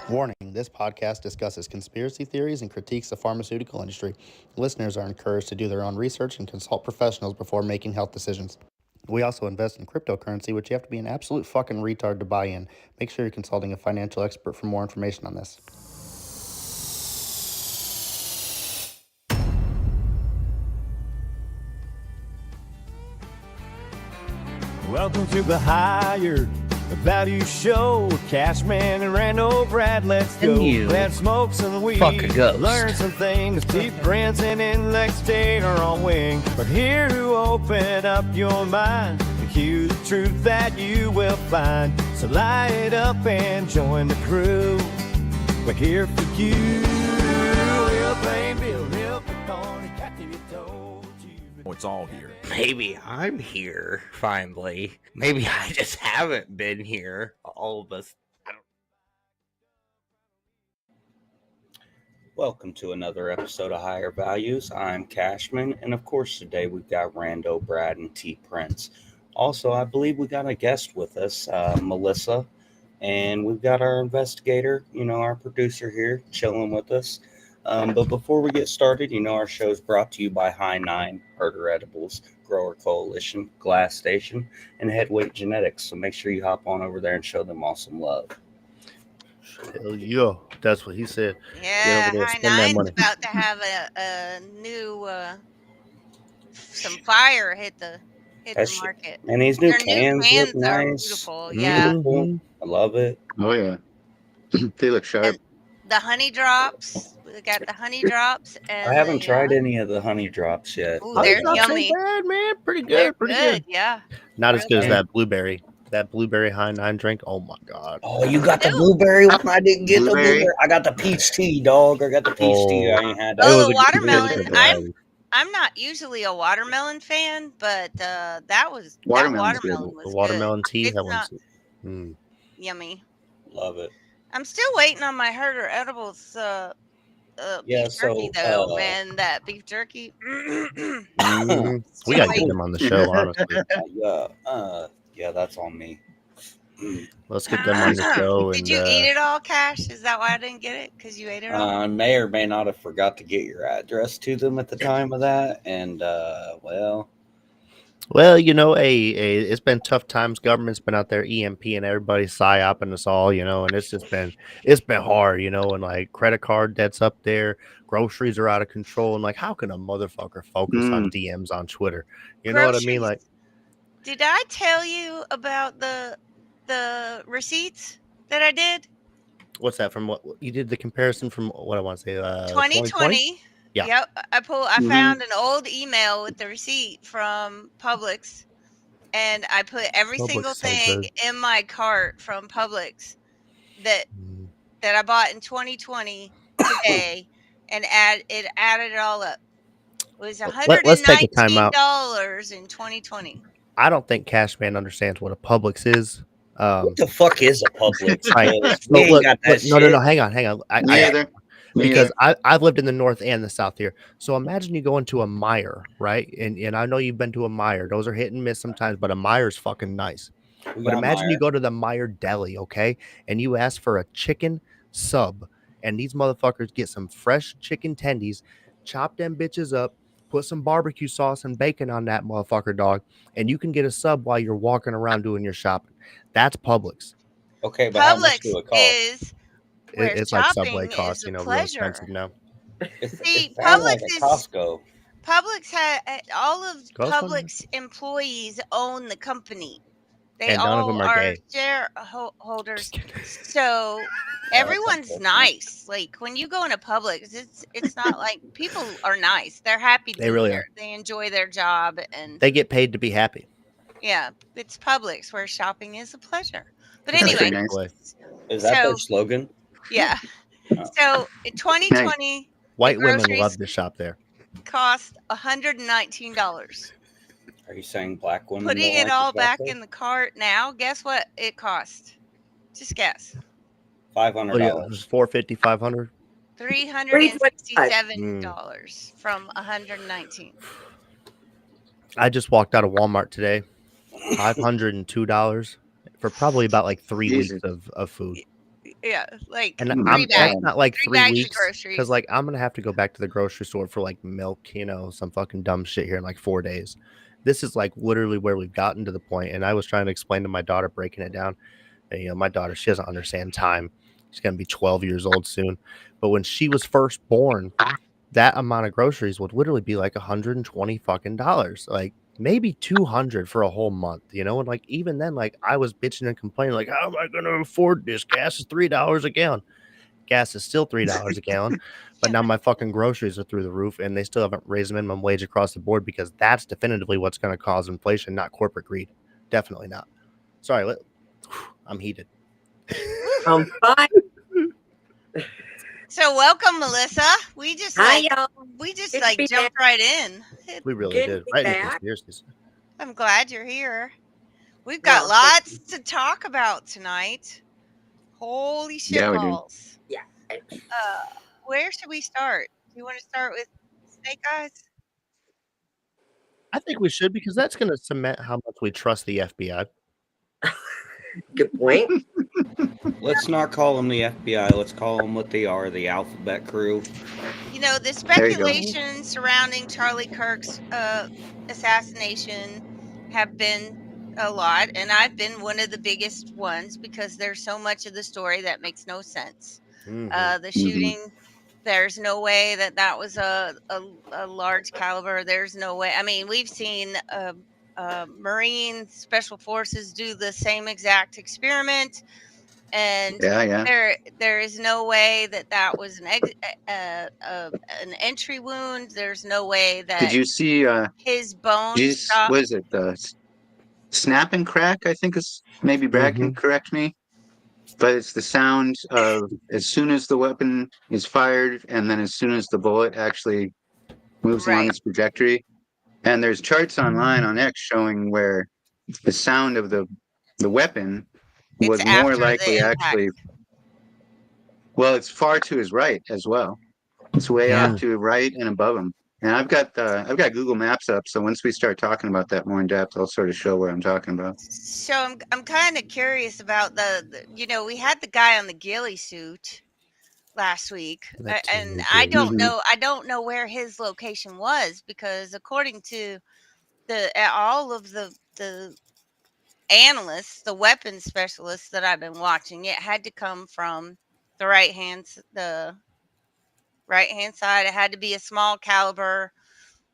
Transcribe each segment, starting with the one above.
Warning, this podcast discusses conspiracy theories and critiques the pharmaceutical industry. Listeners are encouraged to do their own research and consult professionals before making health decisions. We also invest in cryptocurrency, which you have to be an absolute fucking retard to buy in. Make sure you're consulting a financial expert for more information on this. Welcome to the Higher Value Show with Cashman and Randall Brad. Let's go. Let's smoke some weed. Fuck a ghost. Learn some things. Deep friends and intellect state are on wing. We're here to open up your mind. To hear the truth that you will find. So light it up and join the crew. We're here for you. We'll play Bill, Hill, Corny, Cathy, told you. It's all here. Maybe I'm here finally. Maybe I just haven't been here. All of us. Welcome to another episode of Higher Values. I'm Cashman, and of course today we've got Rando, Brad, and T Prince. Also, I believe we got a guest with us, Melissa, and we've got our investigator, our producer here, chilling with us. But before we get started, our show is brought to you by High Nine, Herder Edibles, Grower Coalition, Glass Station, and Headweight Genetics. So make sure you hop on over there and show them all some love. Hell yeah, that's what he said. Yeah, High Nine's about to have a new some fire hit the market. And these new Their cans new look cans are nice. beautiful. Yeah, Beautiful. I love it. Oh yeah, they look sharp. and the honey drops. We got the honey drops. And I haven't tried any of the honey drops yet. Ooh, they're yummy. Bad, man. Pretty They're good. Pretty good. Yeah. Not as good as Okay. that blueberry. That blueberry High Nine drink. Oh my god. Oh, you got the blueberry one? I didn't get the Blueberry? blueberry. I got the peach tea, dog. I got the peach tea. I ain't had that. Oh, was the a watermelon. good variety. I'm not usually a watermelon fan, but that Watermelon's good. watermelon was The watermelon good. tea. It's That not one's. yummy. Love it. I'm still waiting on my Herder Edibles Yeah, beef jerky though, so, man. That beef jerky. Mhm. We gotta get them on the show, honestly. Yeah, that's on me. Let's get them on the show. Did And you eat it all, Cash? Is that why I didn't get it? Because you ate it all? I may or may not have forgot to get your address to them at the time of that, and well, it's been tough times. Government's been out there EMP and everybody psyoping us all, and it's been hard, and like credit card debt's up there, groceries are out of control, and like how can a motherfucker focus on DMs on Twitter? You know what I mean? Like, did I tell you about the receipts that I did? what's that from? What you did the comparison from? What I want to say, 2020. Yeah. Yep. I found an old email with the receipt from Publix, and I put every Publix single so thing good. in my cart from Publix that I bought in 2020 today, and added it all up. It was Let's take a time out. $119 in 2020. I don't think Cashman understands what a Publix is. what the fuck is a Publix? Right. We ain't Look, got that no, shit. hang on. Because I've lived in the north and the south here. So imagine you go into a Meijer, right? And I know you've been to a Meijer. Those are hit and miss sometimes, but a Meijer's fucking nice. We But got imagine you Meijer. go to the Meijer deli, okay? And you ask for a chicken sub. And these motherfuckers get some fresh chicken tendies, chop them bitches up, put some barbecue sauce and bacon on that motherfucker, dog. And you can get a sub while you're walking around doing your shopping. That's Publix. Okay, but how much Publix do it cost? is where It's like shopping Subway costs, is a real pleasure. expensive now. See, It sounds like Publix a is- Costco. Publix all of Costco? Publix employees own the company. They And none of all them are gay. shareholders. So everyone's unfortunate. nice. Like when you go into Publix, it's not like people are nice. They're happy to They be really there. are. They enjoy their job, and They get paid to be happy. yeah, it's Publix where shopping is a pleasure. But That's anyway, pretty nice. Boy. Is that their So- slogan? yeah. So in 2020, White women groceries- love to shop there. cost $119. Are you saying black women? Putting don't it like all the back Costco? in the cart now, guess what it cost? Just guess. $500. Oh, yeah, it was 450, 500. $367 from 119. I just walked out of Walmart today. $502 for probably about like 3 Jesus. weeks of food. Yeah, like And Oh, I'm three that's bags, not like 3 3 bags of weeks because groceries. like I'm gonna have to go back to the grocery store for like milk, some fucking dumb shit here in like 4 days. This is like literally where we've gotten to the point, and I was trying to explain to my daughter breaking it down. And, my daughter, she doesn't understand time. She's gonna be 12 years old soon. But when she was first born, that amount of groceries would literally be like 120 fucking dollars. Like maybe 200 for a whole month, and like even then, like I was bitching and complaining, like, how am I gonna afford this? Gas is $3 a gallon. Gas is still $3 a gallon, but now my fucking groceries are through the roof, and they still haven't raised the minimum wage across the board because that's definitively what's going to cause inflation, not corporate greed. Definitely not. Sorry, I'm heated. I'm fine. So welcome, Melissa. We just Hi, y'all. Good to like be jumped right in. We really Good to did. be Right into back. conspiracies. I'm glad you're here. We've got Well, thank lots to talk about tonight. Holy shit Yeah, we do. balls. Yeah. Where should we start? Do you want to start with Snake Eyes? I think we should because that's going to cement how much we trust the FBI. Good point. Let's not call them the FBI. Let's call them what they are, the alphabet crew. You know, the There you go. speculation surrounding Charlie Kirk's assassination have been a lot, and I've been one of the biggest ones because there's so much of the story that makes no sense. The shooting, there's no way that was a large caliber. There's no way. I mean, we've seen Marine Special Forces do the same exact experiment, and Yeah. there is no way that was an entry wound. There's no way Did that you see? his bones stopped. Was it snap and crack? I think is maybe Brad can correct me, but it's the sound of as soon as the weapon is fired, and then as soon as the bullet actually moves along Right. its trajectory. And there's charts online on X showing where the sound of the weapon It's was after more the likely impact. actually. Well, it's far to his right as well. It's way Yeah. off to his right and above him. And I've got Google Maps up, so once we start talking about that more in depth, I'll sort of show what I'm talking about. So I'm kind of curious about we had the guy on the ghillie suit last week, and I don't know where his location was, because according to all of the analysts, the weapons specialists that I've been watching, it had to come from the right hand side. It had to be a small caliber.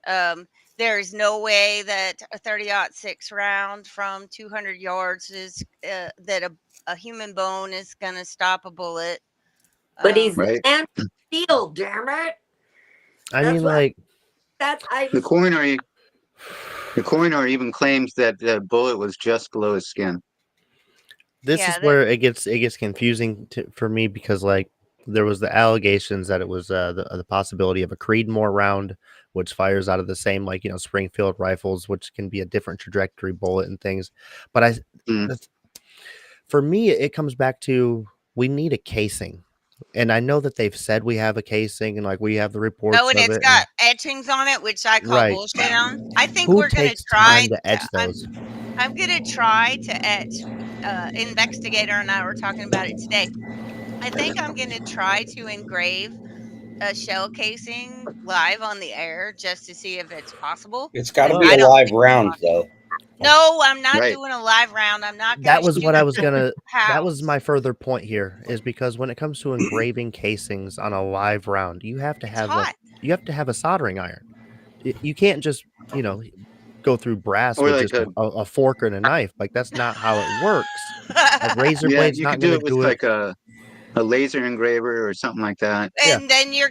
There is no way that a 30-06 round from 200 yards is that a human bone is going to stop a bullet. But he's Right. and steel, damn it. I mean, like The coroner even claims that the bullet was just below his skin. This is where it gets confusing for me, because like there was the allegations that it was the possibility of a Creedmoor round, which fires out of the same Springfield rifles, which can be a different trajectory bullet and things. But for me, it comes back to we need a casing. And I know that they've said we have a casing, and like we have the reports. Oh, and of it's it, got etchings on it, which I call bullshit on. I think Who we're going to takes try time to etch those? I'm going to try to etch. Investigator and I were talking about it today. I think I'm going to try to engrave a shell casing live on the air just to see if it's possible. It's got to be a live round, though. No, I'm not doing a live round. I'm not going to. That was what I was gonna. That was house. my further point here, is because when it comes to engraving casings on a live round, you have to have a soldering iron. You can't just go through brass Or with like just a fork and a knife. Like that's not how it works. A razor blade's you not could do gonna it with do like a laser engraver or something like that. And then your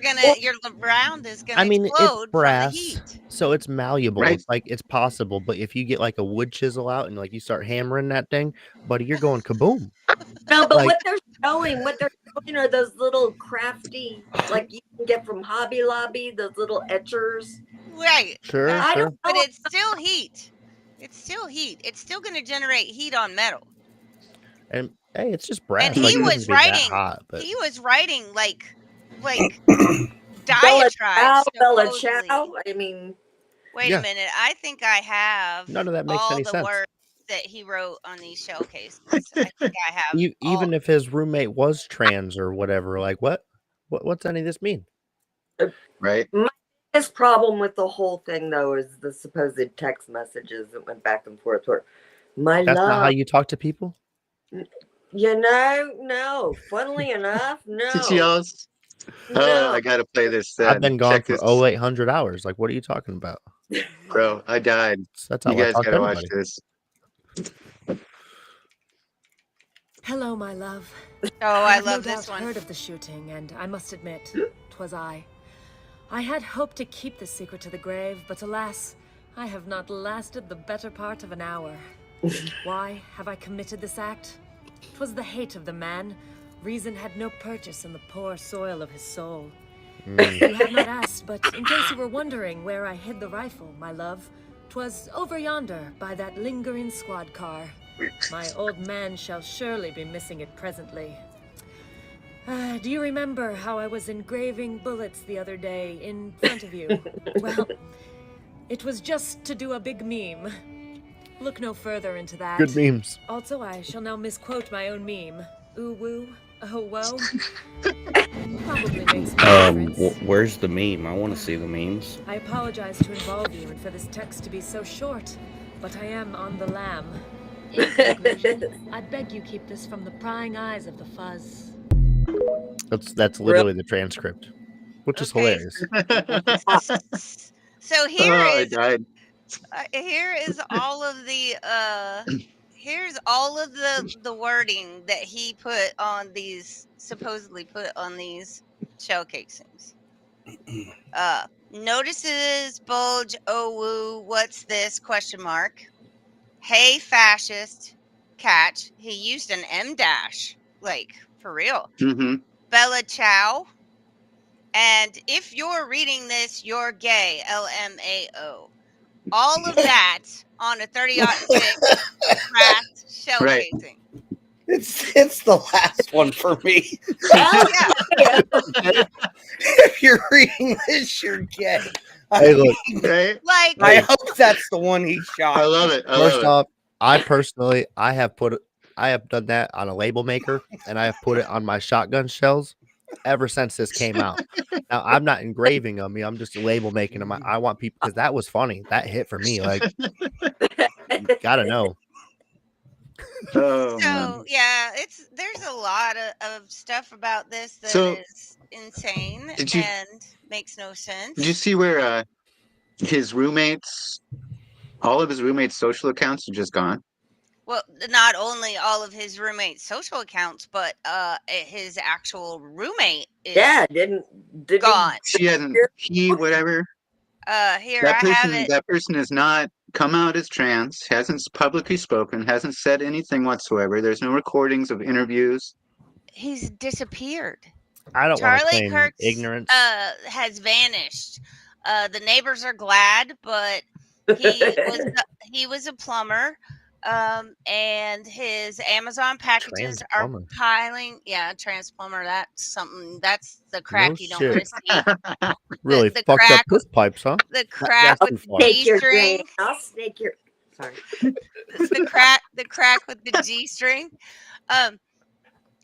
round is gonna explode it's brass, from the heat. so it's malleable. Right. It's like it's possible, but if you get like a wood chisel out and like you start hammering that thing, buddy, you're going kaboom. No, but what they're showing are those little crafty, like you can get from Hobby Lobby, those little etchers. Right. Sure. But it's still heat. It's still heat. It's still going to generate heat on metal. And hey, it's just brass. And he was writing. But... He was writing like diatribes. Bella Ciao. I mean, wait a minute. I think I have none of that makes all any the sense. words that he wrote on these shell cases. I think I have Even if his roommate was trans or whatever, like what's any of this mean? Right. My biggest problem with the whole thing, though, is the supposed text messages that went back and forth. Where, my That's not how love, you talk to people. no. Funnily enough, Did no, y'all? Oh, no. I gotta play this. I've been gone Check for this, 0800 hours. Like, what are you talking about? bro. I died. That's You how I guys talk to gotta watch everybody. this. Hello, my love. Oh, I have love no this doubt one. heard of the shooting, and I must admit, 'twas I. I had hoped to keep the secret to the grave, but alas, I have not lasted the better part of an hour. Why have I committed this act? 'Twas the hate of the man. Reason had no purchase in the poor soil of his soul. You have not asked, but in case you were wondering where I hid the rifle, my love, 'twas over yonder by that lingering squad car. My old man shall surely be missing it presently. Do you remember how I was engraving bullets the other day in front of you? Well, it was just to do a big meme. Look no further into that. Good memes. Also, I shall now misquote my own meme. Ooh woo, oh whoa. Probably makes no difference. Where's the meme? I want to see the memes. I apologize to involve you and for this text to be so short, but I am on the lam. In conclusion, I beg you keep this from the prying eyes of the fuzz. That's literally the transcript, which is Okay. hilarious. So I died. here is all of the here's all of the wording that he put on these supposedly put on these shell casings. Notices bulge, oh woo, what's this, question mark. Hey fascist, catch. He used an M dash, like for real. Mm-hmm. Bella Chow. And if you're reading this, you're gay. LMAO. All of that on a 30-06 brass shell Right. casing. It's the last one for me. Yeah. If you're reading this, you're gay. Hey, look. Right. Like, I hope that's the one he shot. I love it. First off, I have done that on a label maker, and I have put it on my shotgun shells ever since this came out. Now I'm not engraving them; I'm just label making them. I want people because that was funny. That hit for me. Like, gotta know. Oh, man. so yeah, there's a lot of stuff about this that So, is insane did you- and makes no sense. Did you see where his roommates, all of his roommates' social accounts are just gone? Well, not only all of his roommate's social accounts, but his actual roommate is didn't gone. She hasn't. Whatever. Here I have it. That person has not come out as trans. Hasn't publicly spoken. Hasn't said anything whatsoever. There's no recordings of interviews. He's disappeared. I don't want to Charlie claim Kirk's ignorance. has vanished. The neighbors are glad, but he was a plumber. And his Amazon packages are Trans-plumber. piling. Yeah, trans plumber. That's something. That's the crack No you don't shit. want to see. Really the fucked crack up piss pipes, huh? The crack That's with too the far. Snake your G-string. drain. I'll snake your. Sorry. The crack with the G-string.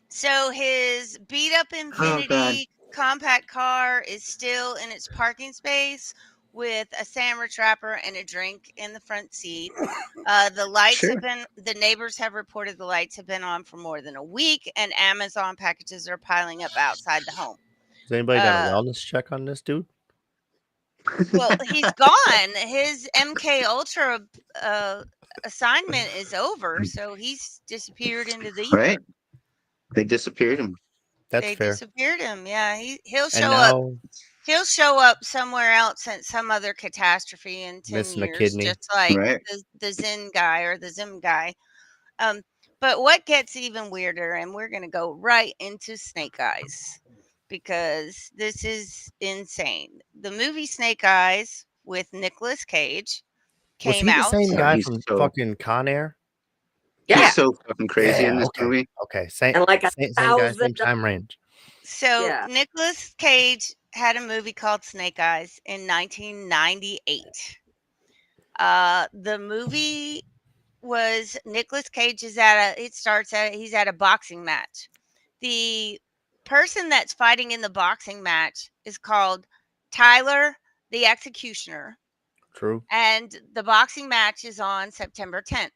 So his beat up Infinity compact car is still in its parking space with a sandwich wrapper and a drink in the front seat. The lights Sure. the neighbors have reported the lights have been on for more than a week, and Amazon packages are piling up outside the home. Has anybody done a wellness check on this dude? Well, he's gone. His MK Ultra assignment is over, so he's disappeared into the ether. Right. They disappeared him. That's They fair. disappeared him. Yeah, he'll And show up. now He'll show up somewhere else at some other catastrophe in 10 Missing a years, kidney. just like Right. the Zen guy or the Zim guy. But what gets even weirder, and we're gonna go right into Snake Eyes because this is insane. The movie Snake Eyes with Nicolas Cage was came he the out. same guy He's from so- fucking Con Air? Yeah. He's so fucking crazy in this okay. movie. Okay, same, And like same guy, 1,000 same time range. So Yeah. Nicolas Cage had a movie called Snake Eyes in 1998. The movie was Nicolas Cage he's at a boxing match. The person that's fighting in the boxing match is called Tyler the Executioner. True. And the boxing match is on September 10th.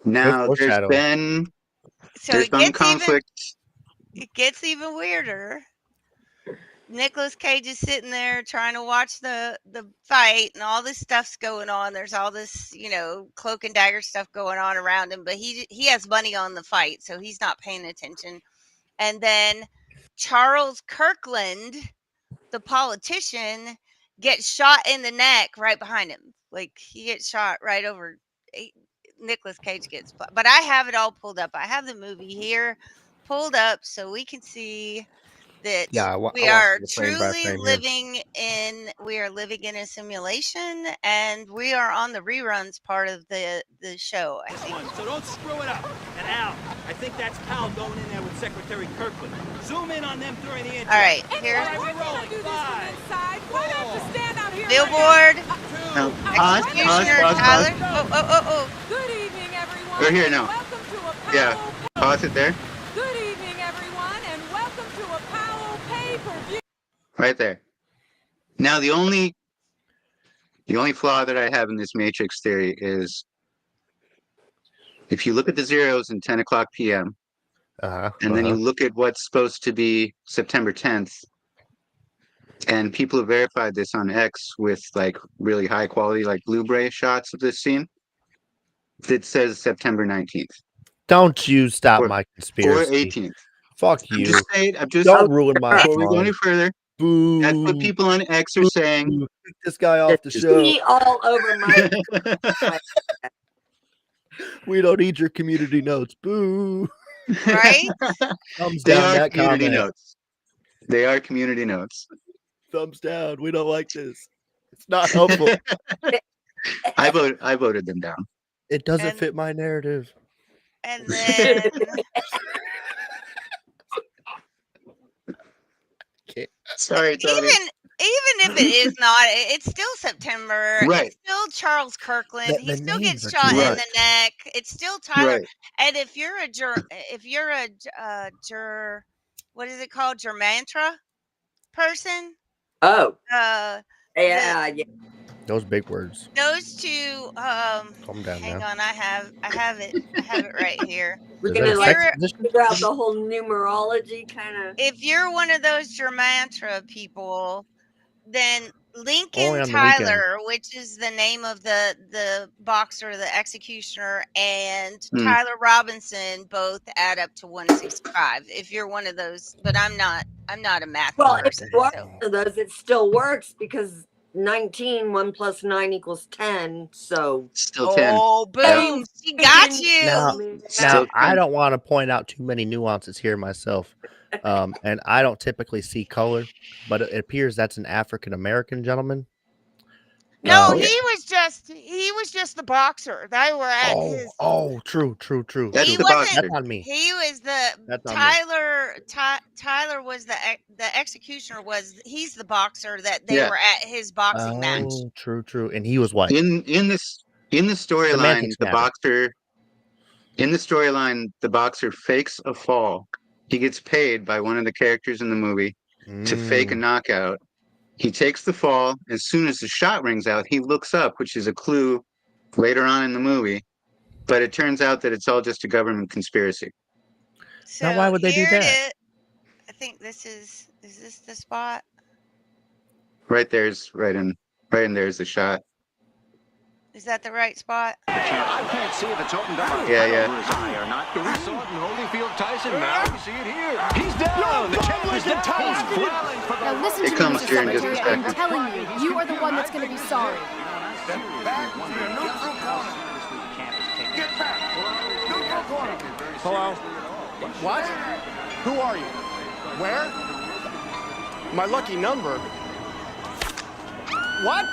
Now Good foreshadowing. So there's been conflict. It gets even weirder. Nicolas Cage is sitting there trying to watch the fight, and all this stuff's going on. There's all this, cloak and dagger stuff going on around him, but he has money on the fight, so he's not paying attention. And then Charles Kirkland, the politician, gets shot in the neck right behind him. Like, he gets shot right over. Nicolas Cage gets, but I have it all pulled up. I have the movie here pulled up so we can see that we are truly living in a simulation, and we are on the reruns part of the show, I think. So don't screw it up. And Al, I think that's Cal going in there with Secretary Kirkland. Zoom in on them during the intro. All right, here's Billboard. Pause. Tyler. Oh. Good evening, everyone. We're here now. Welcome to a Yeah, pause it there. Good evening, everyone, and welcome to a Powell pay-per-view. Right there. Now the only flaw that I have in this Matrix theory is if you look at the zeros in 10 o'clock p.m. And then you look at what's supposed to be September 10th, and people have verified this on X with like really high quality, like Blu-ray shots of this scene. It says September 19th. Don't you stop my conspiracy. Or 18th. Fuck you. Don't ruin my before we go any further. Boo. That's what people on X are saying. Kick this guy off the show. All over my. We don't need your community notes. Boo. Right? Thumbs They down are that community comment. notes. They are community notes. Thumbs down. We don't like this. It's not helpful. I voted them down. It doesn't fit my narrative. And then Sorry, Tony. even if it is not, it's still September. Right. It's still Charles Kirkland. He still gets names are shot in right. the neck. It's still Tyler. Right. And if you're what is it called? Germantra person? Oh. Yeah. Those big words. Those two. Calm down hang now. on, I have it. I have it right here. We're Is gonna that a like sex position? figure out the whole numerology kind of. If you're one of those Germantra people, then Only Lincoln on the Tyler, which is the name of the boxer, the executioner, and Tyler Robinson both add up to 165. If you're one of those, but I'm not a math person. If you are one of those, it still works because 19, 1 + 9 = 10. So still 10. Oh, boom! She got you. Now I don't want to point out too many nuances here myself, and I don't typically see color, but it appears that's an African American gentleman. No, he was just the boxer. They were at his. Oh, true. That's the boxer. That's on me. He was the That's on Tyler. Tyler was the executioner. He's the boxer that they were at his boxing match. Oh, true. And he was what? In the storyline, the boxer fakes a fall. He gets paid by one of the characters in the movie to fake a knockout. He takes the fall. As soon as the shot rings out, he looks up, which is a clue later on in the movie. But it turns out that it's all just a government conspiracy. So now, why would they do that? I think this is this the spot? Right in there's the shot. Is that the right spot? I can't see if it's opened up Yeah. over his eye or not. We saw it in Holyfield Tyson. Now we see it here. He's down. The champ is down. He's flailing for the Now listen It to me, comes Mr. here in just a Secretary. I'm second. telling you, you are the one that's going to be sorry. Step back to your neutral corner. Get back. Neutral corner. Hello? What? Who are you? Where? My lucky number. What?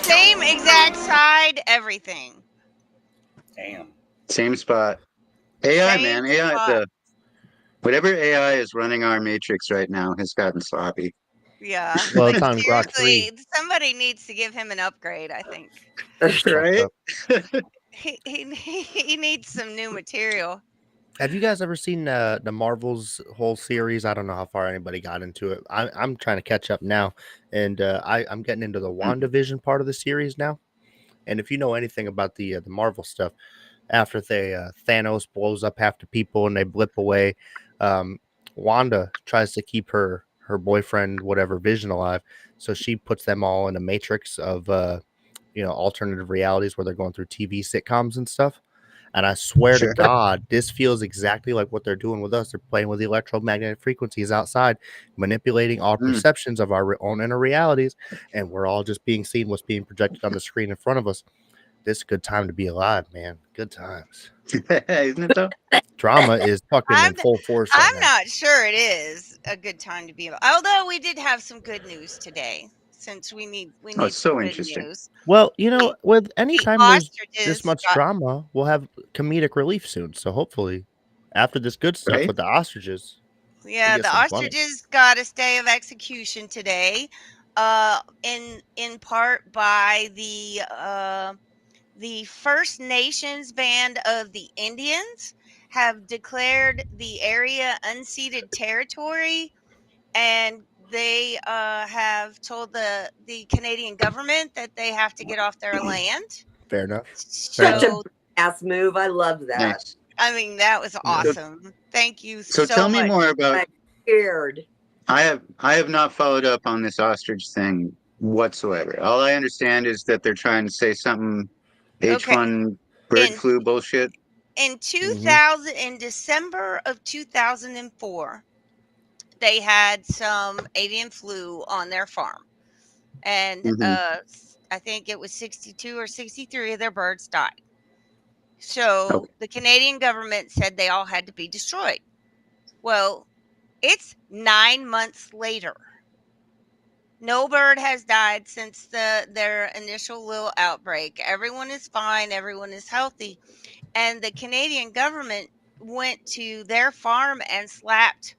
Same exact side, everything. Damn. Same spot. AI, Same man. AI. spot. Whatever AI is running our matrix right now has gotten sloppy. Yeah. Well, Like it's on Grok 3. seriously, somebody needs to give him an upgrade, I think. It's fucked Right? up. He needs some new material. Have you guys ever seen the Marvel's whole series? I don't know how far anybody got into it. I'm trying to catch up now, and I'm getting into the WandaVision part of the series now. And if you know anything about the Marvel stuff, after Thanos blows up half the people and they blip away, um, Wanda tries to keep her boyfriend, whatever, Vision, alive. So she puts them all in a matrix of alternative realities where they're going through TV sitcoms and stuff. And I swear to Sure. God, this feels exactly like what they're doing with us. They're playing with the electromagnetic frequencies outside, manipulating our perceptions of our own inner realities, and we're all just being seen what's being projected on the screen in front of us. This is a good time to be alive, man. Good times. Isn't it though? Drama is fucking in full force right I'm now. not sure it is a good time to be alive. Although we did have some good news today, since we need Oh, it's some so good interesting. news. Well, with any The time there's ostriches this much got drama, we'll have comedic relief soon. So hopefully, after this good stuff Right? with the ostriches, we Yeah, get the some funny. ostriches got a stay of execution today, in part by the First Nations band of the Indians have declared the area unceded territory, and they have told the Canadian government that they have to get off their land. Fair enough. Such a So, ass move. I love that. Nice. I mean, that was awesome. Thank you So so tell me much. more about. I'm scared. I have not followed up on this ostrich thing whatsoever. All I understand is that they're trying to say something Okay. H1 bird In flu bullshit. in 2000, in December of 2004, they had some avian flu on their farm, and Mhm. I think it was 62 or 63 of their birds died. So Okay. the Canadian government said they all had to be destroyed. Well, it's 9 months later. No bird has died since their initial little outbreak. Everyone is fine, everyone is healthy. And the Canadian government went to their farm and slapped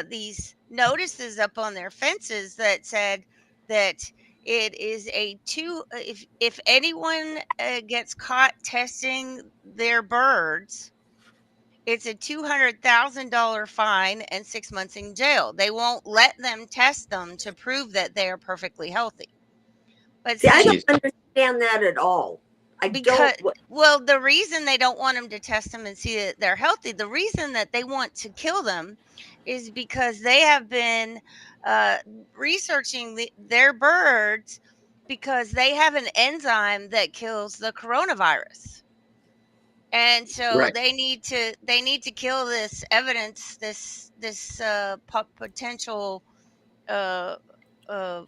these notices up on their fences that said that it is if anyone gets caught testing their birds, it's a $200,000 fine and 6 months in jail. They won't let them test them to prove that they are perfectly healthy. But See, I see, don't understand that at all. I because don't. well, the reason they don't want them to test them and see that they're healthy, the reason that they want to kill them is because they have been researching their birds, because they have an enzyme that kills the coronavirus. And so Right. they need to kill this evidence, this potential uh uh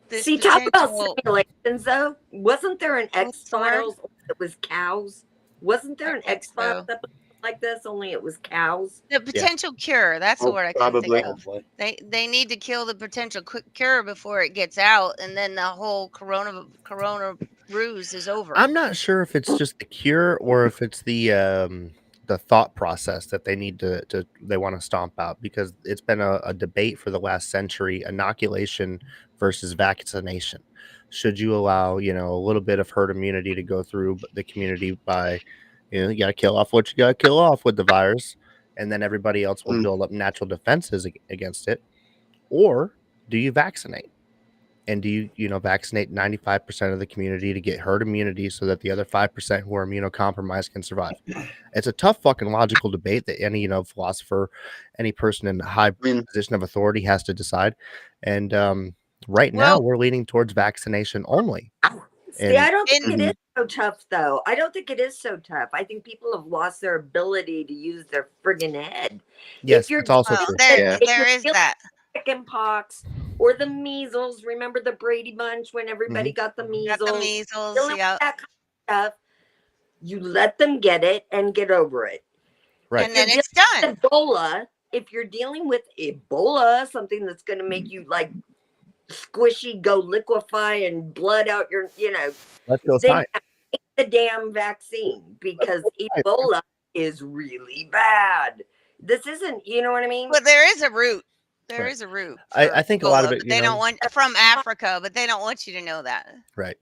this See, talk about potential simulations, though. Wasn't there an what's the word? X-Files that was cows? Wasn't there I an think X-Files so. episode like this, only it was cows? The potential cure, that's the Oh, word I couldn't think probably. of. They need to kill the potential cure before it gets out, and then the whole corona ruse is over. I'm not sure if it's just the cure or if it's the thought process that they need to they want to stomp out, because it's been a debate for the last century: inoculation versus vaccination. Should you allow a little bit of herd immunity to go through the community by you got to kill off what you got to kill off with the virus, and then everybody else will Mm. build up natural defenses against it, or do you vaccinate? And do you vaccinate 95% of the community to get herd immunity so that the other 5% who are immunocompromised can survive? It's a tough fucking logical debate that any philosopher, any person in a high position of authority has to decide. And right now Well, we're leaning towards vaccination only. See, I don't think in it is so tough, though. I don't think it is so tough. I think people have lost their ability to use their friggin' head. Yes, If you're that's also well, true. there if there you're is dealing that. with chicken pox or the measles, remember the Brady Bunch when everybody got the Got measles? the measles, Dealing with yeah. that kind of stuff, you let them get it and get over it. Right. And then If it's you're done. dealing with Ebola, if you're dealing with Ebola, something that's going to make you like squishy, go liquefy and blood out your, Let's go then science. take the damn vaccine, because Ebola is really bad. This isn't, you know what I mean? Well, there is a root. There Right. is a root I for think a lot of Ebola, it, but you they don't know, want from Africa, but they don't want you to know that. right.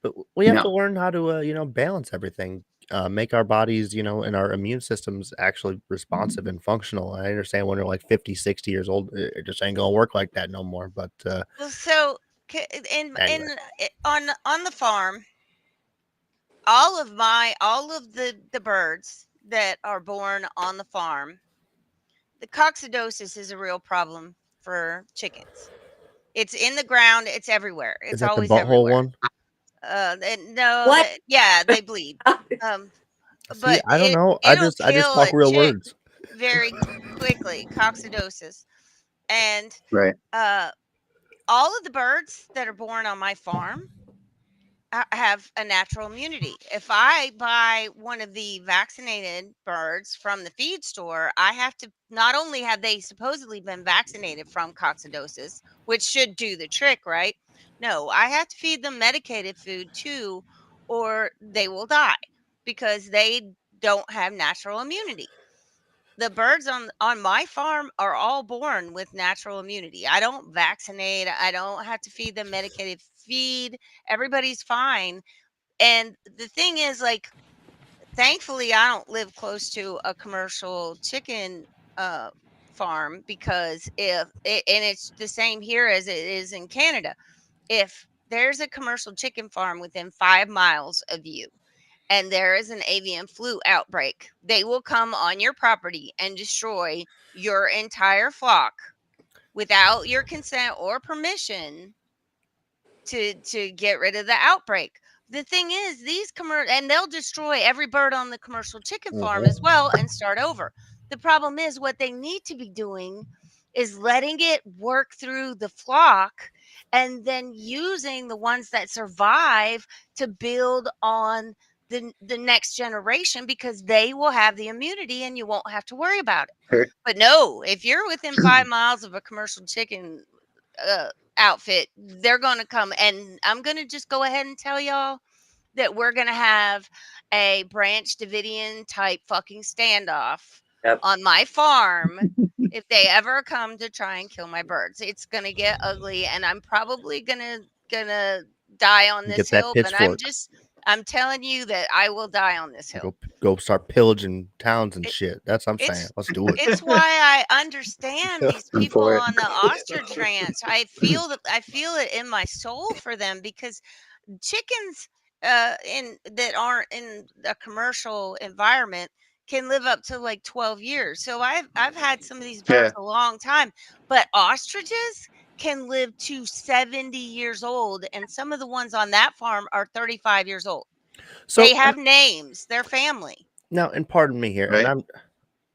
But we have to No. learn how to, you know, balance everything, make our bodies, you know, and our immune systems actually responsive and functional. I understand when they're like 50, 60 years old, it just ain't gonna work like that no more. But Well, so anyway, on the farm, all of the birds that are born on the farm, the coccidosis is a real problem for chickens. It's in the ground. It's everywhere. is It's that the always butthole everywhere. one? No, What? yeah, they bleed. Um, See, but I don't know. it'll I just kill talk a real chick words. very quickly, coccidosis. And Right. uh, all of the birds that are born on my farm have a natural immunity. If I buy one of the vaccinated birds from the feed store, I have to not only have they supposedly been vaccinated from coccidosis, which should do the trick, right? No, I have to feed them medicated food too, or they will die because they don't have natural immunity. The birds on my farm are all born with natural immunity. I don't vaccinate. I don't have to feed them medicated feed. Everybody's fine. And the thing is, like, thankfully, I don't live close to a commercial chicken uh, farm because and it's the same here as it is in Canada. If there's a commercial chicken farm within 5 miles of you, and there is an avian flu outbreak, they will come on your property and destroy your entire flock without your consent or permission to get rid of the outbreak. The thing is, and they'll destroy every bird on the commercial chicken farm as well and start over. The problem is what they need to be doing is letting it work through the flock and then using the ones that survive to build on the next generation because they will have the immunity and you won't have to worry about it. Sure. But no, if you're within 5 miles of a commercial chicken outfit, they're going to come. And I'm going to just go ahead and tell y'all that we're going to have a Branch Davidian type fucking standoff Yep. on my farm if they ever come to try and kill my birds. It's going to get ugly, and I'm probably gonna die on this Get that hill, but pitchfork. I'm telling you that I will die on this hill. Go start pillaging towns and It- shit. That's what I'm saying. It's Let's do it. it's why I understand these I'm people for it. on the ostrich ranch. I feel it in my soul for them because chickens in that aren't in a commercial environment can live up to like 12 years. So I've had some of these birds Yeah. a long time, but ostriches can live to 70 years old, and some of the ones on that farm are 35 years old. So They have names, they're family. now, and pardon me here, and Right. I'm,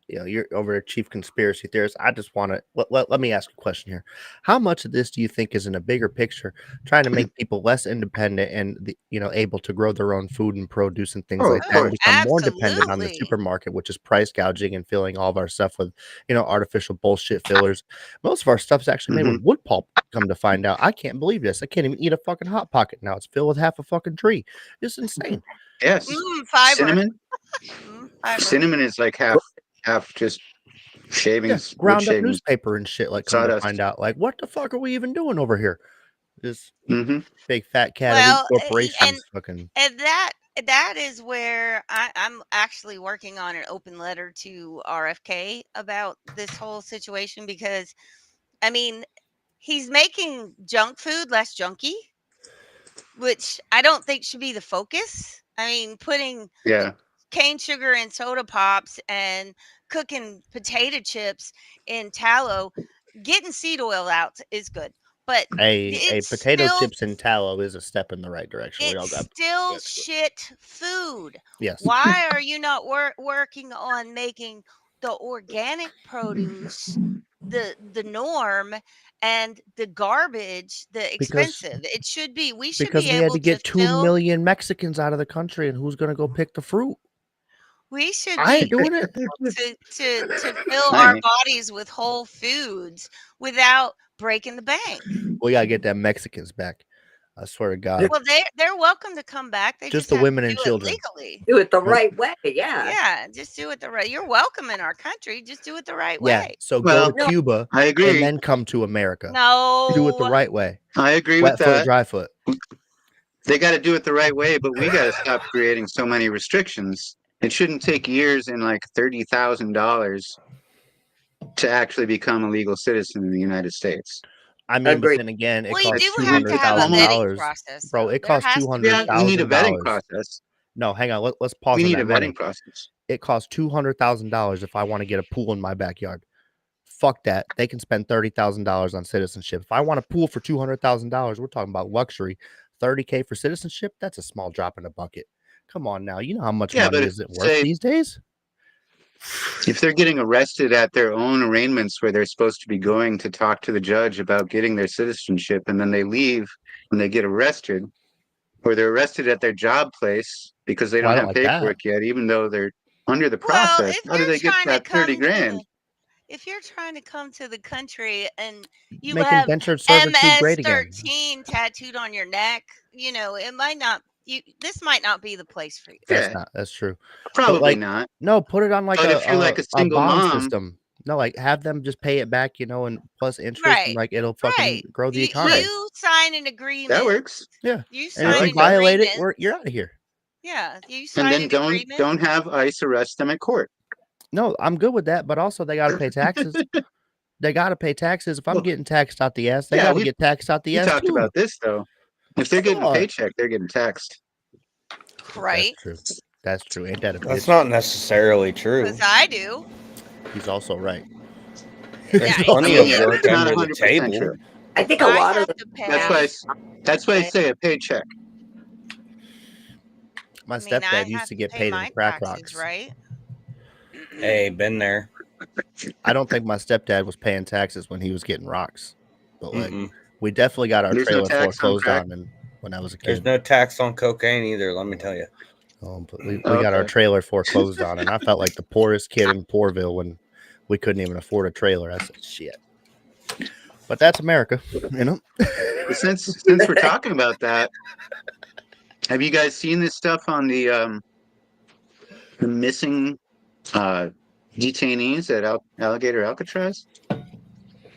you know, you're over a chief conspiracy theorist. I just want to let me ask a question here. How much of this do you think is in a bigger picture, trying to make people less independent and you know, able to grow their own food and produce and things Oh, like of that, and course. become more dependent on the Absolutely. supermarket, which is price gouging and filling all of our stuff with, you know, artificial bullshit fillers. Most of our stuff's actually made Hmm. with wood pulp. Come to find out, I can't believe this. I can't even eat a fucking hot pocket now. It's filled with half a fucking tree. It's insane. Yes. Fiber. Cinnamon. Fiber. Cinnamon is like half just Yeah, shavings, wood ground up shavings, newspaper and shit. Like, come to sawdust. find out, like, what the fuck are we even doing over here? This Hmm. big fat cat elite Well, corporations fucking and that is where I'm actually working on an open letter to RFK about this whole situation because I mean he's making junk food less junky, which I don't think should be the focus. I mean, putting Yeah. cane sugar in soda pops and cooking potato chips in tallow, getting seed oil out is good, but a it's potato still chips and tallow is a step in the right direction. We all it's got still shit food. yes. Why are you not working on making the organic produce the norm and the garbage the Because expensive? It should be. We should because be we had able to to get 2 fill. million Mexicans out of the country, and who's gonna go pick the fruit? We should I be ain't doing it. to fill I our ain't. bodies with whole foods without breaking the bank. We gotta get them Mexicans back. I swear to God. Well, they're welcome to come back. They Just just the have women to and do children. it legally. Do it the right way. Yeah. Yeah, just do it the right. You're welcome in our country. Just do it the right Yeah. way. So Well, go to Cuba I agree. and then come to America. No. Do it the right way. I agree Wet with foot, that. dry foot. They got to do it the right way, but we got to stop creating so many restrictions. It shouldn't take years and like $30,000 to actually become a legal citizen in the United States. I mean, Agreed. but then again, it Well, you costs do have to have a vetting $200,000, process, bro. though. It There costs has to be. Yeah, we need a vetting $200,000. process. No, hang on. Let's pause We on need that a money. vetting process. It costs $200,000 if I want to get a pool in my backyard. Fuck that. They can spend $30,000 on citizenship. If I want a pool for $200,000, we're talking about luxury. $30K for citizenship, that's a small drop in the bucket. Come on now. You know how much money is it worth these days? If they're getting arrested at their own arraignments where they're supposed to be going to talk to the judge about getting their citizenship, and then they leave when they get arrested, or they're arrested at their job place because they Well, I don't don't have like that. paperwork yet, even though they're under the Well, process, if how do you're they get trying to that 30 come grand? if you're trying to come to the country and you Make have indentured servitude great again. MS-13 tattooed on your neck, you know, it might not. This might not be the place for you. That's true. Probably But like, not. No, put it on like But if you're like a single bond mom, system. No, like have them just pay it back, and plus interest, and Right. like it'll fucking Right. grow the You, economy. you sign an agreement. that works. Yeah. You And sign if an you violate it, agreement. you're out of here. Yeah. You sign And then an don't agreement. have ICE arrest them at court. No, I'm good with that, but also they got to pay taxes. They got to pay taxes. If I'm getting taxed out the ass, they got to get taxed out the We ass talked too. about this though. If they're getting a on. paycheck, they're getting taxed. Right. That's true. That's true. Ain't that a That's bitch? not necessarily true. Because I do. He's also right. There's Yeah, plenty you of do. work It's not under the 100% table. true. I think a I lot have of to That's pay. why I say a paycheck. My I mean, I stepdad used have to get pay paid in my crack taxes, rocks. right? Hey, been there. I don't think my stepdad was paying taxes when he was getting rocks, but like Mm-mm. we definitely got our There's no trailer tax on foreclosed crack. on, and when I was a There's kid. no tax on cocaine either, let me tell you. But we got our trailer foreclosed on, and I felt like the poorest kid in Poorville when we couldn't even afford a trailer. I said, "Shit." But that's America, you know. Since we're talking about that, have you guys seen this stuff on the missing detainees at Alligator Alcatraz?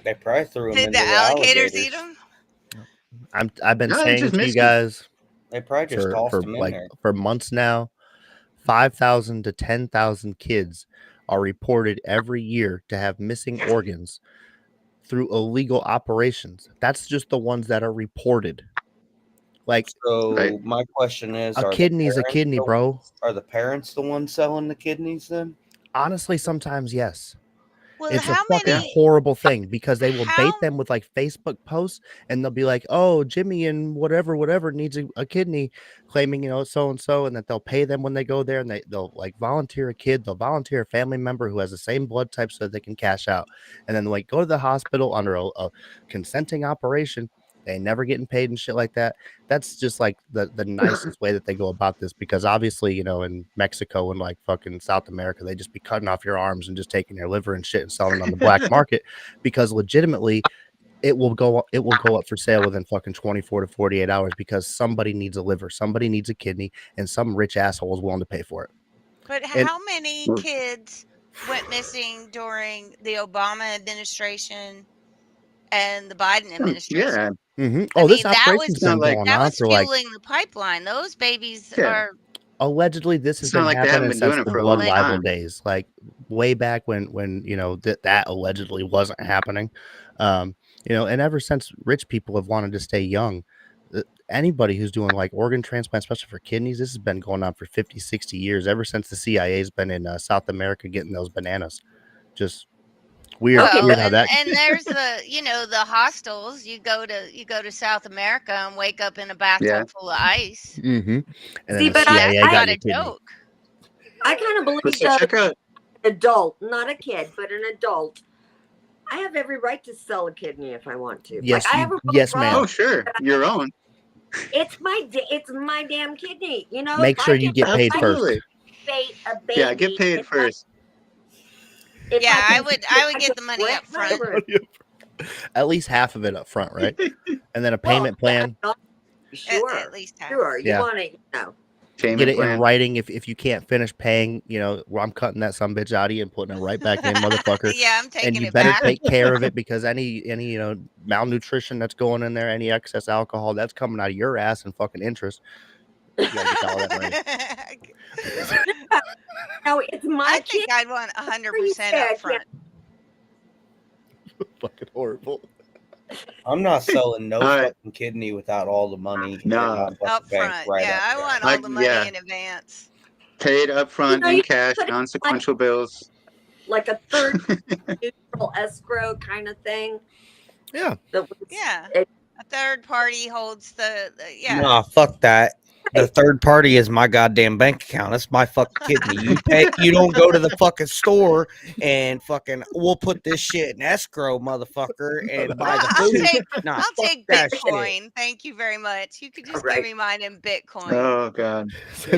They probably threw them Did into the the alligators alligators. eat them? I've been No, they saying just to you missed it. guys They probably just tossed for them in like there. for months now, 5,000 to 10,000 kids are reported every year to have missing organs through illegal operations. That's just the ones that are reported. Like, So my question is, a are the kidney's a parents kidney, the- bro. Are the parents the ones selling the kidneys then? Honestly, sometimes yes. Well, It's a how fucking many? horrible thing because they will bait How? them with like Facebook posts and they'll be like, "Oh, Jimmy and whatever needs a kidney," claiming so and so, and that they'll pay them when they go there, and they'll like volunteer a kid, they'll volunteer a family member who has the same blood type so that they can cash out, and then like go to the hospital under a consenting operation. They never getting paid and shit like that. That's just like the nicest way that they go about this because obviously, in Mexico and like fucking South America, they just be cutting off your arms and just taking your liver and shit and selling it on the black market because legitimately it will go up for sale within fucking 24 to 48 hours because somebody needs a liver, somebody needs a kidney, and some rich asshole is willing to pay for it. But And- how many kids went missing during the Obama administration and the Biden administration? Yeah. Mm-hmm. I Oh, this mean, that operation's was been going that on was for like fueling the pipeline. Those babies Yeah. are allegedly this has It's not been like they haven't happening been since doing it the for a blood long libel time. days, like way back when that allegedly wasn't happening. And ever since rich people have wanted to stay young, anybody who's doing like organ transplant, especially for kidneys, this has been going on for 50, 60 years, ever since the CIA's been in South America getting those bananas. Just weird how that and there's the hostels. You go to South America and wake up in a bathtub full of ice. Mm-hmm. And See, then the but CIA That's got not your a kidney. joke. I kind of believe So check out. an adult, not a kid, but an adult. I have every right to sell a kidney if I want to. Yes, I you- have a yes, ma'am. Oh, sure, your own. It's my damn kidney. Make if sure I you can get paid first. Absolutely. a baby, Yeah, get paid if first. if Yeah, I can- would if I get can the money wreck up my front. brain. At least half of it up front, right? And then a payment plan. Sure. At least half. Sure. You Yeah. want to, Get it in writing if you can't finish paying, well, I'm cutting that sumbitch out of you and putting it right back in, motherfucker. Yeah, I'm taking and you it better back. take care of it, because any malnutrition that's going in there, any excess alcohol that's coming out of your ass and fucking interest. You gotta get all that money. No, it's my I kid. think I'd want 100% up front. Fucking horrible. I'm not selling no fucking kidney without all the money in my Up bank front. right Yeah, up I there. want all the money in advance. Paid up front in you cash, put it non-sequential bills. Like a third neutral escrow kind of thing. Yeah. Yeah. A third party holds the yeah. Nah, fuck that. The third party is my goddamn bank account. That's my fucking kidney. You don't go to the fucking store and fucking we'll put this shit in escrow, mother,fucker, and buy the food. I'll take Bitcoin. Thank you very much. You could just give me mine in Bitcoin. Oh God. So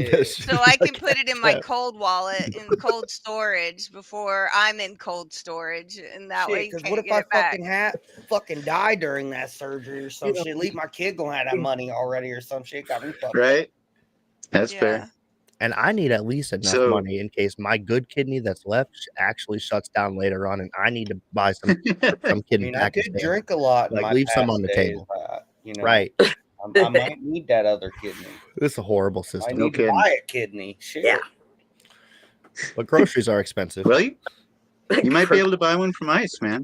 I can put it in my cold wallet in cold storage before I'm in cold storage, and that way you Because can't what if get I it back. fucking die during that surgery or some shit? Leave my kid gonna have that money already or some shit. Got me fucked. Right. That's fair. And I need at least enough money in case my good kidney that's left actually shuts down later on, and I need to buy some kidney I package. did drink a lot. In Like my leave some past on the days, table. Right. I might need that other kidney. This is a horrible I system. need to buy a kidney. Shit. Yeah. But groceries are expensive. Well, you might be able to buy one from ICE, man.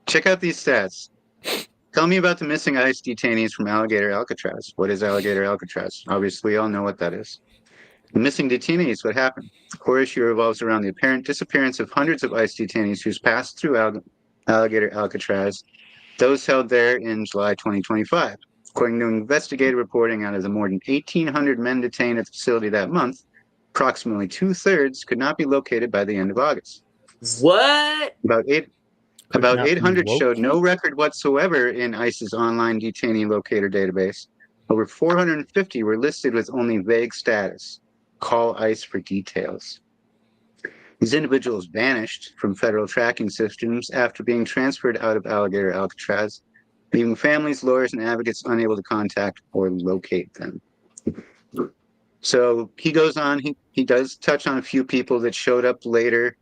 Check out these stats. Tell me about the missing ICE detainees from Alligator Alcatraz. What is Alligator Alcatraz? Obviously, we all know what that is. The missing detainees, what happened? The core issue revolves around the apparent disappearance of hundreds of ICE detainees who's passed through Alligator Alcatraz, those held there in July 2025. According to investigative reporting, out of the more than 1,800 men detained at the facility that month, approximately 2/3 could not be located by the end of August. What? About not be 800 showed no located? record whatsoever in ICE's online detainee locator database. Over 450 were listed with only vague status. Call ICE for details. These individuals vanished from federal tracking systems after being transferred out of Alligator Alcatraz, leaving families, lawyers, and advocates unable to contact or locate them. So he goes on, he does touch on a few people that showed up later,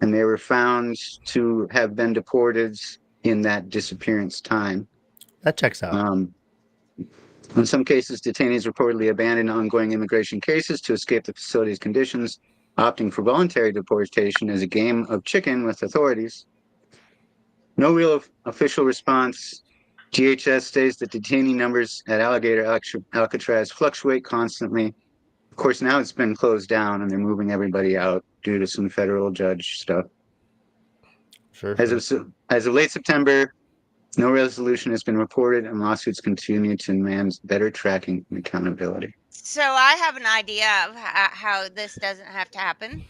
and they were found to have been deported in that disappearance time. That checks out. In some cases, detainees reportedly abandoned ongoing immigration cases to escape the facility's conditions, opting for voluntary deportation as a game of chicken with authorities. No real official response. DHS states that detainee numbers at Alligator Alcatraz fluctuate constantly. Of course, now it's been closed down and they're moving everybody out due to some federal judge stuff. Sure. As of late September, no resolution has been reported, and lawsuits continue to demand better tracking and accountability. So I have an idea of how this doesn't have to happen.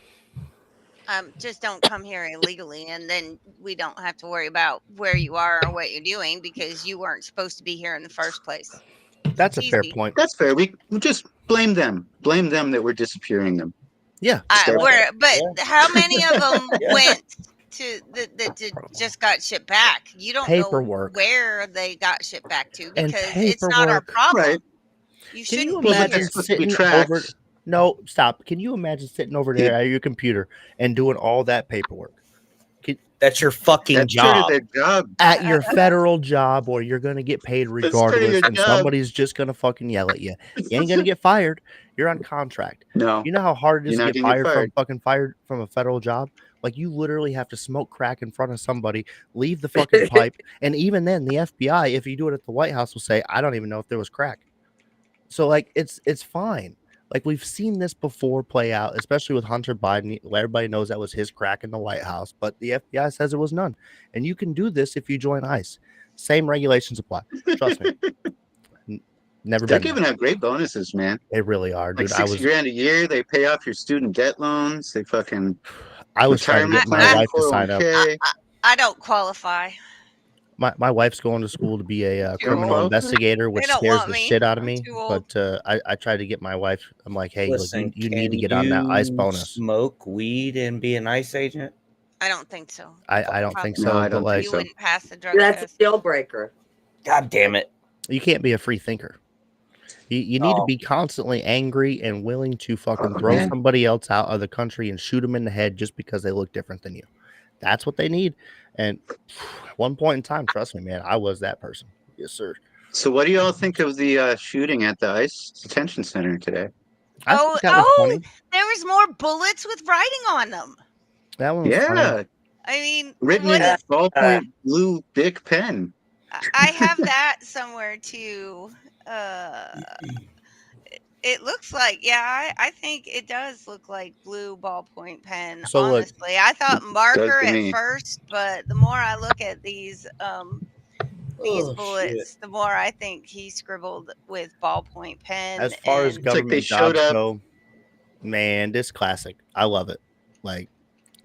Just don't come here illegally, and then we don't have to worry about where you are or what you're doing because you weren't supposed to be here in the first place. That's a It's fair easy. point. That's fair. We just blame them. Blame them that we're disappearing them. Yeah. But how many of them went to that just got shipped back? You don't Paperwork. know where they got shipped back to And because it's not our paperwork. problem. Right. You Can you shouldn't be imagine here. It's supposed to be sitting tracked. over? No, stop. Can you imagine sitting over there at your computer and doing all that paperwork? That's your fucking That's part of job. their job. At your federal job, where you're going to get paid part of regardless, your and job. somebody's just going to fucking yell at you. You ain't going to get fired. You're on contract. No. You know how hard it is You're to not get gonna get fired from a federal job? Like, you literally have to smoke crack in front of somebody, leave the fucking pipe, and even then, the FBI, if you do it at the White House, will say, I don't even know if there was crack. So, like, it's fine. Like, we've seen this before play out, especially with Hunter Biden. Everybody knows that was his crack in the White House, but the FBI says it was none. And you can do this if you join ICE. Same regulations apply. Trust me. Never They're been giving out great bonuses, man. They really are, Like dude. $60,000 a year. They pay off your student debt loans. They fucking. I was trying to get my retirement wife to plan, sign up. 401k. I don't qualify. My wife's going to school to be a Too criminal old. investigator, which They don't scares want the me. shit out of I'm me. too old. But I tried to get my wife. I'm like, hey, Listen, you need to can get on that ICE you bonus. Smoke weed and be an ICE agent? I don't think so. I don't think Probably. so. No, I but don't like, think You so. wouldn't pass the drug That's a test. deal breaker. God damn it. you can't be a free thinker. You need to be constantly angry and willing to fucking throw man. somebody else out of the country and shoot them in the head just because they look different than you. That's what they need. And at one point in time, trust me, man, I was that person. Yes, sir. So what do you all think of the shooting at the ICE detention center today? I think that was funny. There was more bullets with writing on them. That one was funny. Yeah, I mean, written what in is- ballpoint blue Bic pen. I have that somewhere too. It looks like, I think it does look like blue ballpoint pen. So, look, honestly, I thought does marker to at me. first, but the more I look at these bullets, the more I think he scribbled with ballpoint pen. As far as and- government showed jobs up. go, man, this classic. I love it. Like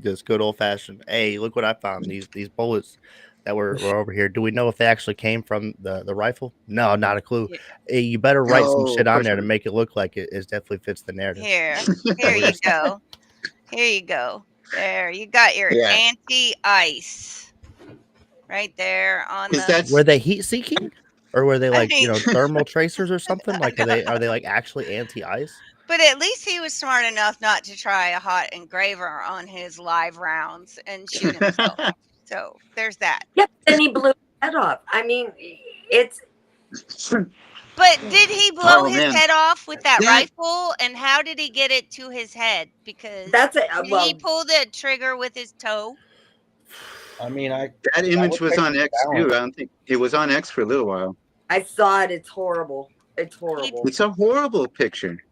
just good old fashioned. Hey, look what I found. These bullets that were over here. Do we know if they actually came from the rifle? No, not a clue. Yeah. Hey, you better write some No, shit of on course there to not. make it look like it definitely fits the narrative. Here you go. Here you go. There, you got your Yeah. anti-ice right there on Because the. that's Were they heat seeking? Or were they like, mean- thermal tracers or something? Like are they like actually anti-ice? But at least he was smart enough not to try a hot engraver on his live rounds and shoot himself. So there's that. Yep. Then he blew his head off. I mean, it's But did he blow Oh, his man. head off with that Yeah. rifle? And how did he get it to his head? Because that's it. did Well, he pull the trigger with his toe? I mean, that image would was take on the X too. I don't think it was on X for a little while. I saw it. It's horrible. It's horrible. It's a horrible picture.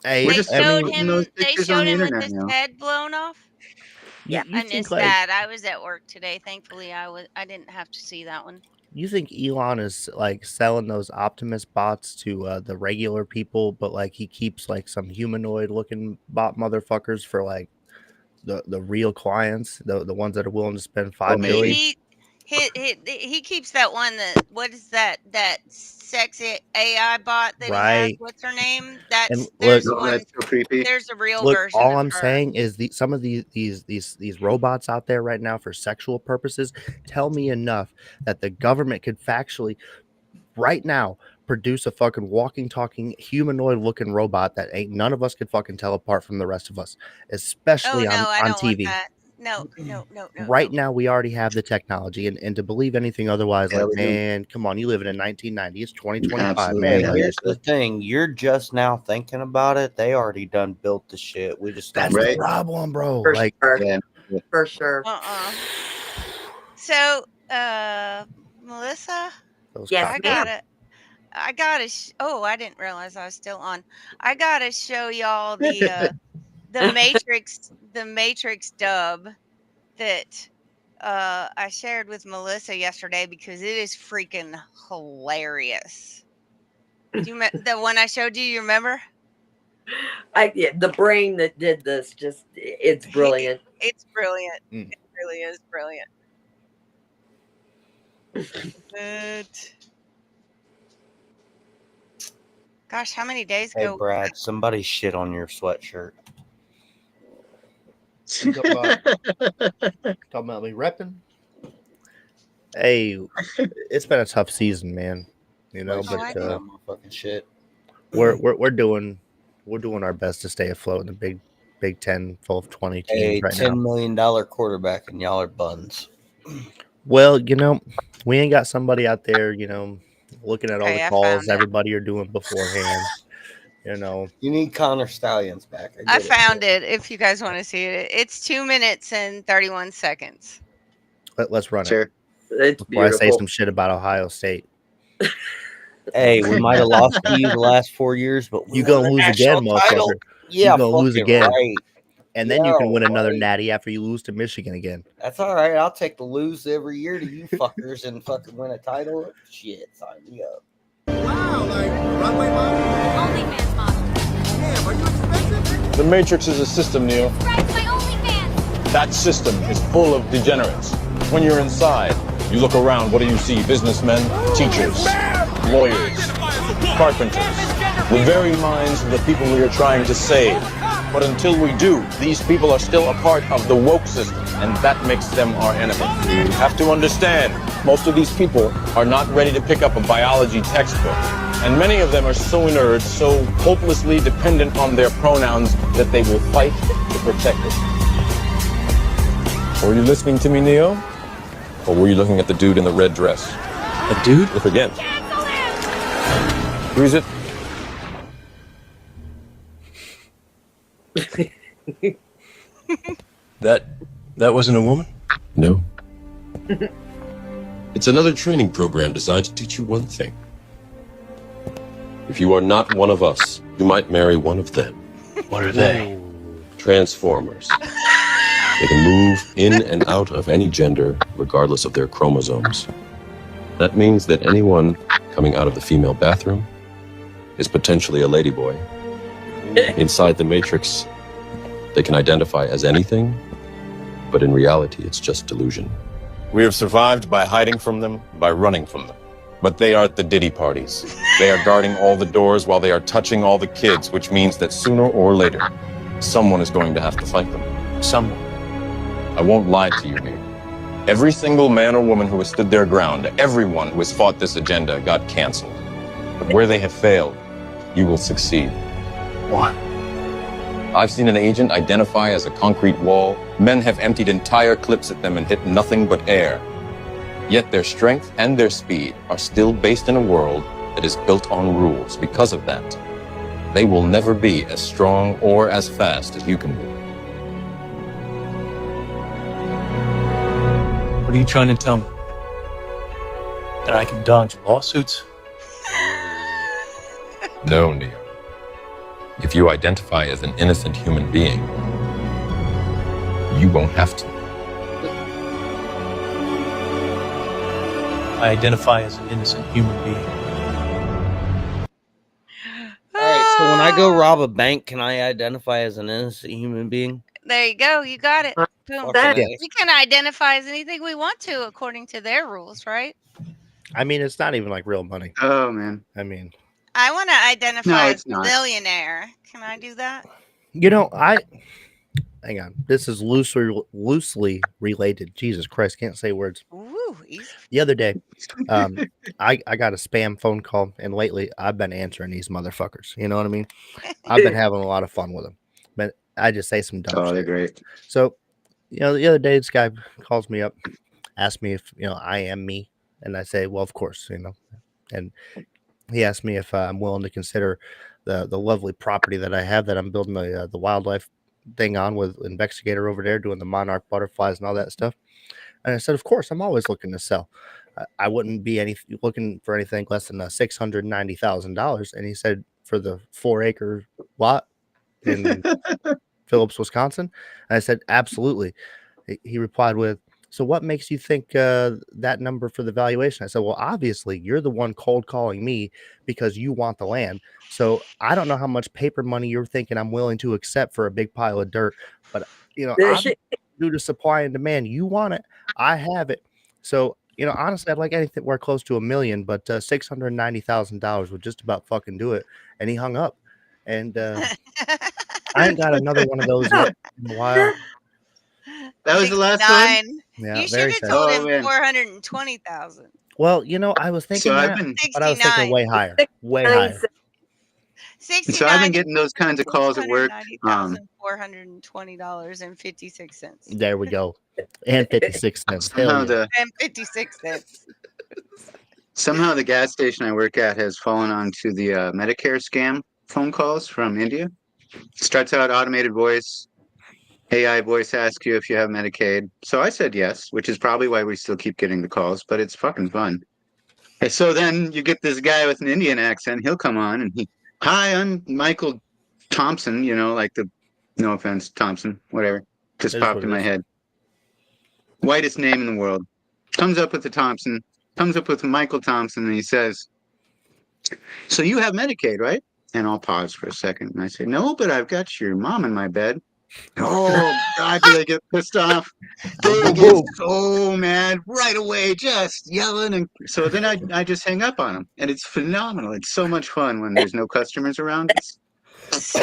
Hey, We're They just I showed mean, putting those him. They pictures showed on the him with internet his now. head blown off. you I think missed like that. I was at work today. Thankfully, I didn't have to see that one. you think Elon is like selling those Optimus bots to the regular people, but like he keeps like some humanoid looking bot motherfuckers for like the real clients, the ones that are willing to spend $5 million. He keeps that one that what is that sexy AI bot that he has? Right. What's her name? That's And there's look- Oh, one. that's so creepy. There's a real Look, version. all of I'm her. saying is some of these robots out there right now for sexual purposes tell me enough that the government could factually right now produce a fucking walking, talking, humanoid looking robot that ain't none of us could fucking tell apart from the rest of us, especially I on don't want TV. that. No. Right now, we already have the technology, and to believe anything otherwise, Yeah, like, we do. man, come on, you live in 1990, it's 2025, Absolutely. man. Yeah. Like, Here's the thing: you're just now thinking about it. They already done built the shit. We just that's don't the Right. problem, bro. For Like, sure. Yeah. For sure. So, Melissa, those Yes, cops. ma'am. I gotta. I didn't realize I was still on. I gotta show y'all the the Matrix dub that I shared with Melissa yesterday because it is freaking hilarious. The one I showed you? You remember? The brain that did this it's brilliant. It's brilliant. Mm. It really is brilliant. Gosh, how many days Hey, ago? Brad, somebody shit on your sweatshirt. Talking about me repping. Hey, it's been a tough season, man. You know, I but know. My fucking shit. we're doing our best to stay afloat in the Big Ten, full of 20 teams A right $10 now. million quarterback, and y'all are buns. Well, we ain't got somebody out there, looking at all Okay, the I calls found it. everybody are doing beforehand. You need Connor Stallions back. I found it. If you guys want to see it, it's 2 minutes and 31 seconds. Let's run Sure. it. It's Before I say beautiful. some shit about Ohio State. Hey, we might have lost to you the last 4 years, but we You gonna won a lose again, national title. motherfucker. Yeah, You gonna lose fucking again. right. And then you can win another right. natty after you lose to Michigan again. That's all right. I'll take the lose every year to you fuckers and fucking win a title. Shit, sign me up. Wow, like runway model? OnlyFans model. Damn, are you expensive? The Matrix is a system, Neo. Right, my OnlyFans. That system is full of degenerates. When you're inside, you look around, what do you see? Businessmen, teachers, lawyers, carpenters, the very minds of the people we are trying to save. But until we do, these people are still a part of the woke system, and that makes them our enemy. You have to understand, most of these people are not ready to pick up a biology textbook. And many of them are so inert, so hopelessly dependent on their pronouns that they will fight to protect it. Were you listening to me, Neo? Or were you looking at the dude in the red dress? A dude? Look again. Who is it? That wasn't a woman? No. It's another training program designed to teach you one thing. If you are not one of us, you might marry one of them. What are they? Transformers. They can move in and out of any gender, regardless of their chromosomes. That means that anyone coming out of the female bathroom is potentially a ladyboy. Inside the Matrix, they can identify as anything, but in reality, it's just delusion. We have survived by hiding from them, by running from them. But they are at the Diddy parties. They are guarding all the doors while they are touching all the kids, which means that sooner or later, someone is going to have to fight them. Someone. I won't lie to you, Neo. Every single man or woman who has stood their ground, everyone who has fought this agenda got canceled. But where they have failed, you will succeed. What? I've seen an agent identify as a concrete wall. Men have emptied entire clips at them and hit nothing but air. Yet their strength and their speed are still based in a world that is built on rules. Because of that, they will never be as strong or as fast as you can be. What are you trying to tell me? That I can dodge lawsuits? No, Neo. If you identify as an innocent human being, you won't have to. I identify as an innocent human being. All right, so when I go rob a bank, can I identify as an innocent human being? There you go. You got it. Boom. Fucking A. We can identify as anything we want to according to their rules, right? I mean, it's not even like real money. Oh man. I mean, I want to identify No, as it's not. millionaire. Can I do that? you know, hang on. This is loosely related. Jesus Christ, can't say words. Ooh, easy. The other day, I got a spam phone call, and lately I've been answering these motherfuckers. You know what I mean? I've been having a lot of fun with them, but I just say some dumb Oh, shit. they're great. So, the other day, this guy calls me up, asks me if I am me, and I say, well, of course, and he asked me if I'm willing to consider the lovely property that I have that I'm building the wildlife thing on with investigator over there doing the monarch butterflies and all that stuff. And I said, of course, I'm always looking to sell. I wouldn't be looking for anything less than $690,000. And he said, for the 4-acre lot in Phillips, Wisconsin. And I said, absolutely. He replied with, so what makes you think that number for the valuation? I said, well, obviously you're the one cold calling me because you want the land. So I don't know how much paper money you're thinking I'm willing to accept for a big pile of dirt, but due to supply and demand, you want it, I have it. So honestly, I'd like anything where close to $1 million, but $690,000 would just about fucking do it. And he hung up, and I ain't got another one of those yet in a while. That was the last one. Yeah, You should have told him 420,000. Well, I was thinking that, but I was thinking way higher, way higher. So I've been getting those kinds of calls at work. $420.56. There we go, and 56 cents. Somehow And 56 cents. Somehow the gas station I work at has fallen onto the Medicare scam phone calls from India. Starts out automated voice. AI voice asks you if you have Medicaid. So I said yes, which is probably why we still keep getting the calls, but it's fucking fun. And so then you get this guy with an Indian accent. He'll come on and hi, I'm Michael Thompson, like no offense, Thompson, whatever. Just popped in my head. Whitest name in the world. Comes up with the Thompson, comes up with Michael Thompson, and he says, so you have Medicaid, right? And I'll pause for a second. And I say, no, but I've got your mom in my bed. Oh, God, do they get pissed off? They get so mad right away, just yelling. And so then I just hang up on them. And it's phenomenal. It's so much fun when there's no customers around. So,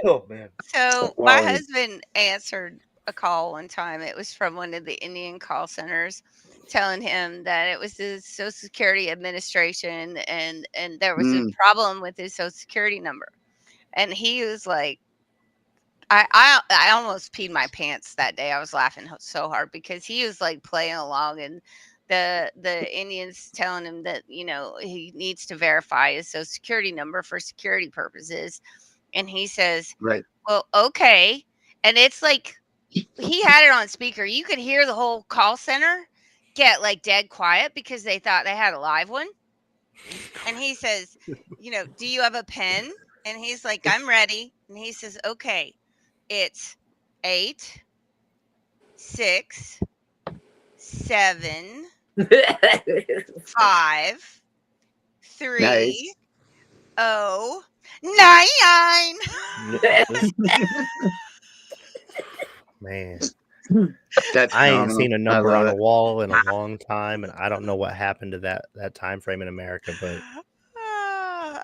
oh, man. So my husband answered a call one time. It was from one of the Indian call centers. telling him that it was the Social Security Administration and there was a Mm. problem with his Social Security number. And he was like, I almost peed my pants that day. I was laughing so hard because he was like playing along, and the Indians telling him that he needs to verify his Social Security number for security purposes, and he says, Right. "Well, okay," and it's like he had it on speaker. You could hear the whole call center get like dead quiet because they thought they had a live one, and he says, "Do you have a pen?" And he's like, "I'm ready," and he says, "Okay. It's 8, 6, 7, 5, 3, Nice. 0, 9." Man, That's I ain't phenomenal. seen a I number love on a it. wall in a long time, and I don't know what happened to that time frame in America, but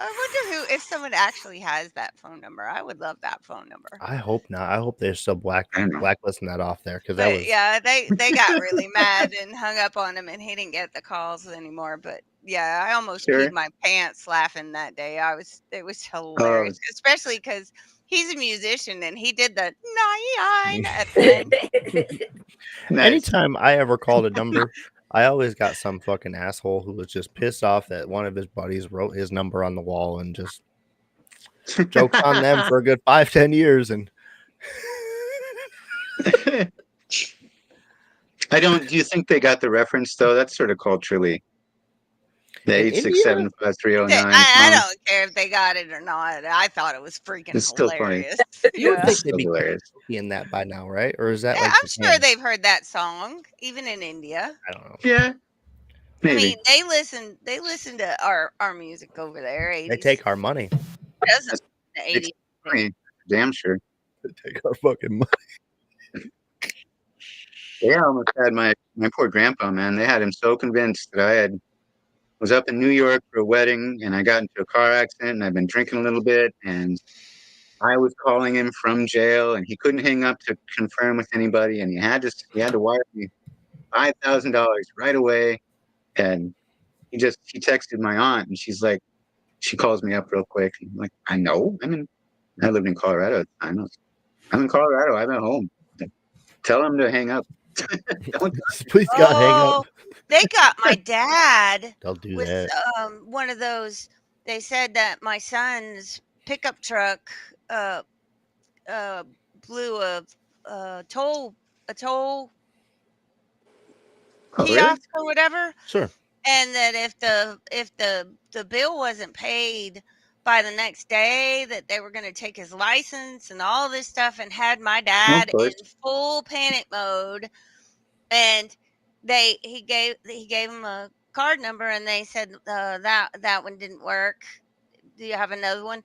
I wonder if someone actually has that phone number. I would love that phone number. I hope not. I hope they're still blacklisting that off there because that But was yeah, they got really mad and hung up on him, and he didn't get the calls anymore. But yeah, I almost Sure. peed my pants laughing that day. It was Oh, hilarious, especially because he's a musician and he did the 9 at the end. nice. anytime I ever called a number, I always got some fucking asshole who was just pissed off that one of his buddies wrote his number on the wall and just jokes on them for a good 5-10 years. And Do you think they got the reference though? That's sort of culturally. The in India, 8675309. I don't care if they got it or not. I thought it was freaking It's still funny. hilarious. you would Yeah. think they'd be Hilarious. in that by now, right? Or is that Yeah, like I'm sure Japan? they've heard that song, even in India. I don't know. Yeah. Maybe. I mean, they listen to our music over there. 80s. They take our money. Doesn't the 80s. Funny. Damn sure. They take our fucking money. Yeah, I almost had my poor grandpa, man. They had him so convinced that I was up in New York for a wedding, and I got into a car accident, and I've been drinking a little bit, and I was calling him from jail, and he couldn't hang up to confirm with anybody, and he had to wire me $5,000 right away, and he texted my aunt, and she calls me up real quick, and I'm like, I know, I lived in Colorado at the time. I'm in Colorado. I'm at home. Tell him to hang up. Please God, hang up. They got my dad. They'll do with that. one of those. They said that my son's pickup truck blew a toll kiosk or whatever. Sure. And that if the bill wasn't paid by the next day, that they were going to take his license and all this stuff, and had my dad in full panic mode. And he gave him a card number, and they said that one didn't work. Do you have another one?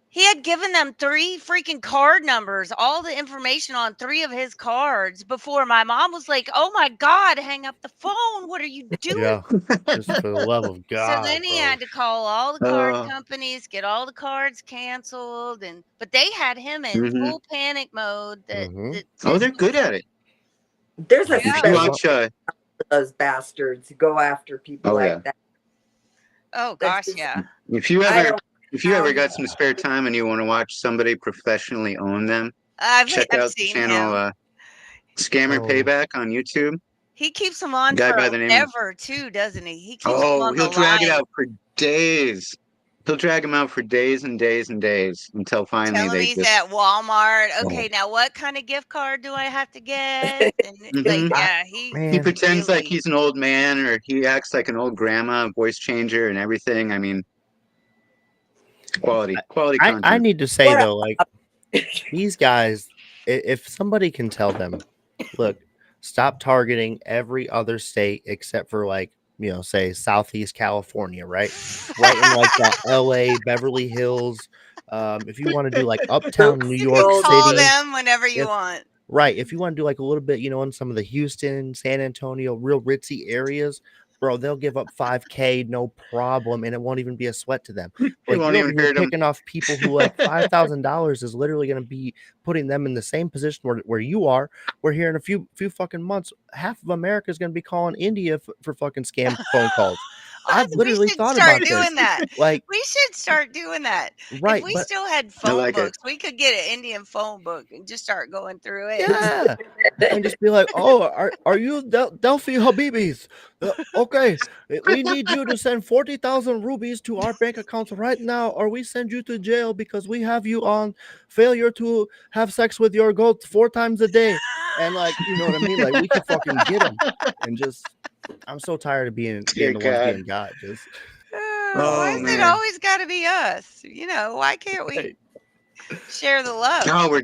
He had given them 3 freaking card numbers, all the information on 3 of his cards, before my mom was like, "Oh my God, hang up the phone. What are you doing?" Yeah, just for the love of God. So then he had to call all the card companies, get all the cards canceled, but they had him in full panic mode. They're good at it. There's a If you special watch, those bastards go after people like that. Oh gosh, yeah. If you ever got some spare time and you want to watch somebody professionally own them, check out the channel Scammer Payback on YouTube. He keeps them on forever too, doesn't he? He keeps them on he'll the drag line. it out for days. He'll drag them out for days and days and days until finally Tell him he's at Walmart. Okay, now what kind of gift card do I have to get? And he pretends like he's an old man, or he acts like an old grandma, voice changer and everything. I mean, quality content. I need to say though, like these guys, if somebody can tell them, look, stop targeting every other state except for like, say Southeast California, right in like that LA, Beverly Hills. If you want to do like uptown New York City, call them whenever you want. Right. If you want to do like a little bit, in some of the Houston, San Antonio, real ritzy areas, Bro, they'll give up $5,000 no problem, and it won't even be a sweat to them. It Like won't you're over even here hurt 'em. picking off people who like $5,000 is literally going to be putting them in the same position where you are. Where here in a few fucking months, half of America is going to be calling India for fucking scam phone calls. I've literally We should thought start about this. doing that. Like, We should start doing that. right, If we but still had I phone like it. books, we could get an Indian phone book and just start going through it. yeah, and just be like, oh, are you Delphi Habibis? Okay, we need you to send 40,000 rupees to our bank accounts right now, or we send you to jail because we have you on failure to have sex with your goat 4 times a day. And like, you know what I mean? Like we could fucking get them, and just I'm so tired of being Dear the ones God. being God. Just Why Oh is it man. always got to be us? Why can't we share the love? Oh, we're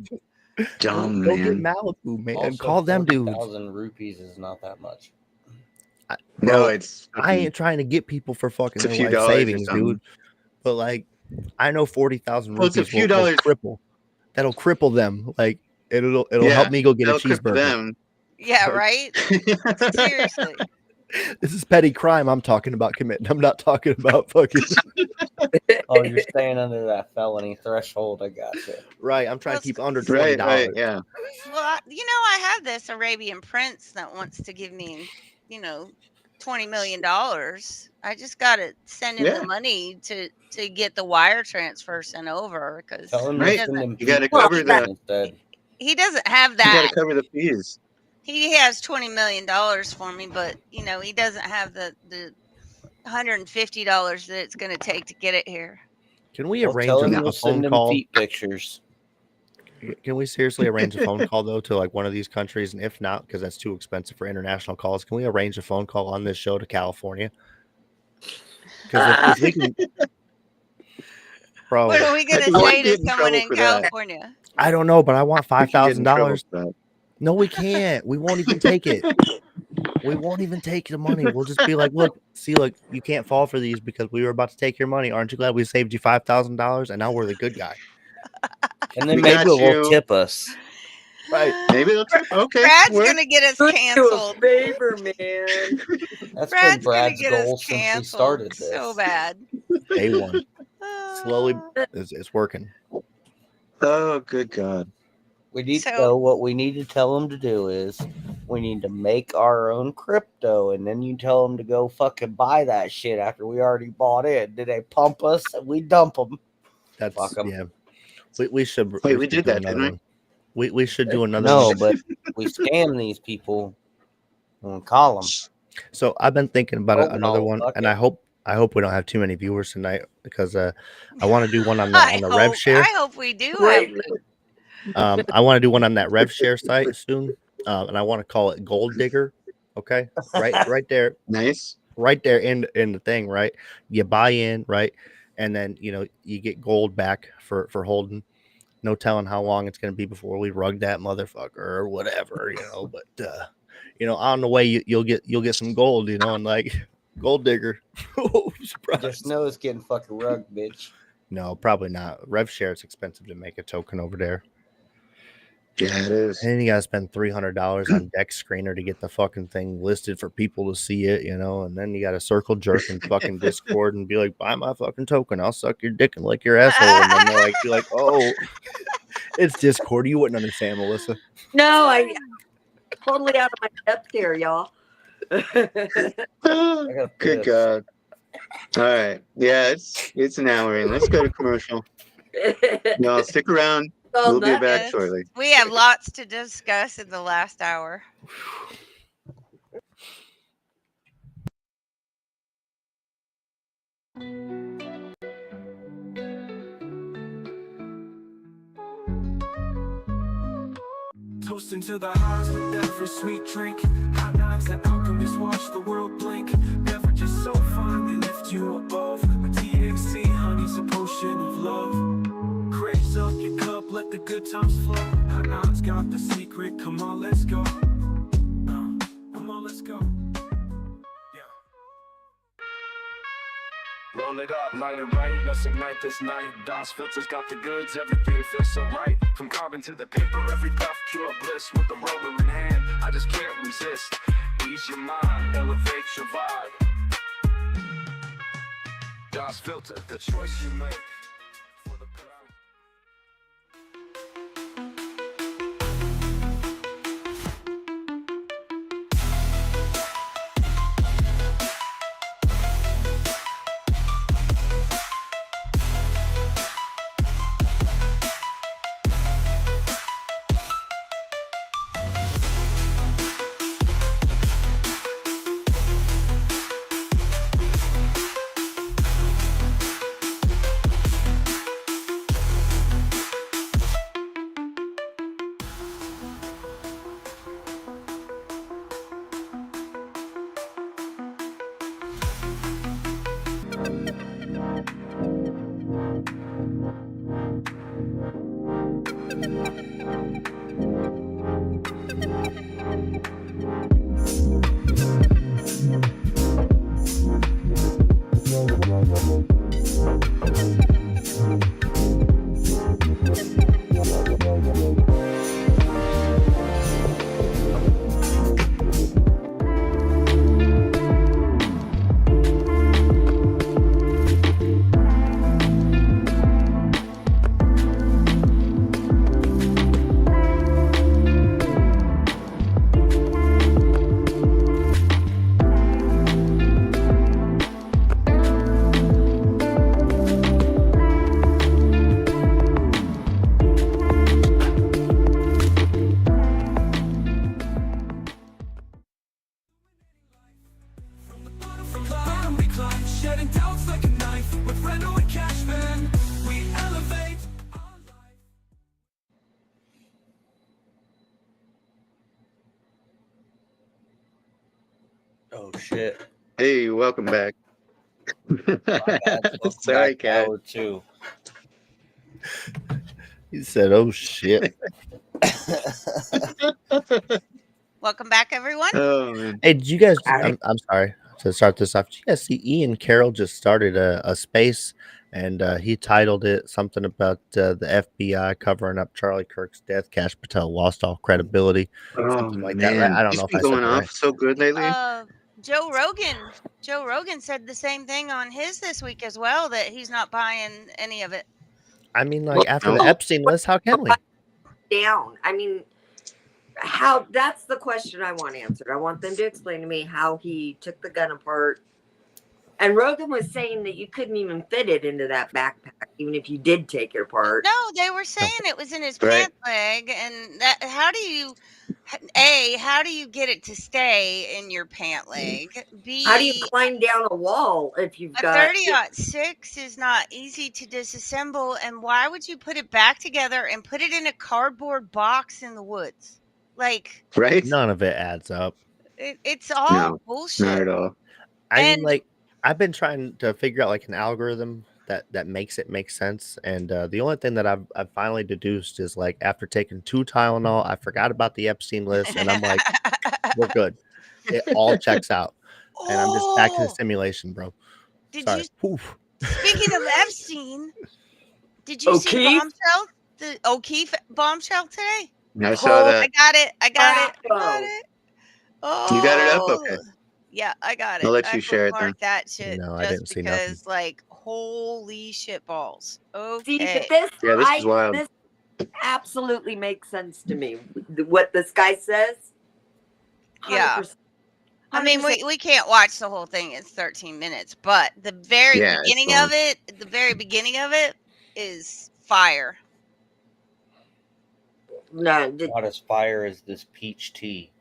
dumb, go get man. Malibu, man. Also, Call them dudes. 40,000 rupees is not that much. No, it's I ain't trying to get people for fucking It's a their few life dollars or savings, something. dude. But like, I know 40,000 Well, it's a rupees few will dollars. cripple. That'll cripple them. Like it'll Yeah, help me go get a that'll cripple cheeseburger. them. Yeah, right? Seriously. This is petty crime I'm talking about committing. I'm not talking about fucking Oh, you're staying under that felony threshold. I got you. right. I'm trying to keep under Right, $20. right, yeah. Well, I have this Arabian prince that wants to give me, $20 million. I just got to send him Yeah. the money to get the wire transfer sent over because Tell him Right. to send them You got to feet cover pictures the. instead. he doesn't have You got that. to cover the fees. He has $20 million for me, but he doesn't have the $150 that it's going to take to get it here. Can we Well, arrange tell him a to phone send them call? feet pictures. Can we seriously arrange a phone call though to like one of these countries? And if not, because that's too expensive for international calls, can we arrange a phone call on this show to California? Because if we can, bro, What are we going to Why say get to in someone trouble in for that? California? I don't know, but I want We could get in trouble $5,000. for that. No, we can't. We won't even take it. We won't even take the money. We'll just be like, look, you can't fall for these because we were about to take your money. Aren't you glad we saved you $5,000? And now we're the good guy. And then We maybe got they'll you. tip us. Right. Maybe they'll tip. Okay. Brad's work. going to get us Do a canceled. favor, man. That's been Brad's going to Brad's get us goal since we canceled started this. so bad. Day one. Slowly, it's working. Oh, good God. We need So- to know what we need to tell them to do is we need to make our own crypto, and then you tell them to go fucking buy that shit after we already bought it. Did they pump us and we dump them? That's Fuck 'em. yeah. We should. Wait, we should did do that, another didn't we? one. We should do another No, one. but we scam these people and call them. So I've been thinking about Oh, another no, one, fuck and it. I hope we don't have too many viewers tonight because I want to do one on the Rev Share. I hope we do Right. have I want to do one on that Rev Share site soon, and I want to call it Gold Digger. Okay, right there, Nice. right there in the thing. Right, you buy in, right, and then you get gold back for holding. No telling how long it's going to be before we rug that motherfucker or whatever, But on the way you'll get some gold, and like Gold Digger. Oh, surprise! Just know it's getting fucking rugged, bitch. No, probably not. Rev Share is expensive to make a token over there. Yeah, it is. And then you gotta spend $300 on Dex Screener to get the fucking thing listed for people to see it, and then you gotta circle jerk in fucking Discord and be like, buy my fucking token, I'll suck your dick and lick your asshole. And then they're like, be like, oh, it's Discord. You wouldn't understand, Melissa. No, I totally out of my depth here, y'all. Good God. All right. Yeah, it's an hour in. Let's go to commercial. No, stick around. We'll be back shortly. We have lots to discuss in the last hour. Toasting to the highs with every sweet drink. Hot knives and alchemists watch the world blink. Beverages so fine they lift you above. With THC, honey's a potion of love. Craze up your cup, let the good times flow. Hot knives got the secret, come on, let's go. Come on, let's go. Roll it up, light it right, let's ignite this night. DOS filters got the goods, everything feels so right. From carbon to the paper, every puff, pure bliss with the roller in hand. I just can't resist. ease your mind, elevate your vibe. God's filter, the choice you make for the crowd. Shedding doubts like a knife with Reno and Cashman. We elevate our life. Oh shit! Hey, welcome back. Sorry, Cat. Hour two. He said, "Oh shit." Welcome back, everyone. Oh man. Hey, did you guys? I'm sorry to start this off. Did you guys see Ian Carroll just started a space, and he titled it something about the FBI covering up Charlie Kirk's death. Cash Patel lost all credibility. Oh Something like man, that. Right? I don't he's know if been I said going that off right. so good lately. Joe Rogan said the same thing on his this week as well, that he's not buying any of it. I mean, like after the Epstein list, how can we? Down. I mean, how? That's the question I want answered. I want them to explain to me how he took the gun apart. And Rogan was saying that you couldn't even fit it into that backpack, even if you did take it apart. No, they were saying it was in his pant leg, and that how do you get it to stay in your pant leg? B, How do you climb down a wall if you've a got 30-06 is not easy to disassemble, and why would you put it back together and put it in a cardboard box in the woods? Like, right? None of it adds up. It's all bullshit. Not at all. I mean, like I've been trying to figure out like an algorithm that makes it make sense, and the only thing that I've finally deduced is like after taking 2 Tylenol, I forgot about the Epstein list, and I'm like, we're good. It all checks out, and I'm just back to the simulation, bro. Sorry. Speaking of Epstein, did you see Bombshell? The O'Keefe Bombshell today? I saw that. I got it. Oh, You got it up? Okay. Yeah, I got it. I'll let you share it then. That shit. No, just I didn't see nothing. because, like, holy shit balls. Okay. See, but this is wild. This absolutely makes sense to me. What this guy says. 100%. Yeah. I mean, we can't watch the whole thing. It's 13 minutes, but the very beginning of it is fire. No, not as fire as this peach tea.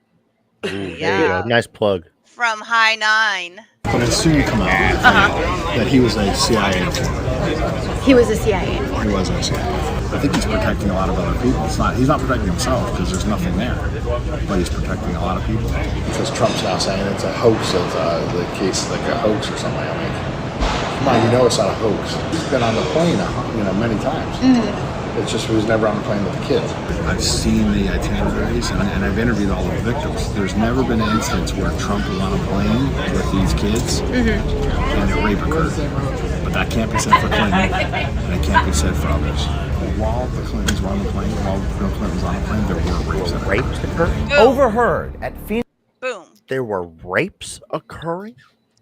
Ooh, there you go. Nice plug. From High 9. But it's soon come out that he was a CIA informant. He was a CIA informant. He was a CIA. I think he's protecting a lot of other people. He's not protecting himself because there's nothing there, but he's protecting a lot of people. Because Trump's now saying it's a hoax of the case, like a hoax or something. I mean, come on, you know it's not a hoax. He's been on the plane, many times. Mm-hmm. It's just he was never on the plane with the kids. I've seen the itineraries and I've interviewed all the victims. There's never been an instance where Trump was on a plane with these kids and a rape occurred. But that can't be said for Clinton, and it can't be said for others. While the Clintons were on the plane, while Bill Clinton was on the plane, there were rapes that occurred. Overheard at Phoenix. Boom. there were rapes occurring?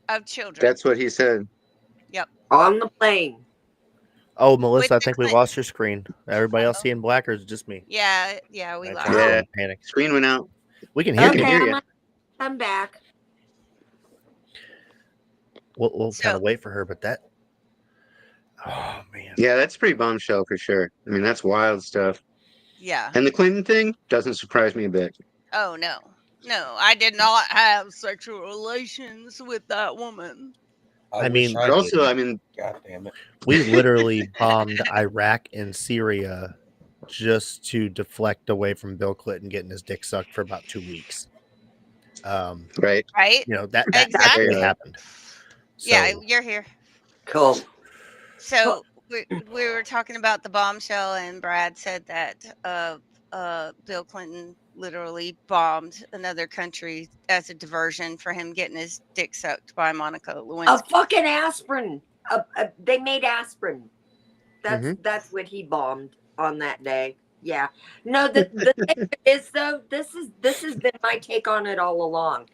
Of children. That's what he said. Yep. On the plane. Oh, Melissa, I the think we lost your screen. Everybody else seeing black, or is it just me? Yeah, we I lost. tried to Yeah. panic. Screen went out. We can hear Okay, you. I'm back. We'll kind of wait for her, but that. Oh man. Yeah, that's pretty bombshell for sure. I mean, that's wild stuff. Yeah. And the Clinton thing doesn't surprise me a bit. Oh no. No, I did not have sexual relations with that woman. I mean, But also, I mean, God damn it. we literally bombed Iraq and Syria just to deflect away from Bill Clinton getting his dick sucked for about 2 weeks. Right. Right? You know, that Exactly. actually happened. Yeah, So, you're here. Cool. So we were talking about the bombshell, and Brad said that Bill Clinton literally bombed another country as a diversion for him getting his dick sucked by Monica Lewinsky. A fucking aspirin. They made aspirin. That's what he bombed on that day. Yeah. No, the thing is though, this has been my take on it all along.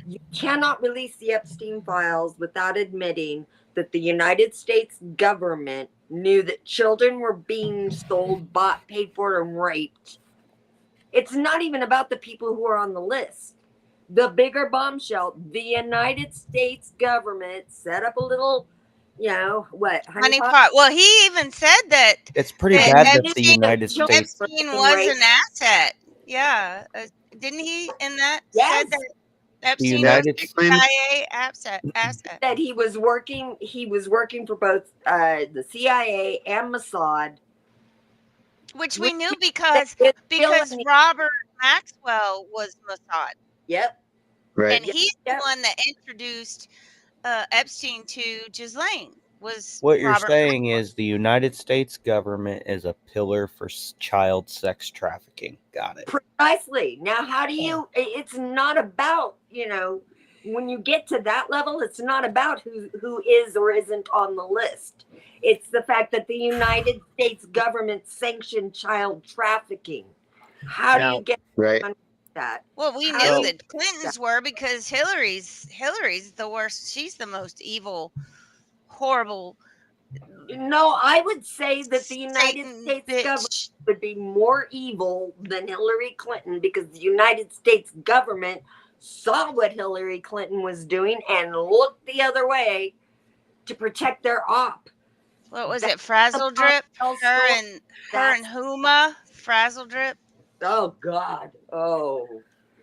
You cannot release the Epstein files without admitting that the United States government knew that children were being sold, bought, paid for, and raped. It's not even about the people who are on the list. The bigger bombshell, the United States government set up a little, honeypot. Well, he even said that It's pretty bad that the Epstein, United States. Epstein was an asset. Yeah, didn't he? In that said that Epstein was United a CIA asset. That he was working for both the CIA and Mossad. Which we knew because Robert Maxwell was Mossad. Yep. Right. And he's the one that introduced Epstein to Ghislaine. Was What you're Robert saying is the United States government is a pillar for child sex trafficking. Got it. Precisely. Now, how do you? It's not about when you get to that level. It's not about who is or isn't on the list. It's the fact that the United States government sanctioned child trafficking. How do you get around that? Well, we knew that Clintons were because Hillary's the worst. She's the most evil, horrible. No, I would say that the United States government would be more evil than Hillary Clinton because the United States government saw what Hillary Clinton was doing and looked the other way to protect their op. What was it? Frazzle Drip? Her and Huma? Frazzle Drip? Oh God. Oh.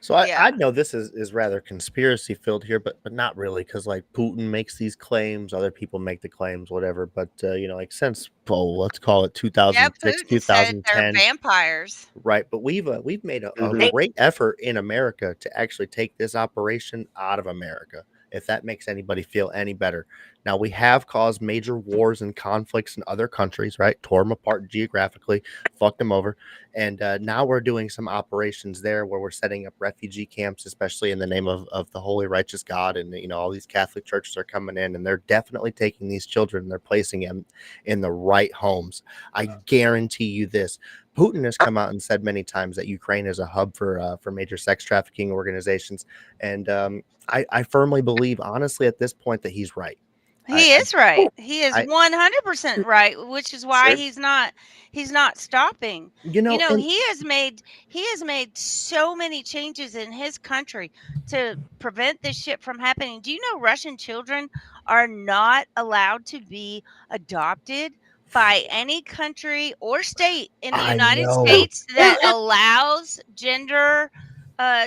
So I know this is rather conspiracy filled here, but not really, because like Putin makes these claims, other people make the claims, whatever. But like since let's call it 2006, Putin 2010, said they're vampires, right? But we've made a great effort in America to actually take this operation out of America. If that makes anybody feel any better. Now, we have caused major wars and conflicts in other countries, right? Tore them apart geographically, fucked them over. And now we're doing some operations there where we're setting up refugee camps, especially in the name of the holy, righteous God. And, all these Catholic churches are coming in and they're definitely taking these children and they're placing them in the right homes. I guarantee you this. Putin has come out and said many times that Ukraine is a hub for major sex trafficking organizations. And I firmly believe, honestly, at this point that he's right. He is right. He is 100% right, which is why he's not stopping. He has made so many changes in his country to prevent this shit from happening. Do you know Russian children are not allowed to be adopted by any country or state in the United States that allows gender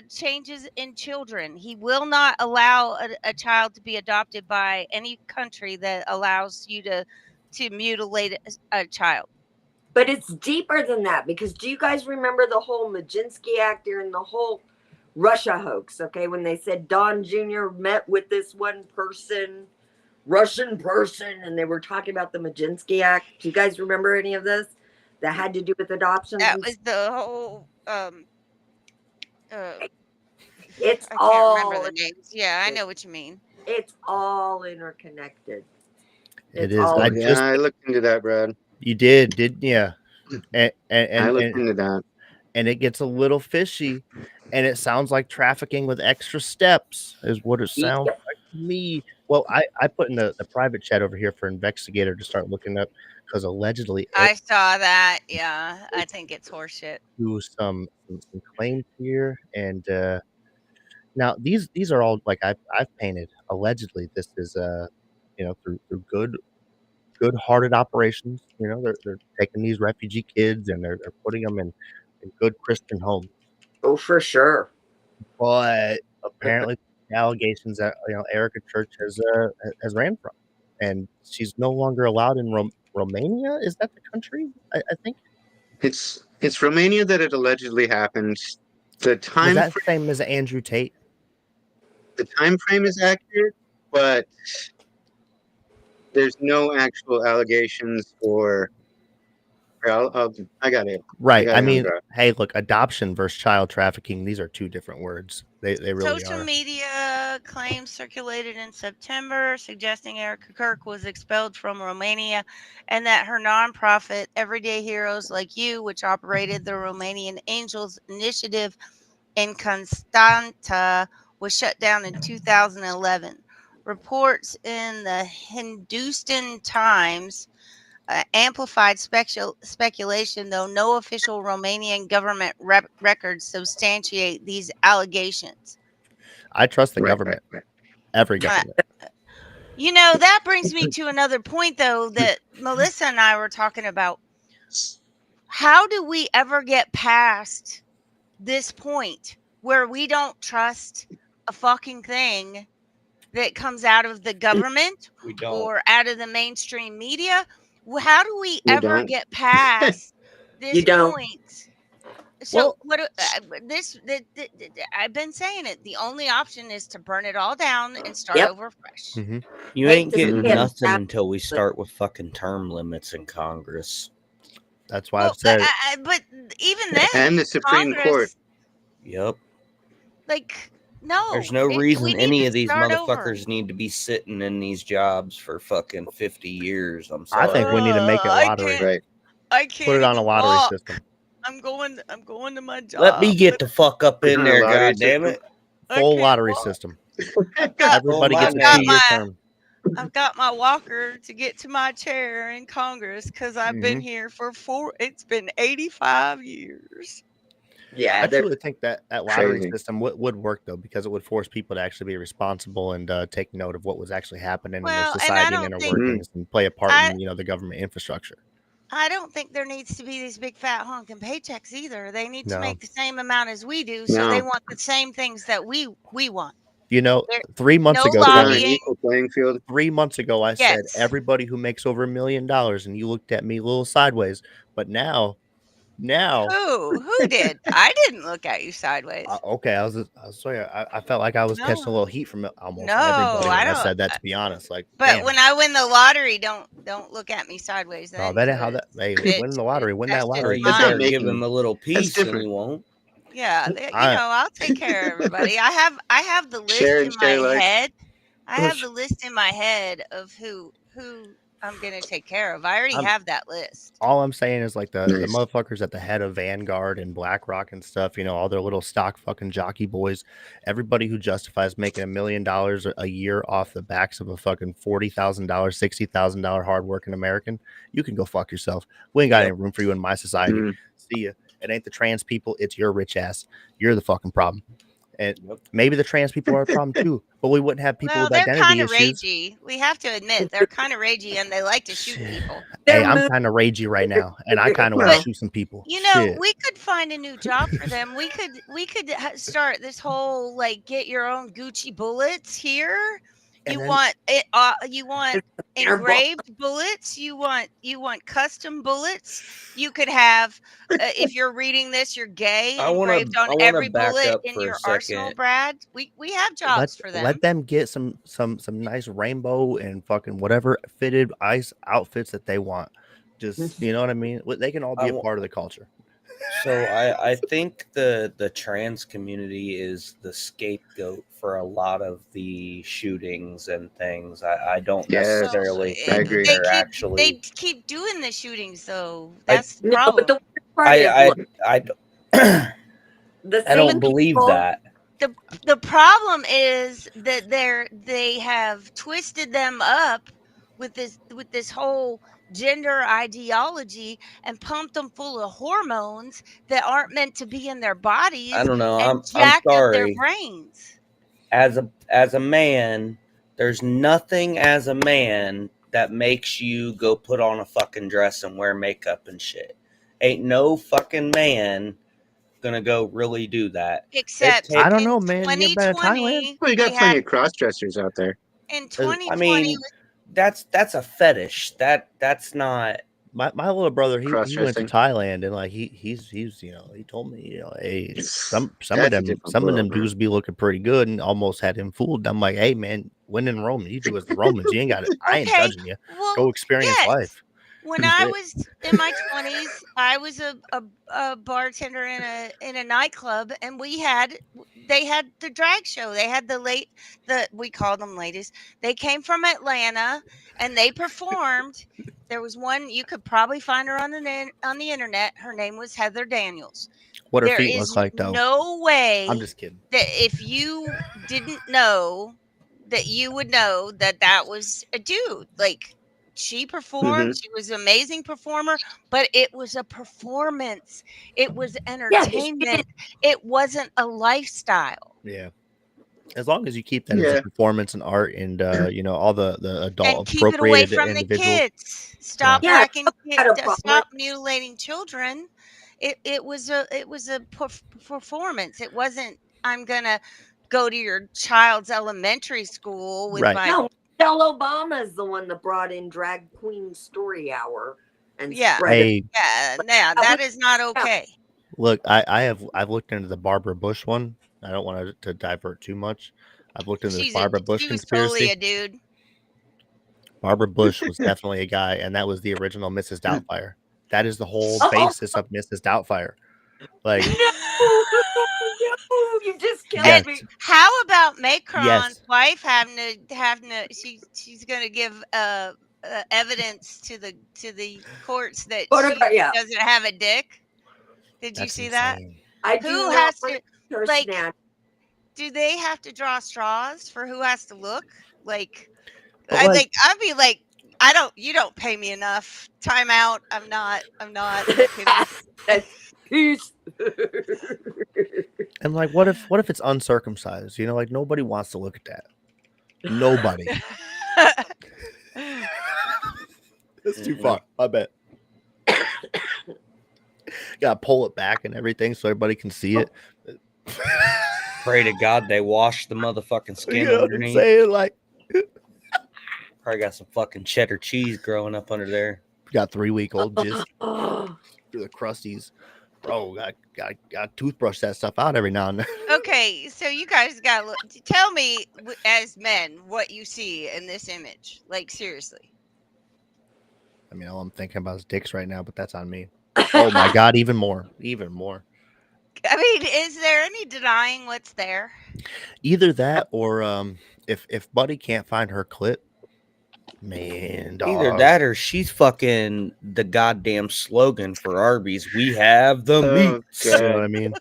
changes in children? He will not allow a child to be adopted by any country that allows you to mutilate a child. But it's deeper than that, because do you guys remember the whole Majinsky Act during the whole Russia hoax? Okay, when they said Don Jr. met with this one Russian person, and they were talking about the Majinsky Act. Do you guys remember any of this that had to do with adoptions? That was the whole it's I all can't remember the names. Yeah, I know what you mean. It's all interconnected. It is. I looked into that, Brad. You did, yeah. And I looked into that. And it gets a little fishy. And it sounds like trafficking with extra steps is what it sounds like to me. Well, I put in the private chat over here for investigator to start looking up because allegedly Eric I saw that. Yeah, I think it's horseshit. do some claims here, and now these are all like I've painted. Allegedly, this is through good-hearted operations. You know, they're taking these refugee kids and they're putting them in good Christian homes. Oh, for sure. But apparently, the allegations that Erica Church has ran from, and she's no longer allowed in Romania. Is that the country? I think It's Romania that it allegedly happened. The was time that the same as Andrew Tate. the time frame is accurate, but there's no actual allegations or. I got it. Right. I on mean, draft. hey, look, adoption versus child trafficking, these are two different words. They really Social are. media claims circulated in September suggesting Erica Kirk was expelled from Romania and that her nonprofit, Everyday Heroes Like You, which operated the Romanian Angels Initiative in Constanta, was shut down in 2011. Reports in the Hindustan Times amplified speculation, though no official Romanian government records substantiate these allegations. I trust the government. Every Uh, government. You know, that brings me to another point, though, that Melissa and I were talking about. How do we ever get past this point where we don't trust a fucking thing that comes out of the government We don't. or out of the mainstream media? How do we You ever don't. get past this You don't. point? So what? I've been saying it. The only option is to burn it all down and start Yep. over fresh. Mhm. You Hate ain't to getting say it, nothing but- until we start with fucking term limits in Congress. That's why Well, I've said but even then, And the Supreme Congress, Court. Yep. like, no, There's no we reason need any to of these start motherfuckers over. need to be sitting in these jobs for fucking 50 years. I'm I sorry. think we need to make it I lottery. can't. Right. I can't Put it on a even lottery walk. system. I'm going to my job. Let me get the fuck up Put in on a there, lottery goddammit. system. I Full can't lottery walk. system. I've got, Everybody my gets a name. 2-year term. I've got my walker to get to my chair in Congress because I've been Mhm. here for it's been 85 years. Yeah, I they're truly think that lottery Crazy. system would work though, because it would force people to actually be responsible and take note of what was actually happening in their Well, and I society and don't inner think workings and play a part I in the government infrastructure. I don't think there needs to be these big fat honking paychecks either. They need to No. make the same amount as we do, so they No. want the same things that we want. You know, There, 3 months no ago, Put on an lobbying. equal playing field. 3 months ago, I said Yes. everybody who makes over $1 million, and you looked at me a little sideways. But now, Who did? I didn't look at you sideways. okay, I was sorry. I felt like I was catching a little heat from almost everybody No, when I I don't. said that. To be honest, like, But damn. when I win the lottery, don't look at me sideways. Oh, Then that ain't how 'cause that. Hey, it- win the lottery, win that's that just Or lottery. you That's not start mine. giving him a little That's piece and he different. won't. Yeah, I- I'll take care of everybody. I have the list Share in and share my like. head. I have the list in my head of who I'm gonna take care of. I already I'm- have that list. All I'm saying is like the Nice. motherfuckers at the head of Vanguard and BlackRock and stuff, all their little stock fucking jockey boys, everybody who justifies making $1 million a year off the backs of a fucking $40,000, $60,000 hardworking American, you can go fuck yourself. We ain't got any room for you in my society. Mm. See ya. It ain't the trans people, it's your rich ass. You're the fucking problem. And Yep. maybe the trans people are a problem too, but we wouldn't have people Well, with they're identity kind of issues. ragey. We have to admit they're kind of ragey, and they like to shoot people. Hey, I'm kind of ragey right now, and I kind of want to But, shoot some people. You know, Shit. we could find a new job for them. We could start this whole like get your own Gucci bullets here. And You then- want it. You want engraved bullets. You want custom bullets. You could have if you're reading this, you're gay. I wanna- Engraved on I wanna every back bullet up in for a your arsenal, second. Brad. We have jobs for them. Let them get some nice rainbow and fucking whatever fitted ice outfits that they want. Just you know what I mean? They can all be a part of the culture. So I think the trans community is the scapegoat for a lot of the shootings and things. I don't Yes, necessarily I think agree. they're actually. They keep doing the shootings, though. That's the no, problem. but the weird part is, look, I The I don't same believe people. that. The problem is that they have twisted them up with this whole gender ideology and pumped them full of hormones that aren't meant to be in their bodies I don't know. and I'm jacked up their sorry. brains. As a man, there's nothing as a man that makes you go put on a fucking dress and wear makeup and shit. Ain't no fucking man gonna go really do that. Except I don't in know, man. You ever been to Thailand? 2020, Well, you we got plenty had of cross dressers out there. in I 2020. mean, that's a fetish. That's not. My little brother, he went to Cross-dressing. Thailand, and like he's he told me, hey, some That's a of them different world, man. dudes be looking pretty good, and almost had him fooled. I'm like, hey man, when in Rome, you do as the Romans. You ain't got it. I ain't Okay, judging you. well, Go experience yes. life. When That's I it. was in my 20s, I was a bartender in a nightclub, and they had the drag show. They had we called them ladies. They came from Atlanta, and they performed. There was one you could probably find her on the internet. Her name was Heather Daniels. What her There feet is look like, though. no way I'm just kidding. that if you didn't know that you would know that was a dude. Like, she performed, she was an amazing performer, but it was a performance. It was entertainment. It wasn't a lifestyle. Yeah. As long as you keep that as a performance and art, and all the adult And keep it away appropriated from the individuals. kids. Stop Yeah, whacking had a kids. problem. Stop mutilating children. It was a performance. It wasn't, I'm gonna go to your child's elementary school with Right. my No, Michelle Obama is the one that brought in Drag Queen Story Hour and spread it. that is not okay. Look, I've looked into the Barbara Bush one. I don't want to divert too much. I've looked into this Barbara Bush She was conspiracy. totally a dude. Barbara Bush was definitely a guy, and that was the original Mrs. Doubtfire. That is the whole basis of Mrs. Doubtfire. Like, No, you just killed Yes. me. How about Macron's Yes. wife having to she's going to give evidence to the courts that she doesn't have a dick? Did you see that? I Who do has not to her like? snatch. Do they have to draw straws for who has to look? Like, But, I'd be like, you don't pay me enough. Time out. I'm not looking at Peace. and like, what if it's uncircumcised? Like, nobody wants to look at that. Nobody. It's too far. I bet. Gotta pull it back and everything so everybody can see it. Pray to God they wash the motherfucking skin You know what I'm underneath. saying? Like, Probably got some fucking cheddar cheese growing up under there. got 3-week-old just through the crusties. Bro, got toothbrush that stuff out every now and then. Okay, so you guys got to tell me as men what you see in this image. Like, seriously. I mean, all I'm thinking about is dicks right now, but that's on me. Oh my God, even more. I mean, is there any denying what's there? Either that or if Buddy can't find her clit, man, dog. Either that or she's fucking the goddamn slogan for Arby's. We have the meat. You know what I mean?